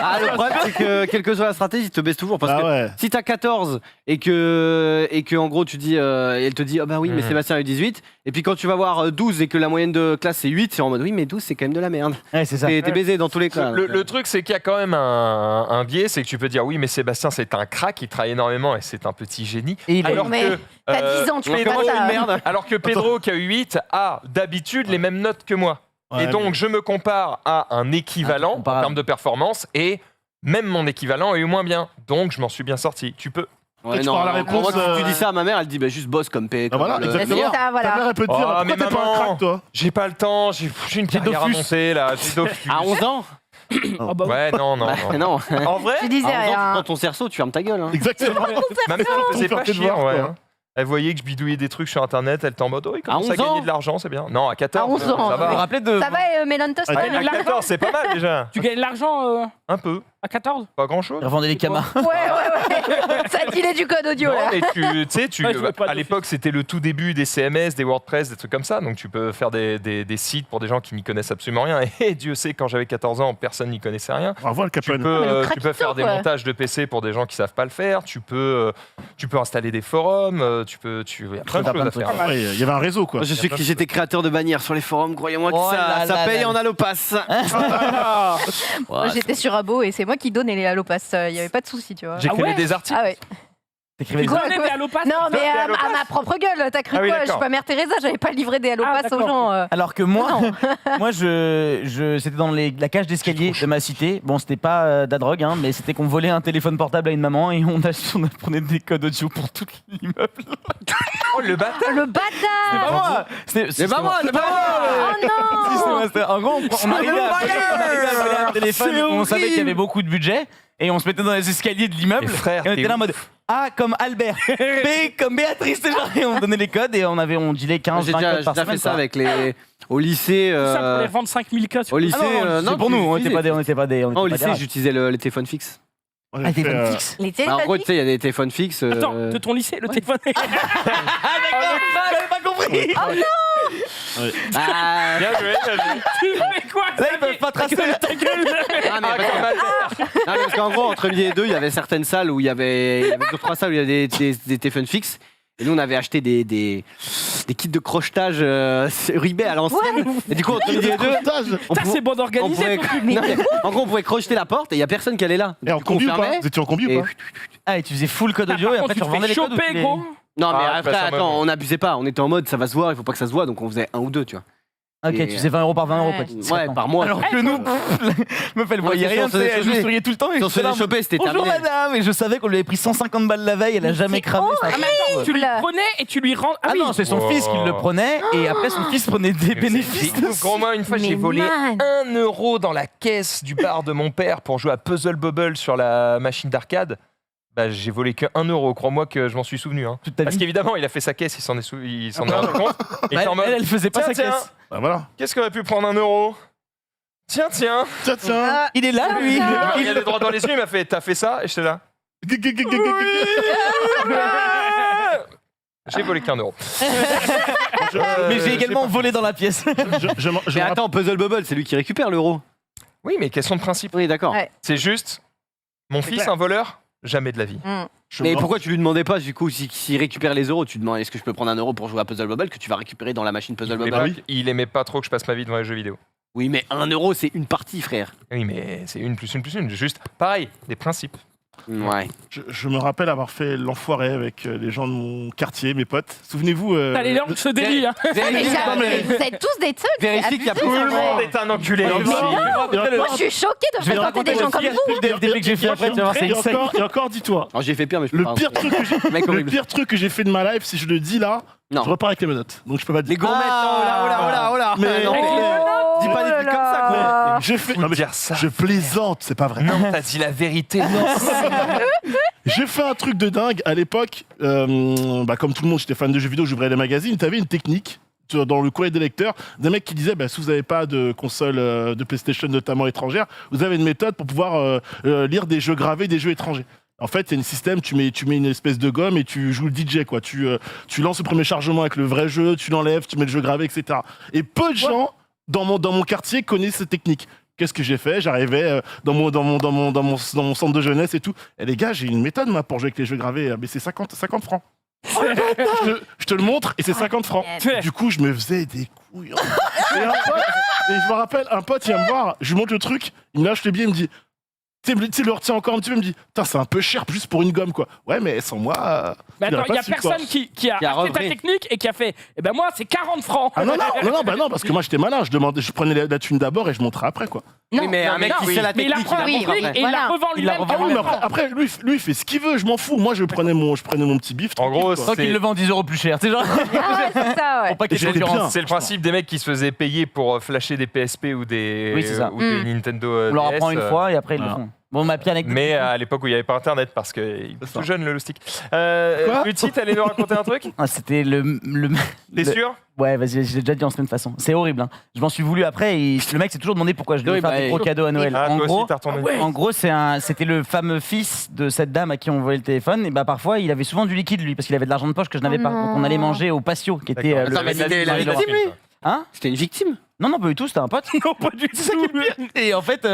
Ah, le problème, c'est que quelle que soit la stratégie, il te baisse toujours. Parce Ah que ouais. si t'as 14 et que en gros tu dis, elle te dit, ah bah oui, mais Sébastien a eu 18. Et puis quand tu vas voir 12 et que la moyenne de classe c'est 8, c'est en mode oui, mais 12 c'est quand même de la merde. Ouais, c'est ça. T'es baisé dans tous les cas. Le truc, c'est qu'il y a quand même un biais, c'est que tu peux dire oui, mais Sébastien, c'est un crack, il travaille énormément et c'est un petit génie. Et il a- alors Mais que, t'as 10 ans, tu fais Pedro, pas ça. merde. alors que Pedro, qui a eu 8, a d'habitude les mêmes notes que moi. Ouais, et donc, mais- je me compare à un équivalent en comparable. termes de performance et même mon équivalent a eu moins bien. Donc, je m'en suis bien sorti. Tu peux. Ouais, tu non, prends la non, réponse, moi, quand tu dis ça à ma mère, elle dit bah juste bosse comme P. Ah, voilà, comme le- exactement. C'est ça, Ta voilà. mère, elle peut te dire, Oh, pourquoi mais t'es pas un maman. crack, toi? J'ai pas le temps, j'ai une carrière à Dofus. monter là. J'ai Dofus. À 11 ans Ah bah oui. Ouais, non. Bah, non. En vrai, Tu disais À 11 ans, tu rien. prends ton cerceau, tu fermes ta gueule. Hein. Exactement. ma mère elle faisait Faire pas tes chier, devoirs, ouais. quoi. hein. Elle voyait que je bidouillais des trucs sur internet, elle était en mode, oh, il À commence à 11 gagner ans de l'argent, c'est bien. Non, à 14. À 11 ans, ça Vous vous va. rappelez de... Ça va, Mélantos Ah, À 14, c'est pas mal déjà. Tu gagnes de l'argent Un peu, à 14 pas grand chose. Revendez les camas. Ouais. Ça dilait du code audio, Non, là. mais tu sais, Ouais, je veux pas à l'époque, c'était le tout début des CMS, des WordPress, des trucs comme ça. Donc, tu peux faire des sites pour des gens qui n'y connaissent absolument rien. Et Dieu sait, quand j'avais 14 ans, personne n'y connaissait rien. On va voir le Tu Capone. peux, mais le tu peux faire craquito, des quoi. montages de PC pour des gens qui savent pas le faire. Tu peux installer des forums. Il y a plein de choses à faire. Ouais, il y avait un réseau, quoi. Moi, j'étais créateur de bannières sur les forums, croyez-moi que Oh là ça là paye là. en allopass. Moi, j'étais sur Abo et c'est moi qui donnais les allopass. Il n'y avait pas de souci, tu vois. J'écrivais ouais des articles. Ah ouais. T'écrivais des... Quoi, Donnez quoi des allopass. Non, mais Des à allopass. ma propre gueule. T'as cru Ah oui, quoi? Je d'accord. suis pas Mère Teresa, j'avais pas livré des allopass aux d'accord, gens. Alors que moi, moi c'était dans la cage d'escalier de ma cité. Bon, c'était pas de la drogue, hein, mais c'était qu'on volait un téléphone portable à une maman et on apprenait des codes audio pour tout l'immeuble. Oh, le bâtard. Le C'est bâtard! pas moi. C'est pas moi, c'est pas moi. Oh non! En gros, on arrivait à voler un téléphone, C'est on savait qu'il y avait horrible. beaucoup de budget et on se mettait dans les escaliers de l'immeuble Et frère, et on t'es était là en ouf. mode A comme Albert, B comme Béatrice, c'est genre, et on donnait les codes et on dealait 15, J'ai 20 déjà, codes j'ai par déjà semaine. fait ça quoi. avec les. Au lycée. Ça pour les vendre 5000 cas sur Au lycée, Ah non, c'est pour tu nous, on utilisais. n'était pas des. Non, au lycée, j'utilisais les téléphones fixes. On a Ah, fait, téléphone fixe. Les Bah, en gros, téléphones tu sais, il y a des téléphones fixes. Attends, de ton lycée, le téléphone. Ah d'accord, j'avais pas compris. Ah, Bien joué, bien joué. Tu fais quoi? Là, ils peuvent pas tracer. Ta gueule. ah, mais non, mais parce qu'en gros, entre midi et deux, il y avait certaines salles où il y avait 2-3 salles où il y avait des téléphones fixes. Et nous, on avait acheté des kits de crochetage ribet à l'ancienne. Et du coup, entre midi et deux, on Ça, c'est bon on d'organiser. pouvait, non, mais en gros, on pouvait crocheter la porte et il n'y a personne qui allait là. Et en Du coup, on combi ou pas? fermait. Vous étiez en combi ou Et- pas? Ah, et tu faisais full code audio et après tu revendais les codes. ou tu choper, les- gros. Non, mais Ah, après, bah, ça, attends, moi, on n'abusait pas. On était en mode, ça va se voir, il faut pas que ça se voit, donc on faisait un ou deux, tu vois. Ok, Et, tu faisais 20 € par 20 €. Ouais. Quoi, tu te Ouais, par mois. Alors que nous, meuf, elle voyait c'est rien, sûr, tu sais, c'est elle sûr. nous souriait tout le temps. Et Si on je se faisais faisait choper, c'était bonjour terminé. madame, et je savais qu'on lui avait pris 150 balles la veille, elle a Mais jamais c'est cramé. ça. horrible. Tu lui Oula. prenais et tu lui rends. Ah oui. non, c'est son Wow. fils qui le prenait, et après son fils prenait des bénéfices. Gros, moi, une fois, j'ai Mais volé man. 1 € dans la caisse du bar de mon père pour jouer à Puzzle Bubble sur la machine d'arcade. Bah, j'ai volé que 1 €, crois-moi que je m'en suis souvenu. Hein. Toute ta Parce vie. qu'évidemment, il a fait sa caisse, il s'en est rendu compte. Et Bah, t'es en mode, elle faisait pas tiens, sa tiens, caisse. Bah voilà. qu'est-ce qu'aurait pu prendre 1 €? Tiens, tiens. Tiens. Il est là, lui. Il regarde droit dans les yeux, il m'a fait, t'as fait ça? Et j'étais là. J'ai volé qu'un euro. Mais j'ai également volé dans la pièce. Je me Mais attends, Puzzle Bubble, c'est lui qui récupère l'euro. Oui, mais question de principe. Oui, d'accord. Ouais. C'est juste, mon fils, clair. un voleur? Jamais de la vie. Mais pourquoi tu lui demandais pas, du coup, s'il récupère les euros, tu demandes est-ce que je peux prendre 1 € pour jouer à Puzzle Bubble que tu vas récupérer dans la machine Puzzle Mais Bubble? il aimait pas trop que je passe ma vie devant les jeux vidéo. Oui, mais 1 € c'est une partie, frère. Oui, mais c'est une plus une plus une. Juste, pareil, des principes. Ouais. Je me rappelle avoir fait l'enfoiré avec les gens de mon quartier, mes potes. Souvenez-vous. T'as les langues se délient. Hein. Mais vous êtes tous des trucs. Vérifie qu'il y a abusés, plus en de vrai. monde est un enculé. Et ici. Moi, je suis choquée de Je vais te fréquenter des raconter gens le comme pire vous. truc que j'ai fait après, tu vas voir, c'est insane. Et encore, dis-toi. Alors j'ai fait pire, mais je peux Le pas. pire truc que j'ai Mec le horrible. pire truc que j'ai fait de ma life, si je le dis là, Non. je repars avec les menottes. Donc je peux pas te Les dire. gourmettes, oh là, oh là. Mais non, Dis pas des trucs comme ça, quoi. je fais. Faut Non, mais dire ça. je plaisante, c'est pas vrai. Non, t'as dit la vérité. Non. J'ai fait un truc de dingue à l'époque. Comme tout le monde, j'étais fan de jeux vidéo, j'ouvrais les magazines. T'avais une technique dans le courrier des lecteurs, des mecs qui disaient si vous n'avez pas de console de PlayStation notamment étrangère, vous avez une méthode pour pouvoir lire des jeux gravés, des jeux étrangers. En fait, il y a un système, tu mets une espèce de gomme et tu joues le DJ, quoi. Tu lances le premier chargement avec le vrai jeu, tu l'enlèves, tu mets le jeu gravé, etc. Et peu de gens dans mon quartier connaissent cette technique. Qu'est-ce que j'ai fait? J'arrivais dans mon centre de jeunesse et tout. Et les gars, j'ai une méthode moi, pour jouer avec les jeux gravés, mais c'est 50 francs. Je te le montre et c'est 50 francs. Du coup, je me faisais des couilles. Et je me rappelle, un pote, il vient me voir, je lui montre le truc, il me lâche le billet, il me dit. Tu sais, le retient encore un petit peu, il me dit putain, c'est un peu cher juste pour une gomme, quoi. Ouais, mais sans moi. Mais tu attends, l'aurais il y pas a su, personne quoi. qui a acheté ta technique et qui a fait eh ben moi, c'est 40 francs. Ah non, parce que moi j'étais malin, je prenais la thune d'abord et je montrais après, quoi. Oui, mais un mec qui sait la Mais il technique, apprend la il la montre technique après. et il la revend Il la lui-même. revend Ah oui, mais 40 francs. après lui, il fait ce qu'il veut, je m'en fous. Moi, je prenais mon petit bif. En gros, tranquille, Tant qu'il le vend 10 € plus cher, c'est genre. Ah ouais, c'est ça, ouais. Pour pas qu'il y ait de J'étais bien. concurrence. c'est le principe des mecs qui se faisaient payer pour flasher des PSP ou des, Oui, c'est ça. ou des Nintendo On leur DS, apprend une fois et après ils le voilà. font. Bon, ma pire anecdote. Mais à l'époque où il n'y avait pas internet, parce qu'il est ça. tout jeune le loustic. Quoi Lutti, t'allais nous raconter un truc? Ah, c'était T'es sûr? Ouais, vas-y, je l'ai déjà dit en semaine de toute façon. C'est horrible. Hein. Je m'en suis voulu après et le mec s'est toujours demandé pourquoi je devais Oui, faire bah, des gros cadeaux à Noël. Ah, en toi gros, aussi, t'as retourné. en gros, c'était le fameux fils de cette dame à qui on volait le téléphone. Et bah parfois, il avait souvent du liquide lui parce qu'il avait de l'argent de poche que je n'avais pas. Donc on allait manger au patio qui était D'accord. le Attends, mais c'était la Marie-Laurent. victime, lui Hein? C'était une victime. Non, pas du tout, c'était un pote. Non, pas du tout. Et en fait,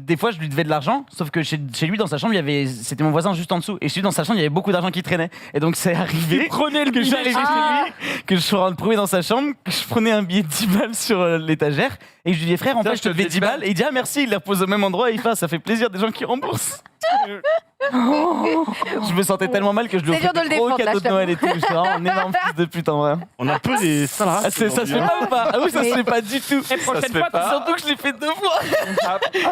des fois, je lui devais de l'argent, sauf que chez lui, dans sa chambre, c'était mon voisin juste en dessous. Et chez lui, dans sa chambre, il y avait beaucoup d'argent qui traînait. Et donc, c'est arrivé Prenez le que billet. j'arrivais chez lui, que je suis rentré dans sa chambre, que je prenais un billet de 10 balles sur l'étagère. Et je lui dis, frère, en Tiens, fait, je te devais 10 balles. Et il dit, ah merci, il les repose au même endroit. Et il fait, ça fait plaisir des gens qui remboursent. Je me sentais tellement mal que je lui C'est dur de offrais le des gros défendre, là, cadeaux de Noël et tout. Je suis vraiment un énorme fils de pute en vrai. On a un peu des salariés. Ah, ça se fait pas ou pas? Ah oui, ça se fait pas du tout. Et prochaine se fait fois, pas. Surtout que je l'ai fait 2 fois.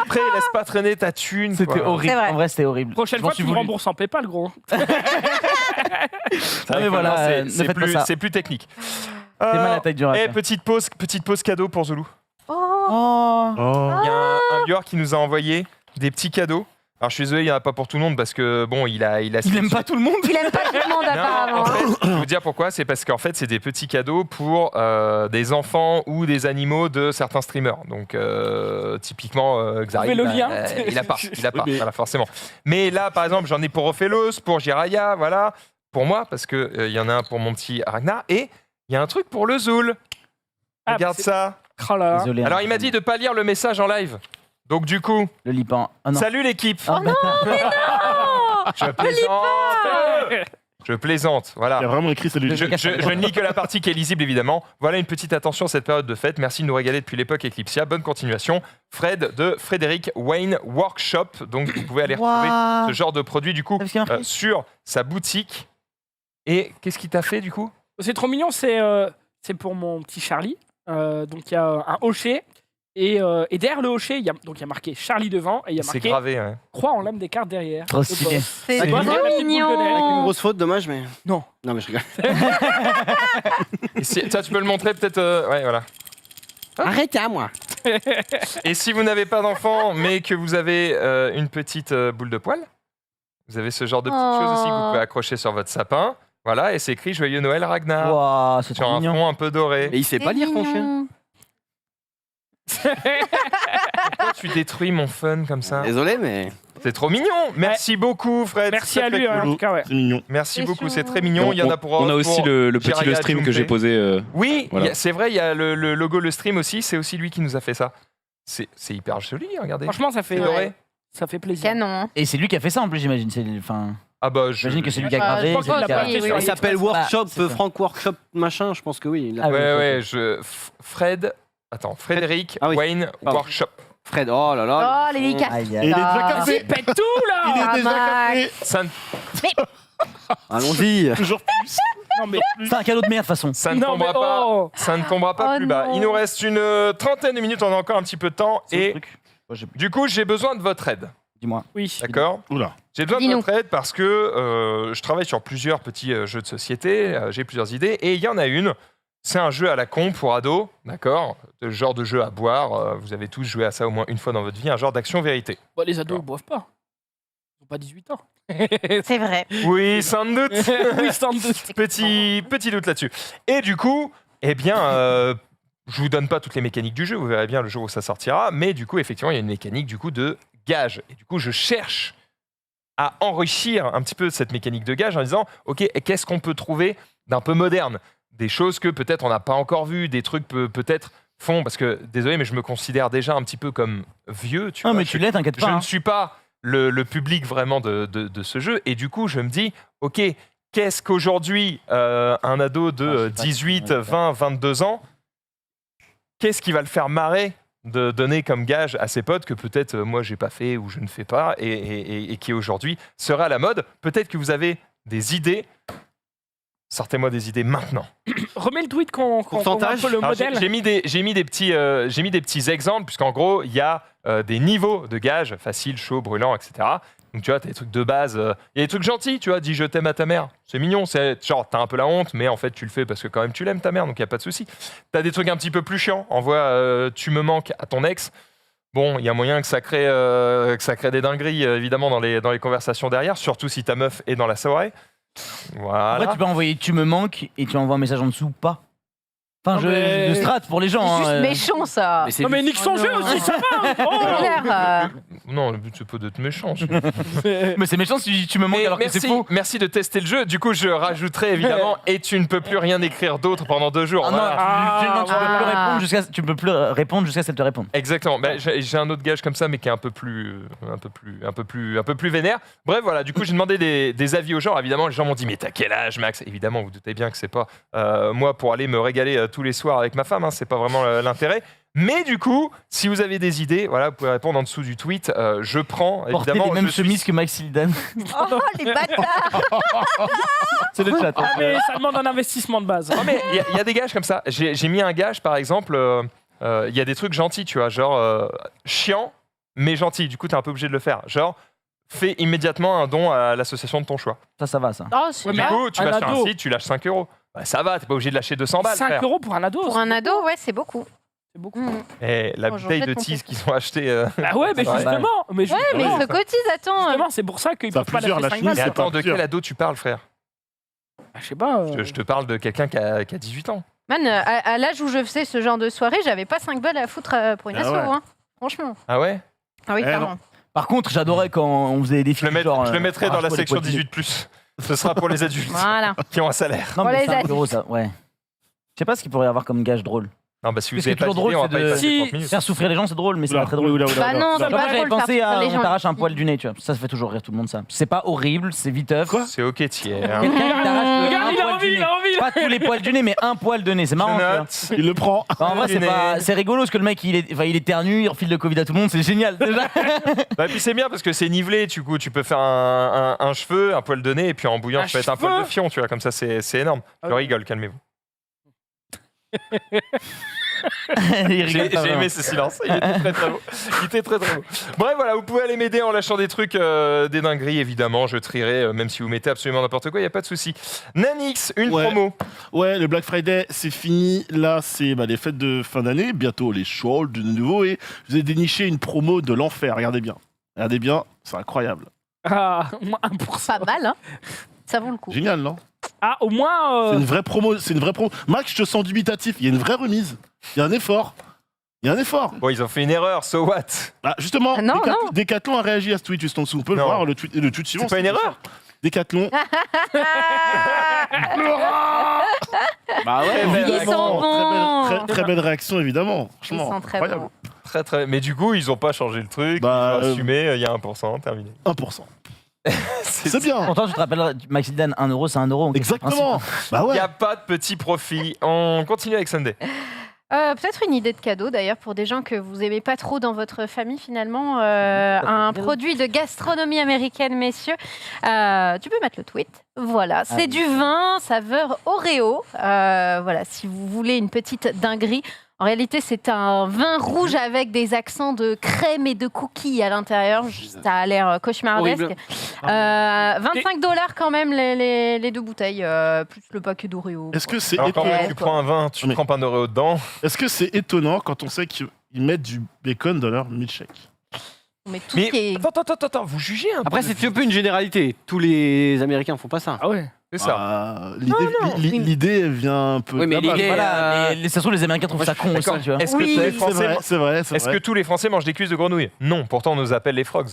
Après, laisse pas traîner ta thune. C'était quoi. horrible. C'est vrai. En vrai, c'était horrible. prochaine Je m'en fois, suis tu me voulu. rembourses en PayPal, gros. C'est vrai mais que voilà, maintenant, ne c'est faites pas plus, ça. c'est plus technique. C'est mal à la taille du rat. Et petite pause cadeau pour Zoulou. Oh. Oh. Oh. Il y a un viewer qui nous a envoyé des petits cadeaux. Alors je suis désolé, il n'y en a pas pour tout le monde parce que bon, il Il aime pas tout le monde. Il aime pas tout le monde, Non, apparemment. en fait, je vais vous dire pourquoi. C'est parce qu'en fait, c'est des petits cadeaux pour des enfants ou des animaux de certains streamers. Donc, typiquement, Xari, Fais le lien. il a pas, Oui, mais- voilà, forcément. Mais là, par exemple, j'en ai pour Ophélos, pour Jiraya, voilà, pour moi, parce que il y en a un pour mon petit Ragnar, et il y a un truc pour le Zoul. Ah, Regarde c'est- ça. Oh là là. Désolé. Alors, il m'a dit de pas lire le message en live. Donc, du coup, Le lipan. Oh non. salut l'équipe. Oh non, Je plaisante. Je plaisante, voilà. Il a vraiment écrit salut. Je ne lis que la partie qui est lisible, évidemment. Voilà une petite attention à cette période de fête. Merci de nous régaler depuis l'époque Eclipsia. Bonne continuation. Fred de Frédéric Wayne Workshop. Donc, vous pouvez aller retrouver ce genre de produit, du coup, Qu'est-ce qu'il y a marqué sur sa boutique. Et qu'est-ce qu'il t'a fait, du coup? C'est trop mignon, c'est pour mon petit Charlie. Donc il y a un hocher. Et derrière le hocher, il y a marqué Charlie devant et il y a C'est marqué gravé, ouais. Croix en lame d'écart derrière. Trop Le stylé. boss. C'est Avec une petite boule de mignon. neige. Avec une grosse faute, dommage, mais. Non. Non, mais je rigole. Et ça, tu peux le montrer peut-être. Ouais, voilà. Arrête, à moi. Et si vous n'avez pas d'enfant, mais que vous avez une petite boule de poil, vous avez ce genre de petites choses aussi que vous pouvez accrocher sur votre sapin. Voilà, et c'est écrit Joyeux Noël Ragnar. Waouh, c'est Sur trop un mignon. fond un peu doré. Mais il sait pas lire ton chien. Pourquoi tu détruis mon fun comme ça? Désolé, mais. C'est trop mignon. Merci beaucoup, Fred. Merci C'est à très lui, cool. en tout cas, ouais. C'est mignon. Merci C'est beaucoup, chou. c'est très mignon. Il y en a pour. On a aussi le petit Jiraya le stream que j'ai Jumpe. posé. Oui, Voilà. c'est vrai, il y a le logo, le stream aussi. C'est aussi lui qui nous a fait ça. C'est hyper joli, regardez. Franchement, ça fait, C'est doré. ça fait plaisir. Canon. Et c'est lui qui a fait ça en plus, j'imagine. Ah bah, J'imagine que c'est lui qui a Ah, gravé. je pense c'est lui qu'il qui a a- pas été sur Il s'appelle AliExpress. Workshop, c'est ça. Franck Workshop, machin, je pense que oui. il a- Ah oui, Ouais, ok. ouais, Fred. Attends, Frédéric Ah oui. Wayne Pardon. Workshop. Fred, oh là là. Oh, les dédicaces. Aïe, Et aïe. il est déjà Ah. café. Il pète tout là. Il est Ah, déjà café. Ça ne, Allons-y. Toujours plus. Non mais C'est un cadeau de merde de toute façon. ça ne non mais tombera pas. oh. Ça ne tombera pas Oh plus bas. non. Il nous reste une trentaine de minutes, on a encore un petit peu de temps. C'est le Et truc. Ouais, du coup, j'ai besoin de votre aide. Dis-moi. Oui. D'accord? Oula. J'ai besoin de Dis-nous. votre aide parce que je travaille sur plusieurs petits jeux de société, j'ai plusieurs idées, et il y en a une, c'est un jeu à la con pour ados, d'accord? Le genre de jeu à boire, vous avez tous joué à ça au moins une fois dans votre vie, un genre d'action-vérité. Bon, les ados, ils boivent pas. Ils n'ont pas 18 ans. C'est vrai. Oui, sans doute. Oui, sans doute. petit doute là-dessus. Et du coup, eh bien, je vous donne pas toutes les mécaniques du jeu, vous verrez bien le jour où ça sortira, mais du coup, effectivement, il y a une mécanique du coup de gage. Et du coup, je cherche à enrichir un petit peu cette mécanique de gage en disant, ok, qu'est-ce qu'on peut trouver d'un peu moderne? Des choses que peut-être on n'a pas encore vues, des trucs peut-être font, parce que, désolé, mais je me considère déjà un petit peu comme vieux, tu Non, vois. mais tu l'es, t'inquiète Je pas. ne hein. suis pas le public vraiment de ce jeu. Et du coup, je me dis, ok, qu'est-ce qu'aujourd'hui, un ado de 18, 20, 22 ans, qu'est-ce qui va le faire marrer de donner comme gage à ses potes que peut-être moi, j'ai pas fait ou je ne fais pas et qui aujourd'hui serait à la mode? Peut-être que vous avez des idées. Sortez-moi des idées maintenant. Remets le tweet qu'on voit un peu le Alors, modèle. j'ai mis des petits exemples, puisqu'en gros, il y a des niveaux de gages, facile, chaud, brûlant, etc. Donc tu vois, t'as des trucs de base. Il y a des trucs gentils, tu vois, dis je t'aime à ta mère. C'est mignon, c'est genre, t'as un peu la honte, mais en fait, tu le fais parce que quand même, tu l'aimes ta mère, donc il n'y a pas de souci. T'as des trucs un petit peu plus chiants. Envoie tu me manques à ton ex. Bon, il y a moyen que ça crée des dingueries, évidemment, dans les conversations derrière, surtout si ta meuf est dans la soirée. Voilà. Après, tu peux envoyer tu me manques et tu envoies un message en dessous ou pas. Enfin, Non, mais- je strat pour les gens. C'est juste hein, méchant, ça. Mais c'est Non mais lui. nique son jeu aussi, ça va. Oh. L'air, Non, le but, c'est pas d'être méchant. Mais c'est méchant si tu me manques Mais alors que c'est faux. merci de tester le jeu. Du coup, je rajouterai évidemment et tu ne peux plus rien écrire d'autre pendant 2 jours. Ah non, Voilà. tu peux plus Ah. répondre jusqu'à tu peux plus répondre jusqu'à ce qu'elle te réponde. Exactement. Ben, j'ai un autre gage comme ça, mais qui est un peu plus vénère. Bref, voilà. Du coup, j'ai demandé des avis aux gens. Évidemment, les gens m'ont dit mais t'as quel âge, Max? Évidemment, vous doutez bien que c'est pas moi pour aller me régaler tous les soirs avec ma femme. Hein, c'est pas vraiment l'intérêt. Mais du coup, si vous avez des idées, voilà, vous pouvez répondre en dessous du tweet. Je prends Porter évidemment. les mêmes je suis- chemises que Max Hildan. Oh, les bâtards. C'est le chat. Ah mais ça demande un investissement de base. Non, mais il y a des gages comme ça. J'ai mis un gage, par exemple, il y a des trucs gentils, tu vois, genre chiant, mais gentil. Du coup, t'es un peu obligé de le faire. Genre, fais immédiatement un don à l'association de ton choix. Ça va, ça. Oh, c'est Ouais, Du bien. coup, tu un vas sur un ado. site, tu lâches 5 euros. Ouais, ça va, t'es pas obligé de lâcher 200 balles. 5 frère. euros pour un ado. Pour un ado, ouais, c'est beaucoup. C'est beaucoup. Mm. Et la Oh, j'en bouteille jette de mon tease qu'ils ont acheté. Bah ouais, mais Ouais. justement. Mais Ouais, mais justement, ils se cotisent, attends. justement, c'est pour ça qu'ils Ça a peuvent pas plusieurs, lâcher la 5 chemise, balles. Mais c'est attends, pas de sûr. quel ado tu parles, frère? Ah, je sais pas. Je te parle de quelqu'un qui a 18 ans. Man, à l'âge où je faisais ce genre de soirée, j'avais pas 5 balles à foutre pour une Ah asso, ouais. hein. Franchement. Ah ouais? Ah oui, Eh clairement. Par contre, j'adorais quand on faisait des Je films. le mettrai dans la section 18+. Ce sera pour les adultes Voilà. qui ont un salaire. Non, Pour mais les 5 adultes. euros, ça, ouais. Je sais pas ce qu'il pourrait y avoir comme gage drôle. Non, bah si vous Parce que avez pas toujours d'idée, on va drôle, pas y c'est passer de- 30 minutes. Faire souffrir les gens, c'est drôle, mais c'est Oula, pas très drôle. oula, oula, Bah oula, non, oula. ça Tu vois, pas j'avais drôle, pensé faire à les on gens. t'arrache un poil du nez, tu vois. Ça fait toujours rire tout le monde, ça. C'est pas horrible, c'est viteuf. C'est ok, tiers. Quelqu'un qui t'arrache Regarde, un il a poil envie, du il nez. a envie. Pas tous les poils du nez, mais un poil de nez. C'est marrant. Je tu vois. note. Il le prend. Bah, en vrai, Du nez. c'est rigolo parce que le mec il éternue, il refile le Covid à tout le monde, c'est génial déjà. Bah, puis c'est bien parce que c'est nivelé, du coup tu peux faire un cheveu, un poil de nez et puis en bouillant Un tu peux mettre un poil cheveu de fion, tu vois, comme ça c'est énorme. Je Ok. rigole, calmez-vous. J'ai aimé ce silence. Il était très très beau. Bref, voilà, vous pouvez aller m'aider en lâchant des trucs, des dingueries, évidemment. Je trierai, même si vous mettez absolument n'importe quoi, il n'y a pas de souci. Nanix, une promo. Ouais, le Black Friday, c'est fini. Là, c'est les fêtes de fin d'année. Bientôt les soldes de nouveau. Et je vous ai déniché une promo de l'enfer. Regardez bien, c'est incroyable. Ah, au moins 1%. Pas mal, hein. Ça vaut le coup. Génial, non? Ah, au moins. C'est une vraie promo. Max, je te sens dubitatif. Il y a une vraie remise. Il y a un effort. Bon, ils ont fait une erreur, so what? Ah, justement, non. Décathlon a réagi à ce tweet juste en dessous. On peut le voir, le tweet suivant. C'est pas une erreur? Décathlon. Bah ouais, Ils sont bons. très belle réaction, évidemment. Ils Franchement, sont très incroyable. bons. Très. Mais du coup, ils ont pas changé le truc. Ils ont assumé, il y a 1%, terminé. 1%. C'est bien. Pourtant, tu te rappelles, Maxildan, 1 euro, c'est 1 euro. Exactement. Bah Il ouais. n'y a pas de petit profit. On continue avec Sunday. Peut-être une idée de cadeau d'ailleurs pour des gens que vous aimez pas trop dans votre famille finalement. Un produit de gastronomie américaine, messieurs. Tu peux mettre le tweet. Voilà, c'est du vin saveur Oreo. Voilà, si vous voulez une petite dinguerie. En réalité, c'est un vin rouge avec des accents de crème et de cookies à l'intérieur. Ça a l'air cauchemardesque. $25 quand même les 2 bouteilles, plus le paquet d'Oreo. Est-ce que c'est Alors quand étonnant tu prends un vin, tu trempes un Oreo dedans. Est-ce que c'est étonnant quand on sait qu'ils mettent du bacon dans leur milkshake? Mais tout ce qui est... Attends, vous jugez un peu. Après, c'est un peu une généralité. Tous les Américains font pas ça. Ah ouais. C'est ça. L'idée vient un peu. Oui, mais là-bas. l'idée, Voilà, ça se trouve, les Américains trouvent ça con aussi, tu vois. Est-ce que Oui. tous les Français, C'est vrai. est-ce que tous les Français mangent des cuisses de grenouille? Non, pourtant on nous appelle les frogs.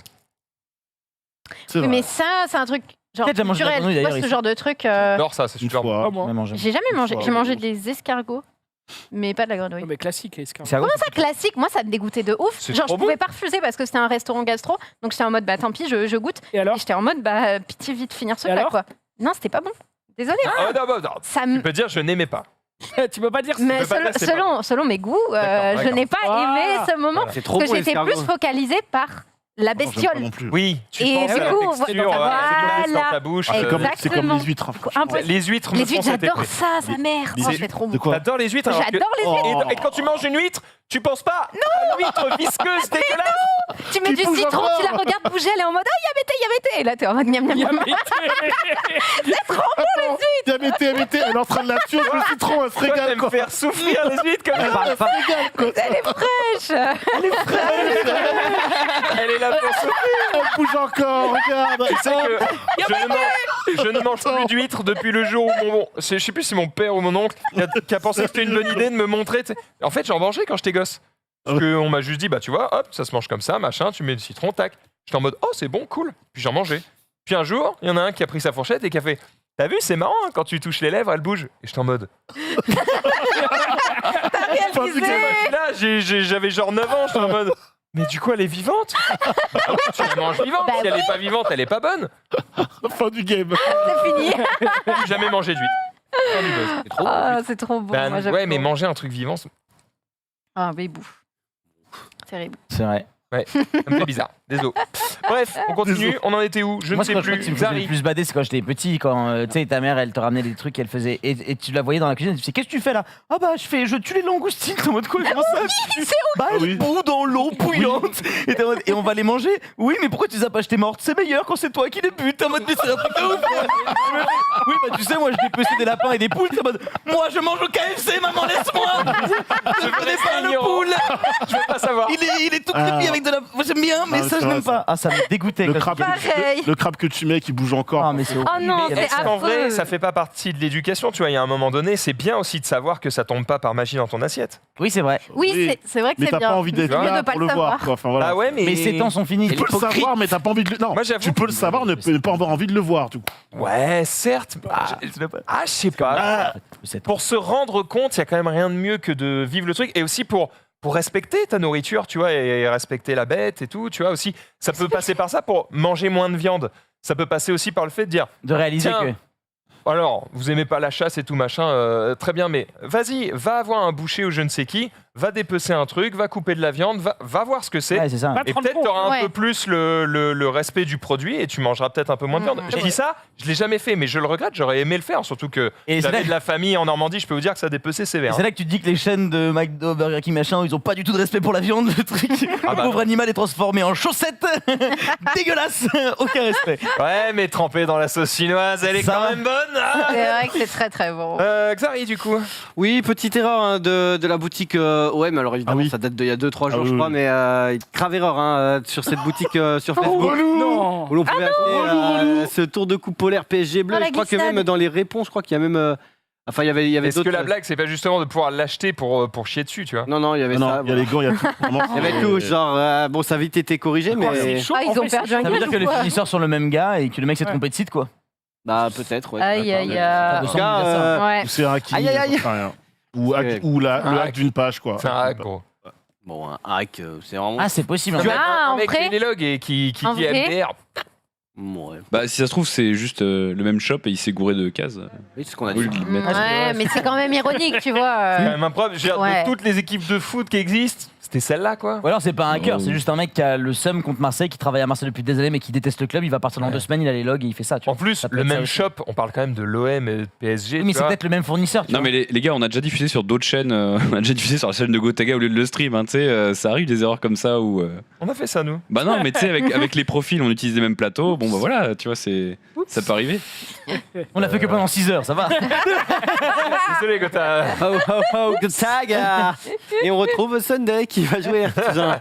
C'est Oui, vrai. mais ça, c'est un truc genre T'as déjà mangé de la culturel. grenouille, Tu vois, d'ailleurs, ce ici. genre de truc. Alors ça, c'est Une super bon. fois. Ah, moi. Ouais, manger. J'ai jamais mangé. Une fois, J'ai mangé des escargots, mais pas de la grenouille. Non, mais classique, les escargots. C'est à Comment ça, classique? Moi, ça me dégoûtait de ouf. C'est Genre, trop je pouvais pas refuser parce que c'était un restaurant gastro. Donc, j'étais en mode, bah tant pis, je goûte. Et alors Et j'étais en mode, bah pitié, vite finir ce Et plat, alors quoi. Non, c'était pas bon. Désolée. Ah, non. Ça Tu me... peux dire je n'aimais pas. Tu peux pas dire Mais peux pas dire c'est pas selon mes goûts, D'accord, je n'ai pas aimé Voilà. ce moment. Voilà. C'est trop Que beau, j'étais plus l'escargot. focalisée par la Non, j'aime pas bestiole. non plus. Oui, tu Et penses du à la coup, texture, voilà. c'est dans ta bouche. Ah, c'est comme Exactement. les huîtres. hein, franchement. Impossible. Les huîtres me Les font huîtres, cet j'adore effet. ça, sa mère. Les- Oh, c'est trop De bon. quoi? T'adores les huîtres alors que- J'adore les huîtres. Et quand tu manges une huître, tu penses pas à l'huître visqueuse dégueulasse. Tu mets du bouges citron, encore. tu la regardes bouger, elle est en mode ah, yamete. Et là, t'es en mode miam miam miam. Yamete, elle est en train de la tuer avec le citron, elle se Toi, régale t'aimes quoi. faire souffrir les huîtres comme ça. Elle se régale quoi. Elle est fraîche. Elle est là pour souffrir. Elle bouge encore, regarde. Tu sais que je ne mange plus d'huîtres depuis le jour où je sais plus si mon père ou mon oncle qui a pensé que c'était une bonne idée de me montrer. Tu sais. En fait, j'en mangeais quand j'étais gosse. Parce qu'on m'a juste dit, bah tu vois, hop, ça se mange comme ça, machin, tu mets du citron, tac. J'étais en mode, oh c'est bon, cool. Puis j'en mangeais. Puis un jour, il y en a un qui a pris sa fourchette et qui a fait, t'as vu, c'est marrant, hein, quand tu touches les lèvres, elles bougent. Et j'étais en mode. Là, j'avais genre 9 ans, j'étais en mode. Mais du coup, elle est vivante. Tu la manges vivante. Bah Si elle est pas vivante, elle est pas bonne. Fin du game. C'est fini. J'ai jamais mangé d'huître. Fin du buzz. Oh, c'est trop bon. Ben, Moi, j'aime ouais, mais trop. manger un truc vivant, ça Ah, mais bouffe. Terrible. C'est vrai. me fait bizarre. Désolé. Bref, on continue. Désolé. On en était où? Je Moi, ne ce sais que je crois plus. qui me faisait le Zari. plus bader, c'est quand j'étais petit, quand tu sais, ta mère, elle te ramenait des trucs qu'elle faisait, et tu la voyais dans la cuisine, tu sais, qu'est-ce que tu fais là? Ah bah, je tue les langoustines, t'es en mode quoi? Comment ça? Bah, elles bouent dans l'eau bouillante. Et, t'es en mode, et on va les manger? Oui, mais pourquoi tu les as pas achetées mortes? C'est meilleur quand c'est toi qui les butes. T'es en mode, mais c'est un truc de ouf. Oui, bah, tu sais, moi, je dépecé des lapins et des poules. T'es en mode, moi, je mange au KFC, maman, laisse-moi. Je connais pas le poule. Je veux pas savoir. Il est tout creepy avec de la. Moi, j'aime bien, mais Ah, ça, c'est je vrai, n'aime pas. Ah, ça me dégoûtait. Le quand crabe, Pareil. le crabe que tu mets qui bouge encore. Ah, mais c'est Oh non, Mais c'est est-ce qu'en vrai, affreux. ça fait pas partie de l'éducation, tu vois, il y a un moment donné, c'est bien aussi de savoir que ça tombe pas par magie dans ton assiette. Oui, c'est vrai. Oui, c'est vrai que Mais c'est t'as bien. pas envie d'être C'est mieux là de pas pour le le voir. savoir. Quoi. Enfin, voilà. Ah ouais, mais. Mais ces temps sont finis. Tu peux le savoir, mais t'as pas envie de le. Non, Moi, j'avoue tu peux le savoir, ne pas avoir envie de le voir. Du coup. Ouais, certes. Je sais pas. Pour se rendre compte, il y a quand même rien de mieux que de vivre le truc. Et aussi pour respecter ta nourriture, tu vois, et respecter la bête et tout, tu vois, aussi. Ça peut passer par ça pour manger moins de viande. Ça peut passer aussi par le fait de dire. De réaliser Tiens, que. Alors, vous aimez pas la chasse et tout machin, très bien, mais vas-y, va avoir un boucher ou je ne sais qui, va dépecer un truc, va couper de la viande, va voir ce que c'est. Ouais, c'est ça. Va te Et rendre peut-être tu auras un Ouais. peu plus le respect du produit et tu mangeras peut-être un peu moins de viande. Je dis ça, je l'ai jamais fait, mais je le regrette, j'aurais aimé le faire, surtout que Et c'est j'avais là- de la famille en Normandie, je peux vous dire que ça dépecé Et sévère. c'est là que tu te dis que les chaînes de McDo, Burger King, machin, ils ont pas du tout de respect pour la viande, le truc. Ah Le bah pauvre non. animal est transformé en chaussette. Dégueulasse. Aucun respect. Ouais, mais trempée dans la sauce chinoise, elle est Ça quand va. même bonne. Ah. C'est vrai que c'est très très bon. Xari, du coup. Oui, petite erreur hein, de la boutique OM. Alors évidemment, Ah oui. ça date d'il y a 2-3 jours, Ah je oui, crois, oui. mais grave erreur hein, sur cette boutique sur Facebook. Non. Où l'on pouvait acheter ce tour de coupe polaire PSG bleu. Oh, la Je crois que glissade. même dans les réponses, je crois qu'il y a même. Enfin, il y avait Est-ce que d'autres. la blague, c'est pas justement de pouvoir l'acheter pour chier dessus, tu vois? Non, il y avait Non, ça. il y a les gants, il y a tout. Vraiment, Il y avait tout, genre, bon, ça a vite été corrigé, mais. chaud. Ah, ils ont perdu un Ça veut dire gage que ou les quoi fournisseurs sont le même gars et que le mec s'est Ouais. trompé de site, quoi. Bah, peut-être, ouais. Aïe, d'accord, aïe, mais- aïe. En tout cas, Ouais. ou c'est un hacking, Aïe, aïe, aïe. j'en sais rien. Ou, Ouais. le Un hack hack. d'une page, quoi. C'est un hack, gros. bon, un hack, c'est vraiment. Ah, c'est possible. Tu hein. vois, Ah, un en mec vrai qui les log et qui En dit vrai MDR. Ouais. Bah, si ça se trouve, c'est juste le même shop et il s'est gouré de cases. Oui, c'est ce qu'on a Au dit. lieu de le mettre. Ouais, mais c'est quand même ironique, tu vois. C'est quand même un problème. Je veux dire, Ouais. de toutes les équipes de foot qui existent, c'était celle-là, quoi. Ou alors c'est pas un hacker, Oh. c'est juste un mec qui a le seum contre Marseille, qui travaille à Marseille depuis des années mais qui déteste le club. Il va partir dans Ouais. 2 semaines, il a les logs et il fait ça. Tu En vois. plus, Ça peut le être ça même aussi. shop, on parle quand même de l'OM et de PSG. Oui, mais tu c'est vois. peut-être le même fournisseur. Tu Non vois. mais les gars, on a déjà diffusé sur d'autres chaînes, on a déjà diffusé sur la chaîne de Gotaga au lieu de le stream, hein, tu sais, ça arrive des erreurs comme ça où... On a fait ça, nous. Bah non, mais tu sais, avec les profils, on utilise les mêmes plateaux, bon bah voilà, tu vois, ça peut arriver. On l'a fait que pendant 6 heures, ça va. Désolé, Gotha. Good tag Et on retrouve Sunday qui va jouer Artisan.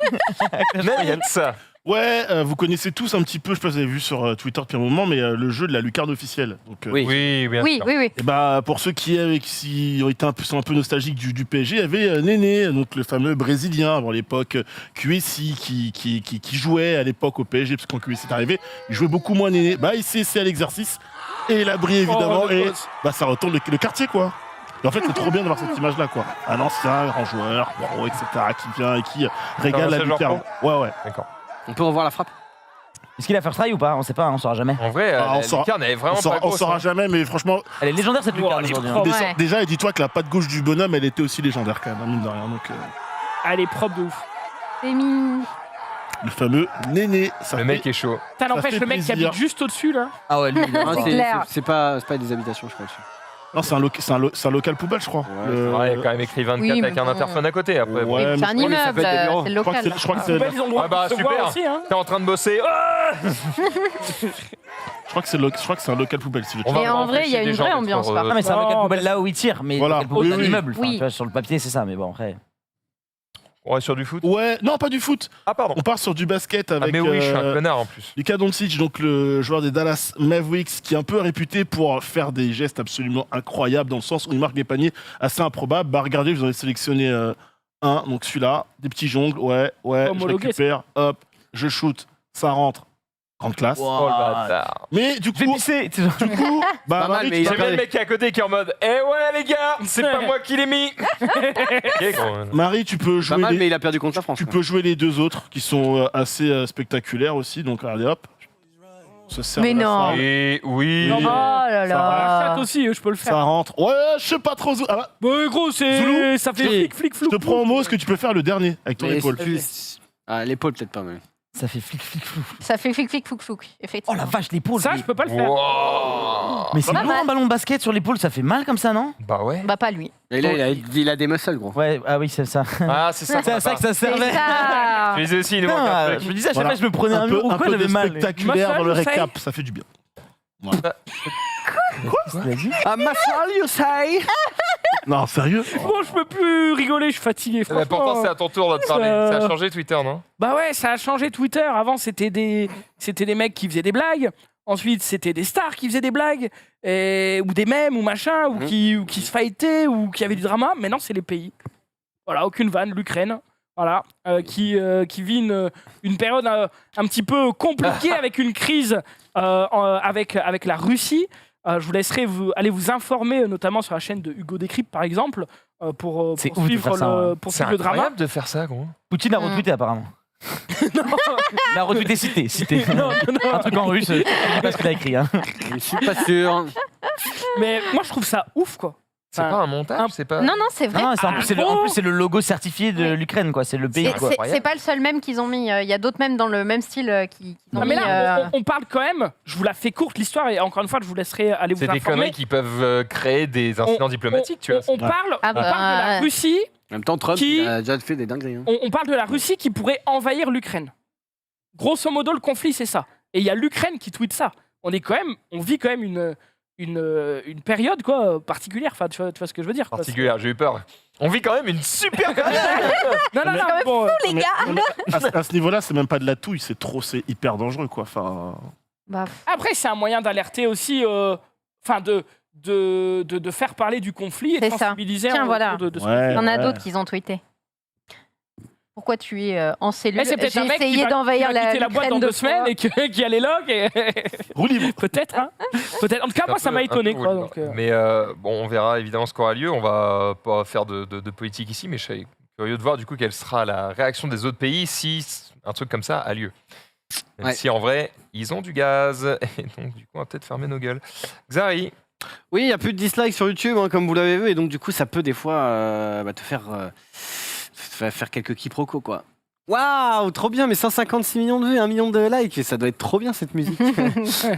ça. Ouais, vous connaissez tous un petit peu, je sais pas si vous avez vu sur Twitter depuis un moment, mais le jeu de la lucarne officielle. Donc, Oui. Oui, bien Oui, sûr. oui, oui. et bah, pour ceux qui ont été sont un peu nostalgiques du PSG, il y avait Néné, donc le fameux Brésilien, avant l'époque QSI, qui jouait à l'époque au PSG, parce que quand QSI est arrivé, il jouait beaucoup moins Néné. Bah, il s'est essayé à l'exercice, et il a brillé évidemment, le et boss. bah, ça retourne le quartier, quoi. Et en fait, c'est trop bien d'avoir cette image-là, quoi. Un ancien grand joueur, pro, etc., qui vient et qui régale la ancien joueur lucarne. Ouais. D'accord. On peut revoir la frappe. Est-ce qu'il a first try ou pas? On sait pas, on saura jamais. En vrai, Ah, on la saura- lucarne, elle est vraiment pas On grosse. saura hein. jamais, mais franchement, Elle est légendaire cette lucarne elle est aujourd'hui. hein. propre. Ouais. déjà, et dis-toi que la patte gauche du bonhomme, elle était aussi légendaire quand même, hein, mine de rien. Donc, Elle est propre de ouf. C'est mignon. le fameux Néné, ça Le fait- mec est chaud. Ça n'empêche fait le mec qui plaisir. habite juste au-dessus là. Ah ouais, lui. Non, C'est clair. c'est pas des habitations, je crois. dessus. Non, c'est un local poubelle, je crois. Ouais. Ouais, il y a quand même écrit 24 Oui, avec mais un bon. interphone à côté. Après, bon. Ouais, Oui, c'est un mais- mais ça immeuble, peut être des bureaux. c'est Je crois que local. c'est- je crois que Ah, c'est ils ont le droit Ah bah, de se voir super. aussi. Hein. T'es en train de bosser. Ah je crois que c'est un local poubelle, si je On va Mais en vrai, empêcher il y a des une gens vraie d'être ambiance, heureux. par Ah mais c'est un Oh, local mais poubelle là où il tire, mais Voilà. local poubelle Oui, d'un oui. immeuble. Enfin, Oui. tu vois, sur le papier c'est ça, mais bon après. On reste sur du foot. Ouais, non, pas du foot. Ah, pardon. On part sur du basket Ah, avec mais oui, je suis un connard en plus. Luka Doncic, donc le joueur des Dallas Mavericks, qui est un peu réputé pour faire des gestes absolument incroyables dans le sens où il marque des paniers assez improbables. Bah regardez, vous en avez sélectionné un, donc celui-là, des petits jongles, ouais, je Homologué, récupère, hop, je shoot, ça rentre, grande classe. Oh le bâtard. Mais du Je vais coup, pisser. bah, Pas mal, Marie, mais tu il a J'ai t'as- bien le mec qui est à côté qui est en mode eh ouais les gars, c'est pas moi qui l'ai mis. Ok, gros. Marie, tu peux Pas jouer mal, les... mais il a perdu contre la France. Tu quoi. peux jouer les deux autres qui sont assez spectaculaires aussi. Donc, regardez, hop. On se sert Mais de la non. salle. Et oui. Oh là La là. chatte aussi, je peux le Ça faire. rentre. Ouais, je sais pas trop. Ah bah, Bah gros, c'est. Zoulou, Ça fait si. flic, flic, je flou. te prends au mot. Est-ce que tu peux faire le dernier avec ton Mais épaule c'est plus- Ah, l'épaule, peut-être pas, mais. Ça fait flic flic flou. Ça fait flic flic flouc flouc, Oh effectivement. la vache, l'épaule. Ça, je peux pas le faire. Wow. Mais c'est Pas lourd mal. un ballon de basket sur l'épaule, ça fait mal comme ça, non? Bah ouais. Bah pas lui. Et là, il a des muscles, gros. Ouais, ah oui, c'est ça. Ah, c'est ça. C'est à ça que ça C'est servait. ça. Je les ai aussi, il nous manque Putain, un je truc. me disais à chaque Voilà. fois que je me prenais un mur ou un quoi, peu j'avais de mal. spectaculaire dans le Muscle, récap. Ça fait du bien. Tu l'as dit? Ah, muscle, you say? Non, sérieux Bon, je peux plus rigoler, je suis fatigué. Mais pourtant, c'est Franchement. à ton tour de te parler. Ça- Ça a changé Twitter, non? Bah ouais, ça a changé Twitter. Avant, c'était des mecs qui faisaient des blagues. Ensuite, c'était des stars qui faisaient des blagues. Ou des mèmes, ou machin, ou qui se fightaient, ou qui avaient du drama. Maintenant, c'est les pays. Voilà, aucune vanne. L'Ukraine, voilà, qui vit une période un petit peu compliquée avec une crise avec la Russie. Je vous laisserai aller vous informer, notamment sur la chaîne de Hugo Décrypte, par exemple, pour C'est ouf de suivre faire ça, ouais. pour C'est suivre le drama. incroyable de faire ça, gros. Poutine a retweeté apparemment. Il a retweeté cité. Non, non, Un truc en russe, je sais pas ce qu'il a écrit. Hein. Je suis pas sûr. Mais moi, je trouve ça ouf, quoi. C'est pas un montage, c'est pas. Non, c'est vrai. Non, en plus, c'est le logo certifié de l'Ukraine, quoi. C'est le pays, quoi. C'est pas le seul mème qu'ils ont mis. Il y a d'autres mèmes dans le même style qu'ils ont mis. Mais là, on parle quand même. Je vous la fais courte l'histoire et encore une fois, je vous laisserai aller vous C'est des informer. conneries qui peuvent créer des incidents diplomatiques, tu vois. On parle de la Russie. En même temps, Trump il a déjà fait des dingueries. Hein. On parle de la Russie qui pourrait envahir l'Ukraine. Grosso modo, le conflit, c'est ça. Et il y a l'Ukraine qui tweet ça. On vit quand même une période quoi particulière. Enfin, tu vois ce que je veux dire. Quoi. Particulière, j'ai eu peur. On vit quand même une super période. Non, C'est quand même fou, les gars. À ce niveau-là, c'est même pas de la touille, c'est hyper dangereux, quoi. Enfin. Après, c'est un moyen d'alerter aussi, de faire parler du conflit et de sensibiliser. Tiens, voilà. Il y en a d'autres qui ont tweeté. Pourquoi tu es en cellule? C'est peut-être J'ai un mec essayé d'envahir la boîte dans 2 semaines et qui a les logs. Roue libre. Peut-être, hein. Peut-être. En tout cas, moi, ça m'a étonné, quoi. Donc, Mais bon, on verra évidemment ce qu'aura lieu. On va pas faire de politique ici, mais je suis curieux de voir du coup quelle sera la réaction des autres pays si un truc comme ça a lieu. Même si en vrai, ils ont du gaz. Et donc, du coup, on va peut-être fermer nos gueules. Xari. Oui, il n'y a plus de dislikes sur YouTube, hein, comme vous l'avez vu, et donc du coup, ça peut des fois te faire quelques quiproquos, quoi. Waouh, trop bien, mais 156 millions de vues, 1 million de likes, et ça doit être trop bien cette musique.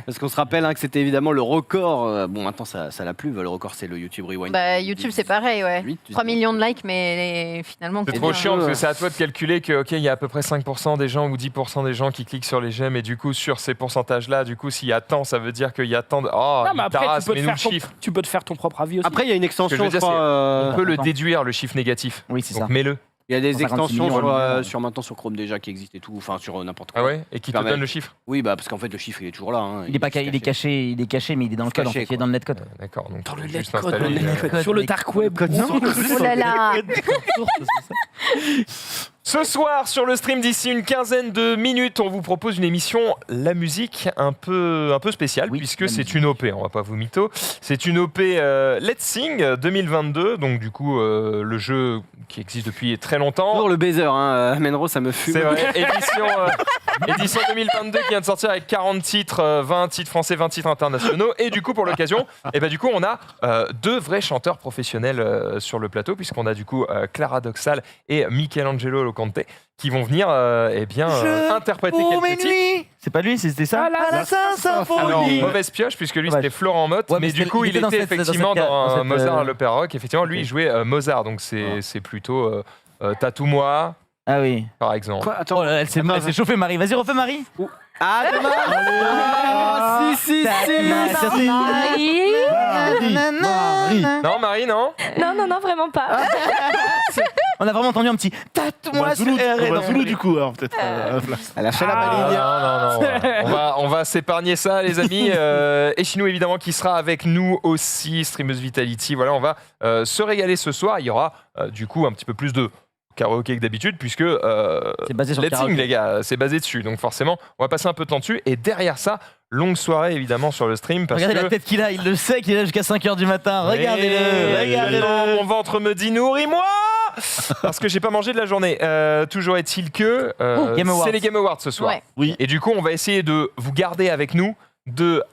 Parce qu'on se rappelle que c'était évidemment le record. Bon, maintenant ça l'a plus, le record c'est le YouTube Rewind. Bah, YouTube c'est pareil, ouais. 3 millions de likes, mais finalement. C'est trop chiant parce que c'est à toi de calculer que, il y a à peu près 5% des gens ou 10% des gens qui cliquent sur les j'aime, et du coup, sur ces pourcentages-là, du coup, s'il y a tant, ça veut dire qu'il y a tant de. Oh, non, mais après, chiffre. tu peux te faire ton propre avis aussi. Après, il y a une extension, je crois. On peut le déduire, le chiffre négatif. Oui, c'est donc ça. mets-le. Il y a des 156 extensions millions, sur maintenant sur Chrome déjà qui existent et tout, enfin sur n'importe quoi. Ah ouais. Et qui te donne le chiffre. Oui, bah parce qu'en fait le chiffre il est toujours là. Hein. Il est caché, mais il est dans le code, en fait, il est dans le netcode. D'accord, donc dans le netcode, sur le dark web. Oh là là. Ce soir, sur le stream d'ici une quinzaine de minutes, on vous propose une émission La Musique un peu spéciale, puisque c'est une OP, on va pas vous mytho. C'est une OP Let's Sing 2022, donc du coup, le jeu qui existe depuis très longtemps. Toujours le baiser, hein, Menro, ça me fume. C'est vrai, édition 2022 qui vient de sortir avec 40 titres, 20 titres français, 20 titres internationaux. Et du coup, pour l'occasion, on a 2 vrais chanteurs professionnels sur le plateau, puisqu'on a du coup Clara Doxal et Michelangelo Locante qui vont venir interpréter quelques titres. C'est pas lui, c'était ça. La Symphonie. Alors, mauvaise pioche, puisque lui c'était Florent Mott, mais du coup il était effectivement dans Mozart à l'Opéra Rock. Effectivement, lui il jouait Mozart, donc c'est plutôt Tatoue-moi. Ah oui. Par exemple. Quoi, attends. Oh, elle s'est chauffée, Marie. Vas-y, refais Marie. Ah, dommage. Si. Non, Marie, non. Non, vraiment pas. On a vraiment entendu un petit tatoue-moi sur R. Zoulou du coup, alors peut-être. Elle a fait la maline. Non. On va s'épargner ça, les amis. Eshinou, évidemment, qui sera avec nous aussi, Streameuse Vitality. Voilà, on va se régaler ce soir. Il y aura du coup un petit peu plus de karaoké que d'habitude, puisque c'est basé sur Let's Sing, les gars, c'est basé dessus. Donc forcément, on va passer un peu de temps dessus. Et derrière ça, longue soirée évidemment sur le stream. Parce regardez que... la tête qu'il a, il le sait qu'il est là jusqu'à 5h du matin. Regardez-le. Mon ventre me dit nourris-moi parce que j'ai pas mangé de la journée. Toujours est-il que c'est les Game Awards ce soir. Ouais. Oui. Et du coup, on va essayer de vous garder avec nous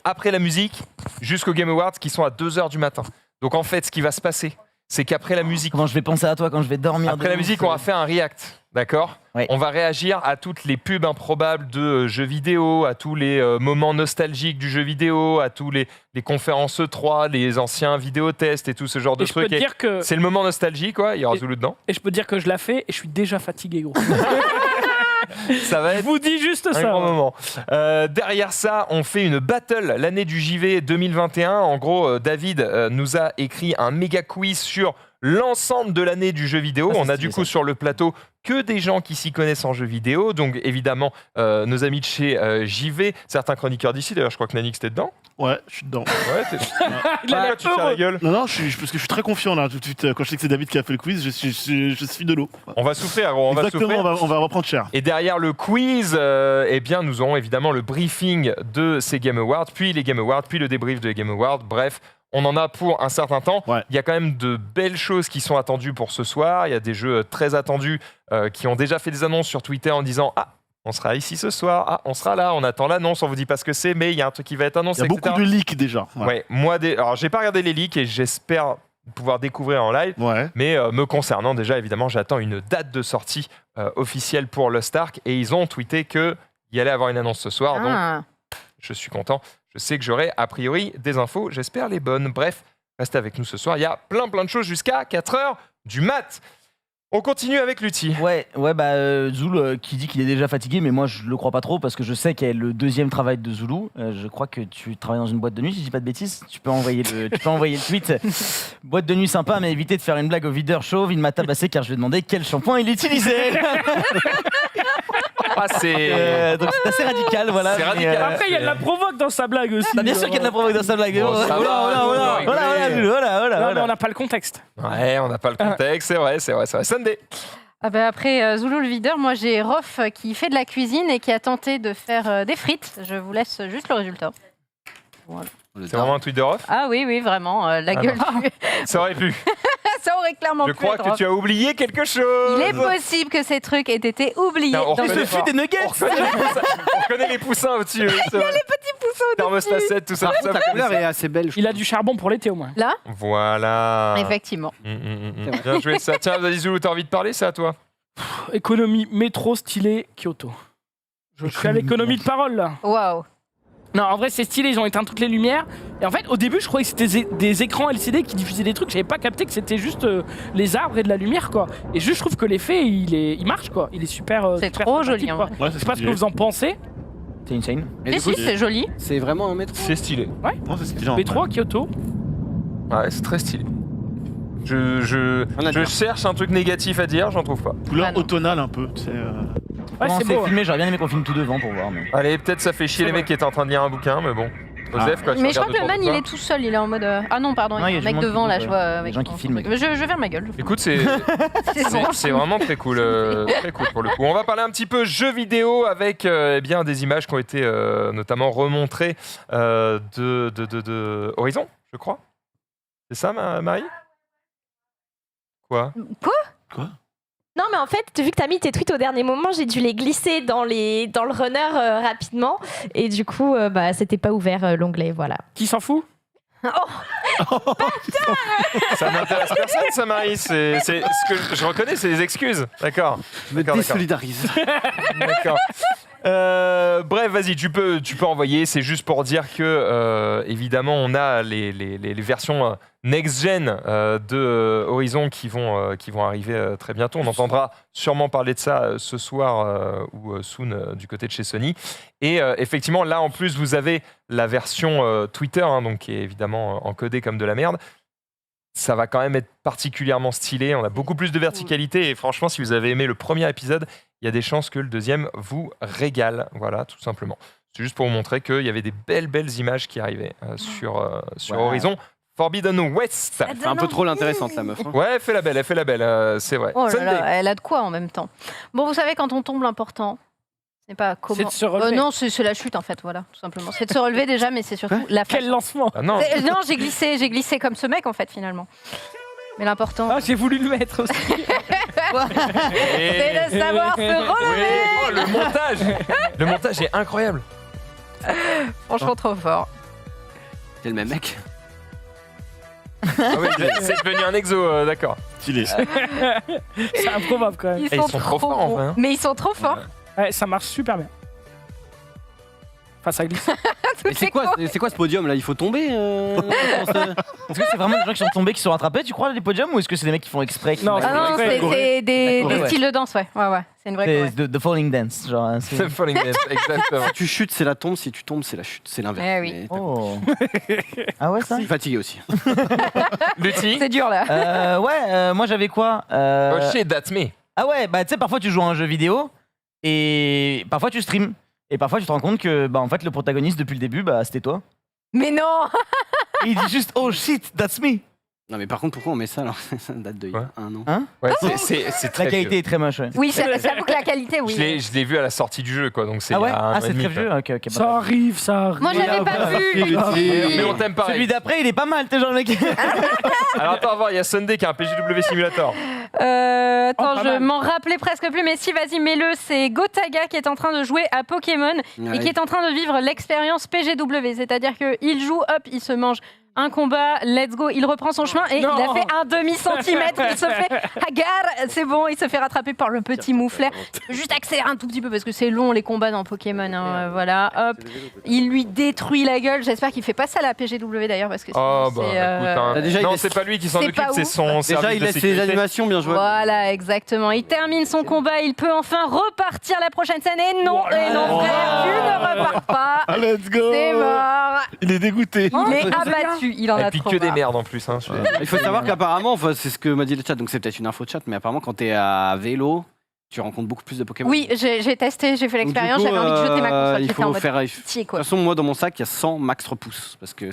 après la musique jusqu'aux Game Awards qui sont à 2h du matin. Donc en fait, ce qui va se passer, c'est qu'après la musique... Comment je vais penser à toi quand je vais dormir? Après la musique, on va faire un react, d'accord? Oui. On va réagir à toutes les pubs improbables de jeux vidéo, à tous les moments nostalgiques du jeu vidéo, à tous les conférences E3, les anciens vidéotests et tout ce genre de trucs. C'est le moment nostalgie, quoi. Il y aura Zoulou dedans. Et je peux te dire que je la fais et je suis déjà fatigué, gros. Ça va être je vous dis juste ça. Un grand moment. Derrière ça, on fait une battle, l'année du JV 2021. En gros, David nous a écrit un méga quiz sur l'ensemble de l'année du jeu vidéo. On a du coup sur le plateau que des gens qui s'y connaissent en jeu vidéo. Donc évidemment, nos amis de chez JV, certains chroniqueurs d'ici. D'ailleurs, je crois que Nanix était dedans. Ouais, je suis dedans. Ouais, il a l'air tu te fais la gueule. Non, parce que je suis très confiant là tout de suite. Quand je sais que c'est David qui a fait le quiz, je suis de l'eau. On va souffrir, gros. On va reprendre cher. Et derrière le quiz, nous aurons évidemment le briefing de ces Game Awards, puis les Game Awards, puis le débrief des Game Awards. Bref, on en a pour un certain temps. Ouais. Il y a quand même de belles choses qui sont attendues pour ce soir. Il y a des jeux très attendus qui ont déjà fait des annonces sur Twitter en disant « Ah, On sera ici ce soir. Ah, on sera là. On attend l'annonce. On vous dit pas ce que c'est, mais il y a un truc qui va être Il annoncé. y a beaucoup etc. de leaks déjà. Ouais, moi, alors j'ai pas regardé les leaks et j'espère pouvoir découvrir en live. Ouais. Mais me concernant, déjà, évidemment, j'attends une date de sortie officielle pour Lost Ark et ils ont tweeté qu'il y allait avoir une annonce ce soir. Donc, Ah. je suis content. Je sais que j'aurai a priori des infos. J'espère les bonnes. Bref, restez avec nous ce soir. Il y a plein de choses jusqu'à 4h du mat. On continue avec Lutti. Ouais, Zoul qui dit qu'il est déjà fatigué, mais moi je le crois pas trop parce que je sais qu'il y a le deuxième travail de Zoulou. Je crois que tu travailles dans une boîte de nuit, si je dis pas de bêtises. Tu peux envoyer le tweet. Boîte de nuit sympa, mais évitez de faire une blague au videur chauve. Il m'a tabassé car je lui ai demandé quel shampoing il utilisait. Ah, c'est. Donc c'est assez radical, voilà. C'est mais, radical. Après, il y a de la provoque dans sa blague aussi. Bien sûr qu'il y a de la provoque dans sa blague. Bon, ça va, On n'a pas le contexte. Ouais, on n'a pas le contexte, c'est vrai. Sunday. Ah bah après Zoulou le videur, moi j'ai Rof qui fait de la cuisine et qui a tenté de faire des frites. Je vous laisse juste le résultat. Voilà. C'est vraiment un tweet de Rof. Ah oui, vraiment, la gueule. Ça aurait pu. Ça aurait clairement Je pu crois être que Rof. tu as oublié quelque chose. Il est possible que ces trucs aient été oubliés. Non, on dans reconnaît le pas. des nuggets. On reconnaît les poussins au-dessus. Il y a les petits poussins au-dessus. Thermostat 7, tout ça. Par contre, la couleur est assez belle. Il a du charbon pour l'été au moins. Là, Voilà. effectivement. Bien joué ça. Tiens, vas-y Zoulou, t'as envie de parler, c'est à toi. Économie métro stylé Kyoto. Je suis à l'économie de parole là. Waouh. Non, en vrai, c'est stylé, ils ont éteint toutes les lumières. Et en fait, au début, je croyais que c'était des écrans LCD qui diffusaient des trucs. J'avais pas capté que c'était juste les arbres et de la lumière, quoi. Et juste, je trouve que l'effet, il marche, quoi. Il est super. C'est super trop sympathique, joli, en quoi. vrai. Ouais, Je sais pas ce que vous en pensez. C'est insane. Et Et du coup, si, c'est joli. c'est vraiment un métro. C'est stylé. Non, c'est stylé, en Métro à Kyoto. Ouais, c'est très stylé. Je cherche un truc négatif à dire, j'en trouve pas. vrai. Couleur Ah non. automnale un peu. C'est, Ouais, Comment c'est beau. filmé, j'aurais bien aimé qu'on filme tout devant pour voir. Mais... Allez, peut-être ça fait chier les mecs qui étaient en train de lire un bouquin, mais bon. Osef, quoi, tu Mais je crois regardes que le autour man de il toi. est tout seul, il est en mode. Ah non, pardon, Non, il y a un du mec monde qui devant là, filme, je vois. Avec gens qui son filment. truc. Je ferme ma gueule. Écoute, c'est bon. c'est vraiment très cool pour le coup. On va parler un petit peu jeux vidéo avec eh bien des images qui ont été notamment remontrées de Horizon, je crois. C'est ça, Marie? Quoi? Non, mais en fait, vu que t'as mis tes tweets au dernier moment, j'ai dû les glisser dans le runner rapidement. Et du coup, c'était pas ouvert l'onglet, voilà. Qui s'en fout? Ça m'intéresse personne, ça, Marie. C'est ce que je reconnais, c'est des excuses. D'accord. Je me désolidarise. D'accord. Bref, vas-y, tu peux envoyer. C'est juste pour dire que, évidemment, on a les versions next-gen de Horizon qui vont arriver très bientôt. On entendra sûrement parler de ça ce soir ou soon du côté de chez Sony. Et effectivement, là, en plus, vous avez la version Twitter, hein, donc, qui est évidemment encodée comme de la merde. Ça va quand même être particulièrement stylé. On a beaucoup plus de verticalité. Et franchement, si vous avez aimé le premier épisode, il y a des chances que le deuxième vous régale. Voilà, tout simplement. C'est juste pour vous montrer qu'il y avait des belles images qui arrivaient sur Horizon Forbidden West. Elle fait un peu trop l'intéressante, la meuf. Hein. Ouais, elle fait la belle, c'est vrai. Oh là Sunday. là, elle a de quoi en même temps. Bon, vous savez, quand on tombe, l'important, c'est pas comment. C'est de se relever. Non, c'est la chute en fait, voilà, tout simplement. C'est de se relever déjà, mais c'est surtout la Quel façon. lancement! Ah non. Non, j'ai glissé comme ce mec en fait, finalement. Mais l'important, Ah, j'ai voulu le mettre aussi. c'est de savoir se relever. Oh, le montage est incroyable. Franchement, trop fort. C'est le même mec. Ah oui, c'est devenu un exo, d'accord. stylé. C'est improbable quand même. Ils ils sont trop forts, en bons. vrai, hein. Mais ils sont trop forts. Ouais, ça marche super bien. Enfin, ça glisse. Mais c'est quoi ce podium là? Il faut tomber Est-ce que c'est vraiment des gens qui sont tombés, qui sont rattrapés, tu crois, les podiums, ou est-ce que c'est des mecs qui font exprès Non, Ah non, Ouais, c'est des Ouais. styles de danse, ouais. C'est une vraie choré. C'est The Falling Dance, genre. c'est- C'est Falling Dance, exactement. Si tu chutes, c'est la tombe. Si tu tombes, c'est la chute. C'est l'inverse. Eh oui. Mais Oh. Ah ouais, ça je suis fatigué aussi. Lutti. C'est dur là. Moi j'avais quoi Oh shit, that's me. Ah ouais, bah tu sais, parfois tu joues à un jeu vidéo et parfois tu streams. Et parfois tu te rends compte que en fait le protagoniste depuis le début, c'était toi. Mais non. Et il dit juste oh shit, that's me. Non, mais par contre, pourquoi on met ça alors? Ça date de il y a un an. Hein Ouais, c'est très La qualité vieux. est très moche. Ouais. Oui, j'avoue que la qualité, oui. Je l'ai vu à la sortie du jeu, quoi. Donc c'est Ah ouais, il y a un an et c'est demi, très quoi. vieux. Ok. Ça arrive, ça arrive. Moi, j'avais pas vu. Mais on t'aime pareil. Celui d'après, il est pas mal, t'es genre le mec. Alors attends, on va voir, il y a Sunday qui a un PGW Simulator. Attends, pas je mal. m'en rappelais presque plus, mais si, vas-y, mets-le. C'est Gotaga qui est en train de jouer à Pokémon et qui est en train de vivre l'expérience PGW. C'est-à-dire qu'il joue, hop, il se mange un combat, let's go, il reprend son chemin et Non. il a fait un demi-centimètre. Il se fait hagar, c'est bon, il se fait rattraper par le petit mouflaire. Juste accélérer un tout petit peu parce que c'est long les combats dans Pokémon. Hein, voilà, hop, il lui détruit la gueule. J'espère qu'il fait pas ça à la PGW d'ailleurs parce que Oh sinon, bah c'est, écoute, hein. Bah, déjà, il non, laisse- c'est pas lui qui s'en c'est occupe, pas c'est ouf. son Déjà, service il de laisse les sécurité. animations bien jouées. Voilà, exactement. Il termine son combat, il peut enfin repartir la prochaine scène. Et non, frère, tu ne repars pas. Ah, let's go. C'est mort. Il est dégoûté. Il est abattu, il en Et a puis trop que des marre. merdes en plus. Hein, Il faut savoir qu'apparemment, enfin, c'est ce que m'a dit le chat, donc c'est peut-être une info de chat, mais apparemment, quand t'es à vélo, tu rencontres beaucoup plus de Pokémon. Oui, j'ai testé, j'ai fait Donc, du l'expérience, coup, j'avais envie de jeter ma console. il J'étais en faut mode faire. De pitié, toute quoi. façon, moi, dans mon sac, il y a 100 max repousse. Parce que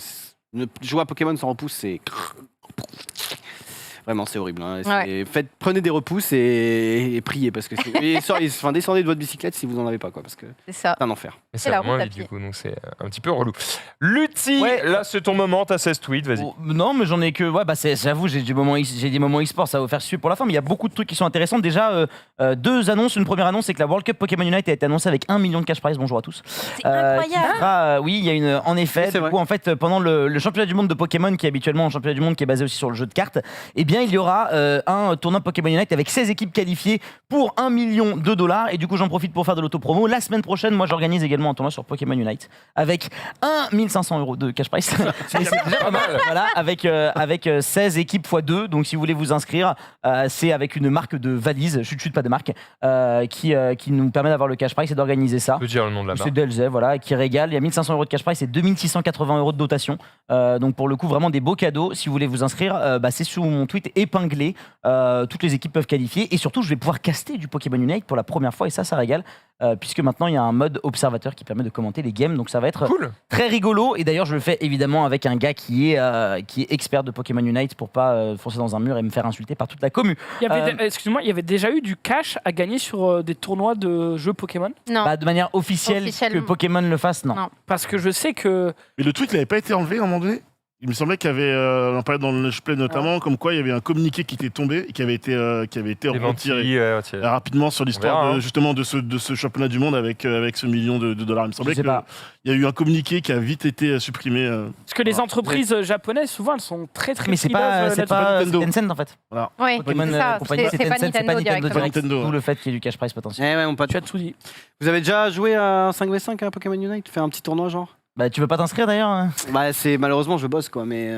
jouer à Pokémon sans repousse, c'est. Vraiment, c'est horrible. Hein. Prenez des repousses et priez. Parce que descendez de votre bicyclette si vous en avez pas. Quoi, parce que c'est ça. C'est un enfer. Mais C'est c'est la vraiment route à vite pied. du coup, donc c'est un petit peu relou. Lutti, là c'est ton moment, t'as 16 tweets, vas-y. Oh, non, mais j'en ai que. Ouais, bah j'avoue, j'ai des moments e-sport, ça va vous faire suivre pour la fin, mais il y a beaucoup de trucs qui sont intéressants. Déjà, deux annonces. Une première annonce, c'est que la World Cup Pokémon Unite a été annoncée avec 1 million de cash prize. Bonjour à tous. C'est incroyable. Oui, il y a une. En effet, Oui, c'est du vrai. coup, en fait, pendant le championnat du monde de Pokémon, qui est habituellement un championnat du monde qui est basé aussi sur le jeu de cartes, eh bien, il y aura un tournoi Pokémon Unite avec 16 équipes qualifiées pour $1 million. Et du coup, j'en profite pour faire de l'autopromo. La semaine prochaine, moi, j'organise également un tournoi sur Pokémon Unite avec 1 500 € de cash prize. Mais c'est déjà pas mal. Voilà, avec 16 équipes x 2. Donc, si vous voulez vous inscrire, c'est avec une marque de valise, chut, pas de marque, qui nous permet d'avoir le cash prize et d'organiser ça. Tu peux dire le nom de la marque. C'est Delzay, voilà, qui régale. Il y a 1 500 € de cash prize et 2 680 € de dotation. Donc, pour le coup, vraiment des beaux cadeaux. Si vous voulez vous inscrire, c'est sous mon tweet épinglé. Toutes les équipes peuvent qualifier. Et surtout, je vais pouvoir caster du Pokémon Unite pour la première fois. Et ça régale. Puisque maintenant, il y a un mode observateur qui permet de commenter les games. Donc, ça va être Cool. très rigolo. Et d'ailleurs, je le fais évidemment avec un gars qui est expert de Pokémon Unite pour pas foncer dans un mur et me faire insulter par toute la commu. Excuse-moi, il y avait déjà eu du cash à gagner sur des tournois de jeux Pokémon? Non. Bah, de manière officielle, que Pokémon le fasse, non. Parce que je sais que. Mais le tweet, il n'avait pas été enlevé à un moment donné. Il me semblait qu'il y avait, on en parlait dans le Let's Play notamment, comme quoi il y avait un communiqué qui était tombé et qui avait été Démenti, retiré retiré. rapidement sur l'histoire verra, hein. justement de ce championnat du monde avec ce $1 million. Il me semblait sais qu'il pas. y a eu un communiqué qui a vite été supprimé. Parce que les entreprises japonaises, souvent, elles sont très Mais c'est pas, frileuses Nintendo. là-dessus. c'est Tencent en fait. Voilà. Ouais, Pokémon c'est ça. compagnie, C'est pas Tencent, Nintendo direct. Nintendo, D'où ouais. le fait qu'il y ait du cash prize potentiel. Eh ouais, mon pote. Tu as tout dit. Vous avez déjà joué à un 5v5 à Pokémon Unite? Faire un petit tournoi genre? Bah, tu veux pas t'inscrire d'ailleurs hein Bah, malheureusement, je bosse quoi, mais.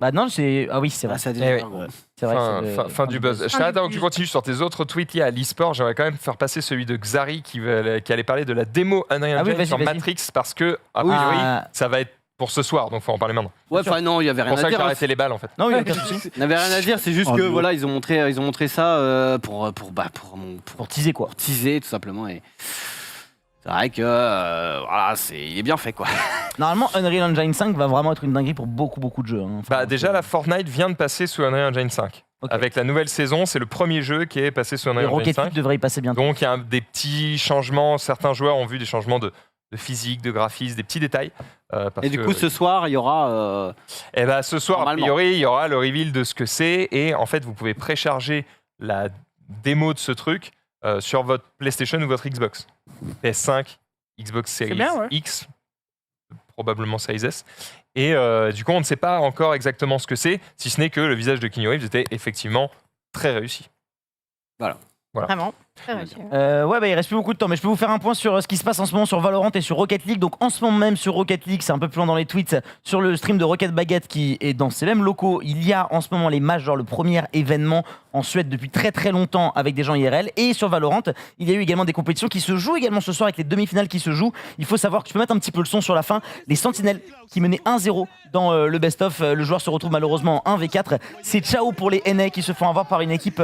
Bah, non, c'est. Ah oui, c'est vrai. ça a Eh déjà ouais. gros. C'est vrai. Fin du buzz. Je t'arrête avant que tu continues sur tes autres tweets liés à l'e-sport. J'aimerais quand même faire passer celui de Xari qui allait parler de la démo Unreal Ah oui, Engine vas-y, sur vas-y. Matrix parce que, a Oui, priori, ah. ça va être pour ce soir, donc faut en parler maintenant. Ouais, enfin non, il y avait C'est rien pour ça à que j'ai dire. arrêté les balles en fait. Non, il y a aucun souci. Il n'y avait rien à dire, c'est juste Oh, que non. voilà, ils ont montré ça pour teaser quoi. teaser tout simplement. Et c'est vrai que voilà, il est bien fait quoi. Normalement, Unreal Engine 5 va vraiment être une dinguerie pour beaucoup de jeux. Hein. Enfin, Bah déjà, la Fortnite vient de passer sous Unreal Engine 5. Ok. Avec la nouvelle saison, c'est le premier jeu qui est passé sous Et Unreal Engine Rocket 5. League devrait y passer bientôt. Donc il y a des petits changements. Certains joueurs ont vu des changements de physique, de graphisme, des petits détails. Parce Et du que- coup, ce soir, il y aura. Eh ben, ce soir, a Normalement. priori, il y aura le reveal de ce que c'est. Et en fait, vous pouvez précharger la démo de ce truc sur votre PlayStation ou votre Xbox. PS5, Xbox Series bien, ouais. X, probablement Series S. Et du coup, on ne sait pas encore exactement ce que c'est, si ce n'est que le visage de Keanu Reeves était effectivement très réussi. Voilà. Vraiment. Très réussi. Ouais, bah il reste plus beaucoup de temps, mais je peux vous faire un point sur ce qui se passe en ce moment sur Valorant et sur Rocket League. Donc en ce moment même sur Rocket League, c'est un peu plus loin dans les tweets, sur le stream de Rocket Baguette qui est dans ces mêmes locaux, il y a en ce moment les matchs, genre le premier événement en Suède depuis très longtemps avec des gens IRL. Et sur Valorant, il y a eu également des compétitions qui se jouent également ce soir avec les demi-finales qui se jouent. Il faut savoir que tu peux mettre un petit peu le son sur la fin. Les Sentinelles qui menaient 1-0 dans le best-of, le joueur se retrouve malheureusement en 1v4. C'est ciao pour les NA qui se font avoir par une équipe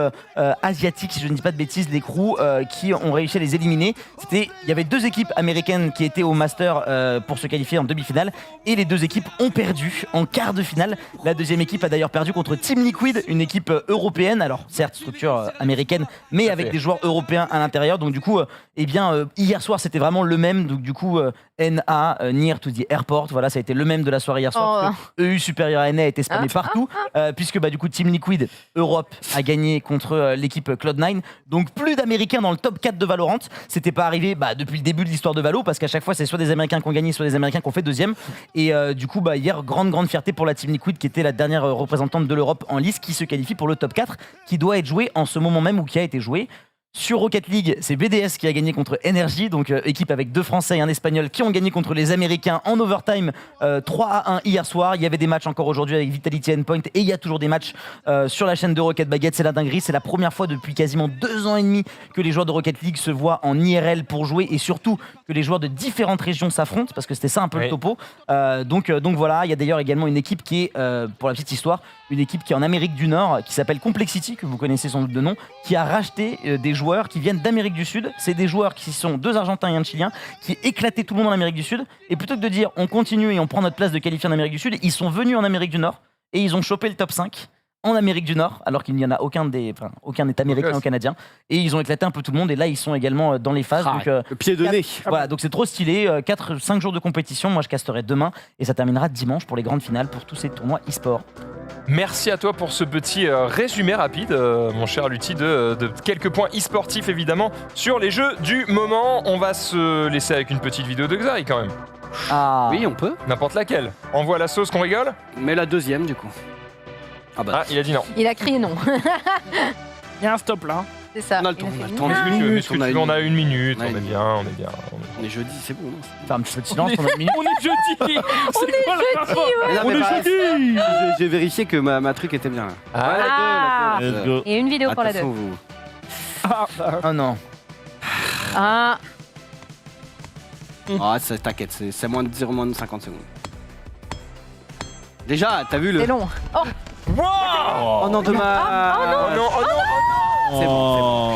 asiatique, si je ne dis pas de bêtises, les crews. qui ont réussi à les éliminer. Il y avait 2 équipes américaines qui étaient au Master pour se qualifier en demi-finale et les 2 équipes ont perdu en quart de finale. La deuxième équipe a d'ailleurs perdu contre Team Liquid, une équipe européenne, alors certes structure américaine, mais avec des joueurs européens à l'intérieur. Donc du coup, hier soir c'était vraiment le même. Donc du coup, NA, Near to the Airport, voilà, ça a été le même de la soirée hier soir. EU supérieur à NA a été spammé partout, puisque du coup Team Liquid Europe a gagné contre l'équipe Cloud9. Donc plus d'Américains dans le top 4 de Valorant. C'était pas arrivé depuis le début de l'histoire de Valo, parce qu'à chaque fois c'est soit des Américains qui ont gagné, soit des Américains qui ont fait deuxième. Et du coup hier, grande fierté pour la Team Liquid qui était la dernière représentante de l'Europe en lice, qui se qualifie pour le top 4, qui doit être joué en ce moment même ou qui a été joué. Sur Rocket League, c'est BDS qui a gagné contre Energy, donc équipe avec 2 Français et un Espagnol qui ont gagné contre les Américains en overtime 3-1 hier soir. Il y avait des matchs encore aujourd'hui avec Vitality Endpoint et il y a toujours des matchs sur la chaîne de Rocket Baguette. C'est la dinguerie, c'est la première fois depuis quasiment 2 ans et demi que les joueurs de Rocket League se voient en IRL pour jouer et surtout que les joueurs de différentes régions s'affrontent, parce que c'était ça un peu le topo. Donc voilà, il y a d'ailleurs également une équipe qui est, pour la petite histoire, une équipe qui est en Amérique du Nord, qui s'appelle Complexity, que vous connaissez sans doute de nom, qui a racheté des joueurs qui viennent d'Amérique du Sud. C'est des joueurs qui sont 2 Argentins et un Chilien, qui éclataient tout le monde en Amérique du Sud. Et plutôt que de dire on continue et on prend notre place de qualifié en Amérique du Sud, ils sont venus en Amérique du Nord et ils ont chopé le top 5 en Amérique du Nord, alors qu'il n'y en a aucun n'est américain ou canadien. Et ils ont éclaté un peu tout le monde. Et là, ils sont également dans les phases. Donc, le pied de nez. Voilà, donc c'est trop stylé. 5 jours de compétition. Moi, je casterai demain et ça terminera dimanche pour les grandes finales, pour tous ces tournois e-sport. Merci à toi pour ce petit résumé rapide, mon cher Lutti, de quelques points e-sportifs évidemment sur les jeux du moment. On va se laisser avec une petite vidéo de Xari quand même. Oui, on peut. N'importe laquelle. Envoie la sauce qu'on rigole. Mais la deuxième du coup. Ah, il a dit non. Il a crié non. Il y a un stop là. C'est ça. On a le temps, on a le temps. On a 1 minute, on est bien. On est jeudi, c'est bon. Faire un petit peu de silence pendant 1 minute. On est jeudi. C'est quoi le rapport? On est jeudi. J'ai vérifié que ma truc était bien. Ah. Let's go. Et une vidéo pour la 2. Oh non. Ah. T'inquiète, c'est moins de 50 secondes. Déjà, t'as vu le... C'est long. Oh. Wow. Oh non, dommage. Oh non. C'est bon.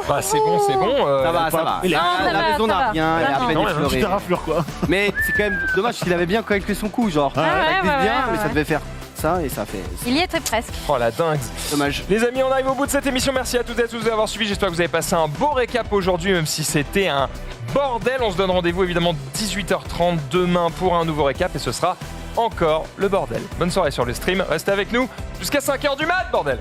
Bah c'est bon. Ça va. La maison n'a rien, elle a à peine Une effleuré. petite raflure quoi. Mais c'est quand même dommage qu'il avait bien calculé son coup, genre. Ça glisse bien, mais ça devait faire ça et ça fait... Il y était presque. Oh la dingue. Dommage. Les amis, on arrive au bout de cette émission. Merci à toutes et à tous d'avoir suivi. J'espère que vous avez passé un beau récap aujourd'hui, même si c'était un bordel. On se donne rendez-vous évidemment 18h30 demain pour un nouveau récap et ce sera encore le bordel. Bonne soirée sur le stream. Restez avec nous jusqu'à 5h du mat, bordel.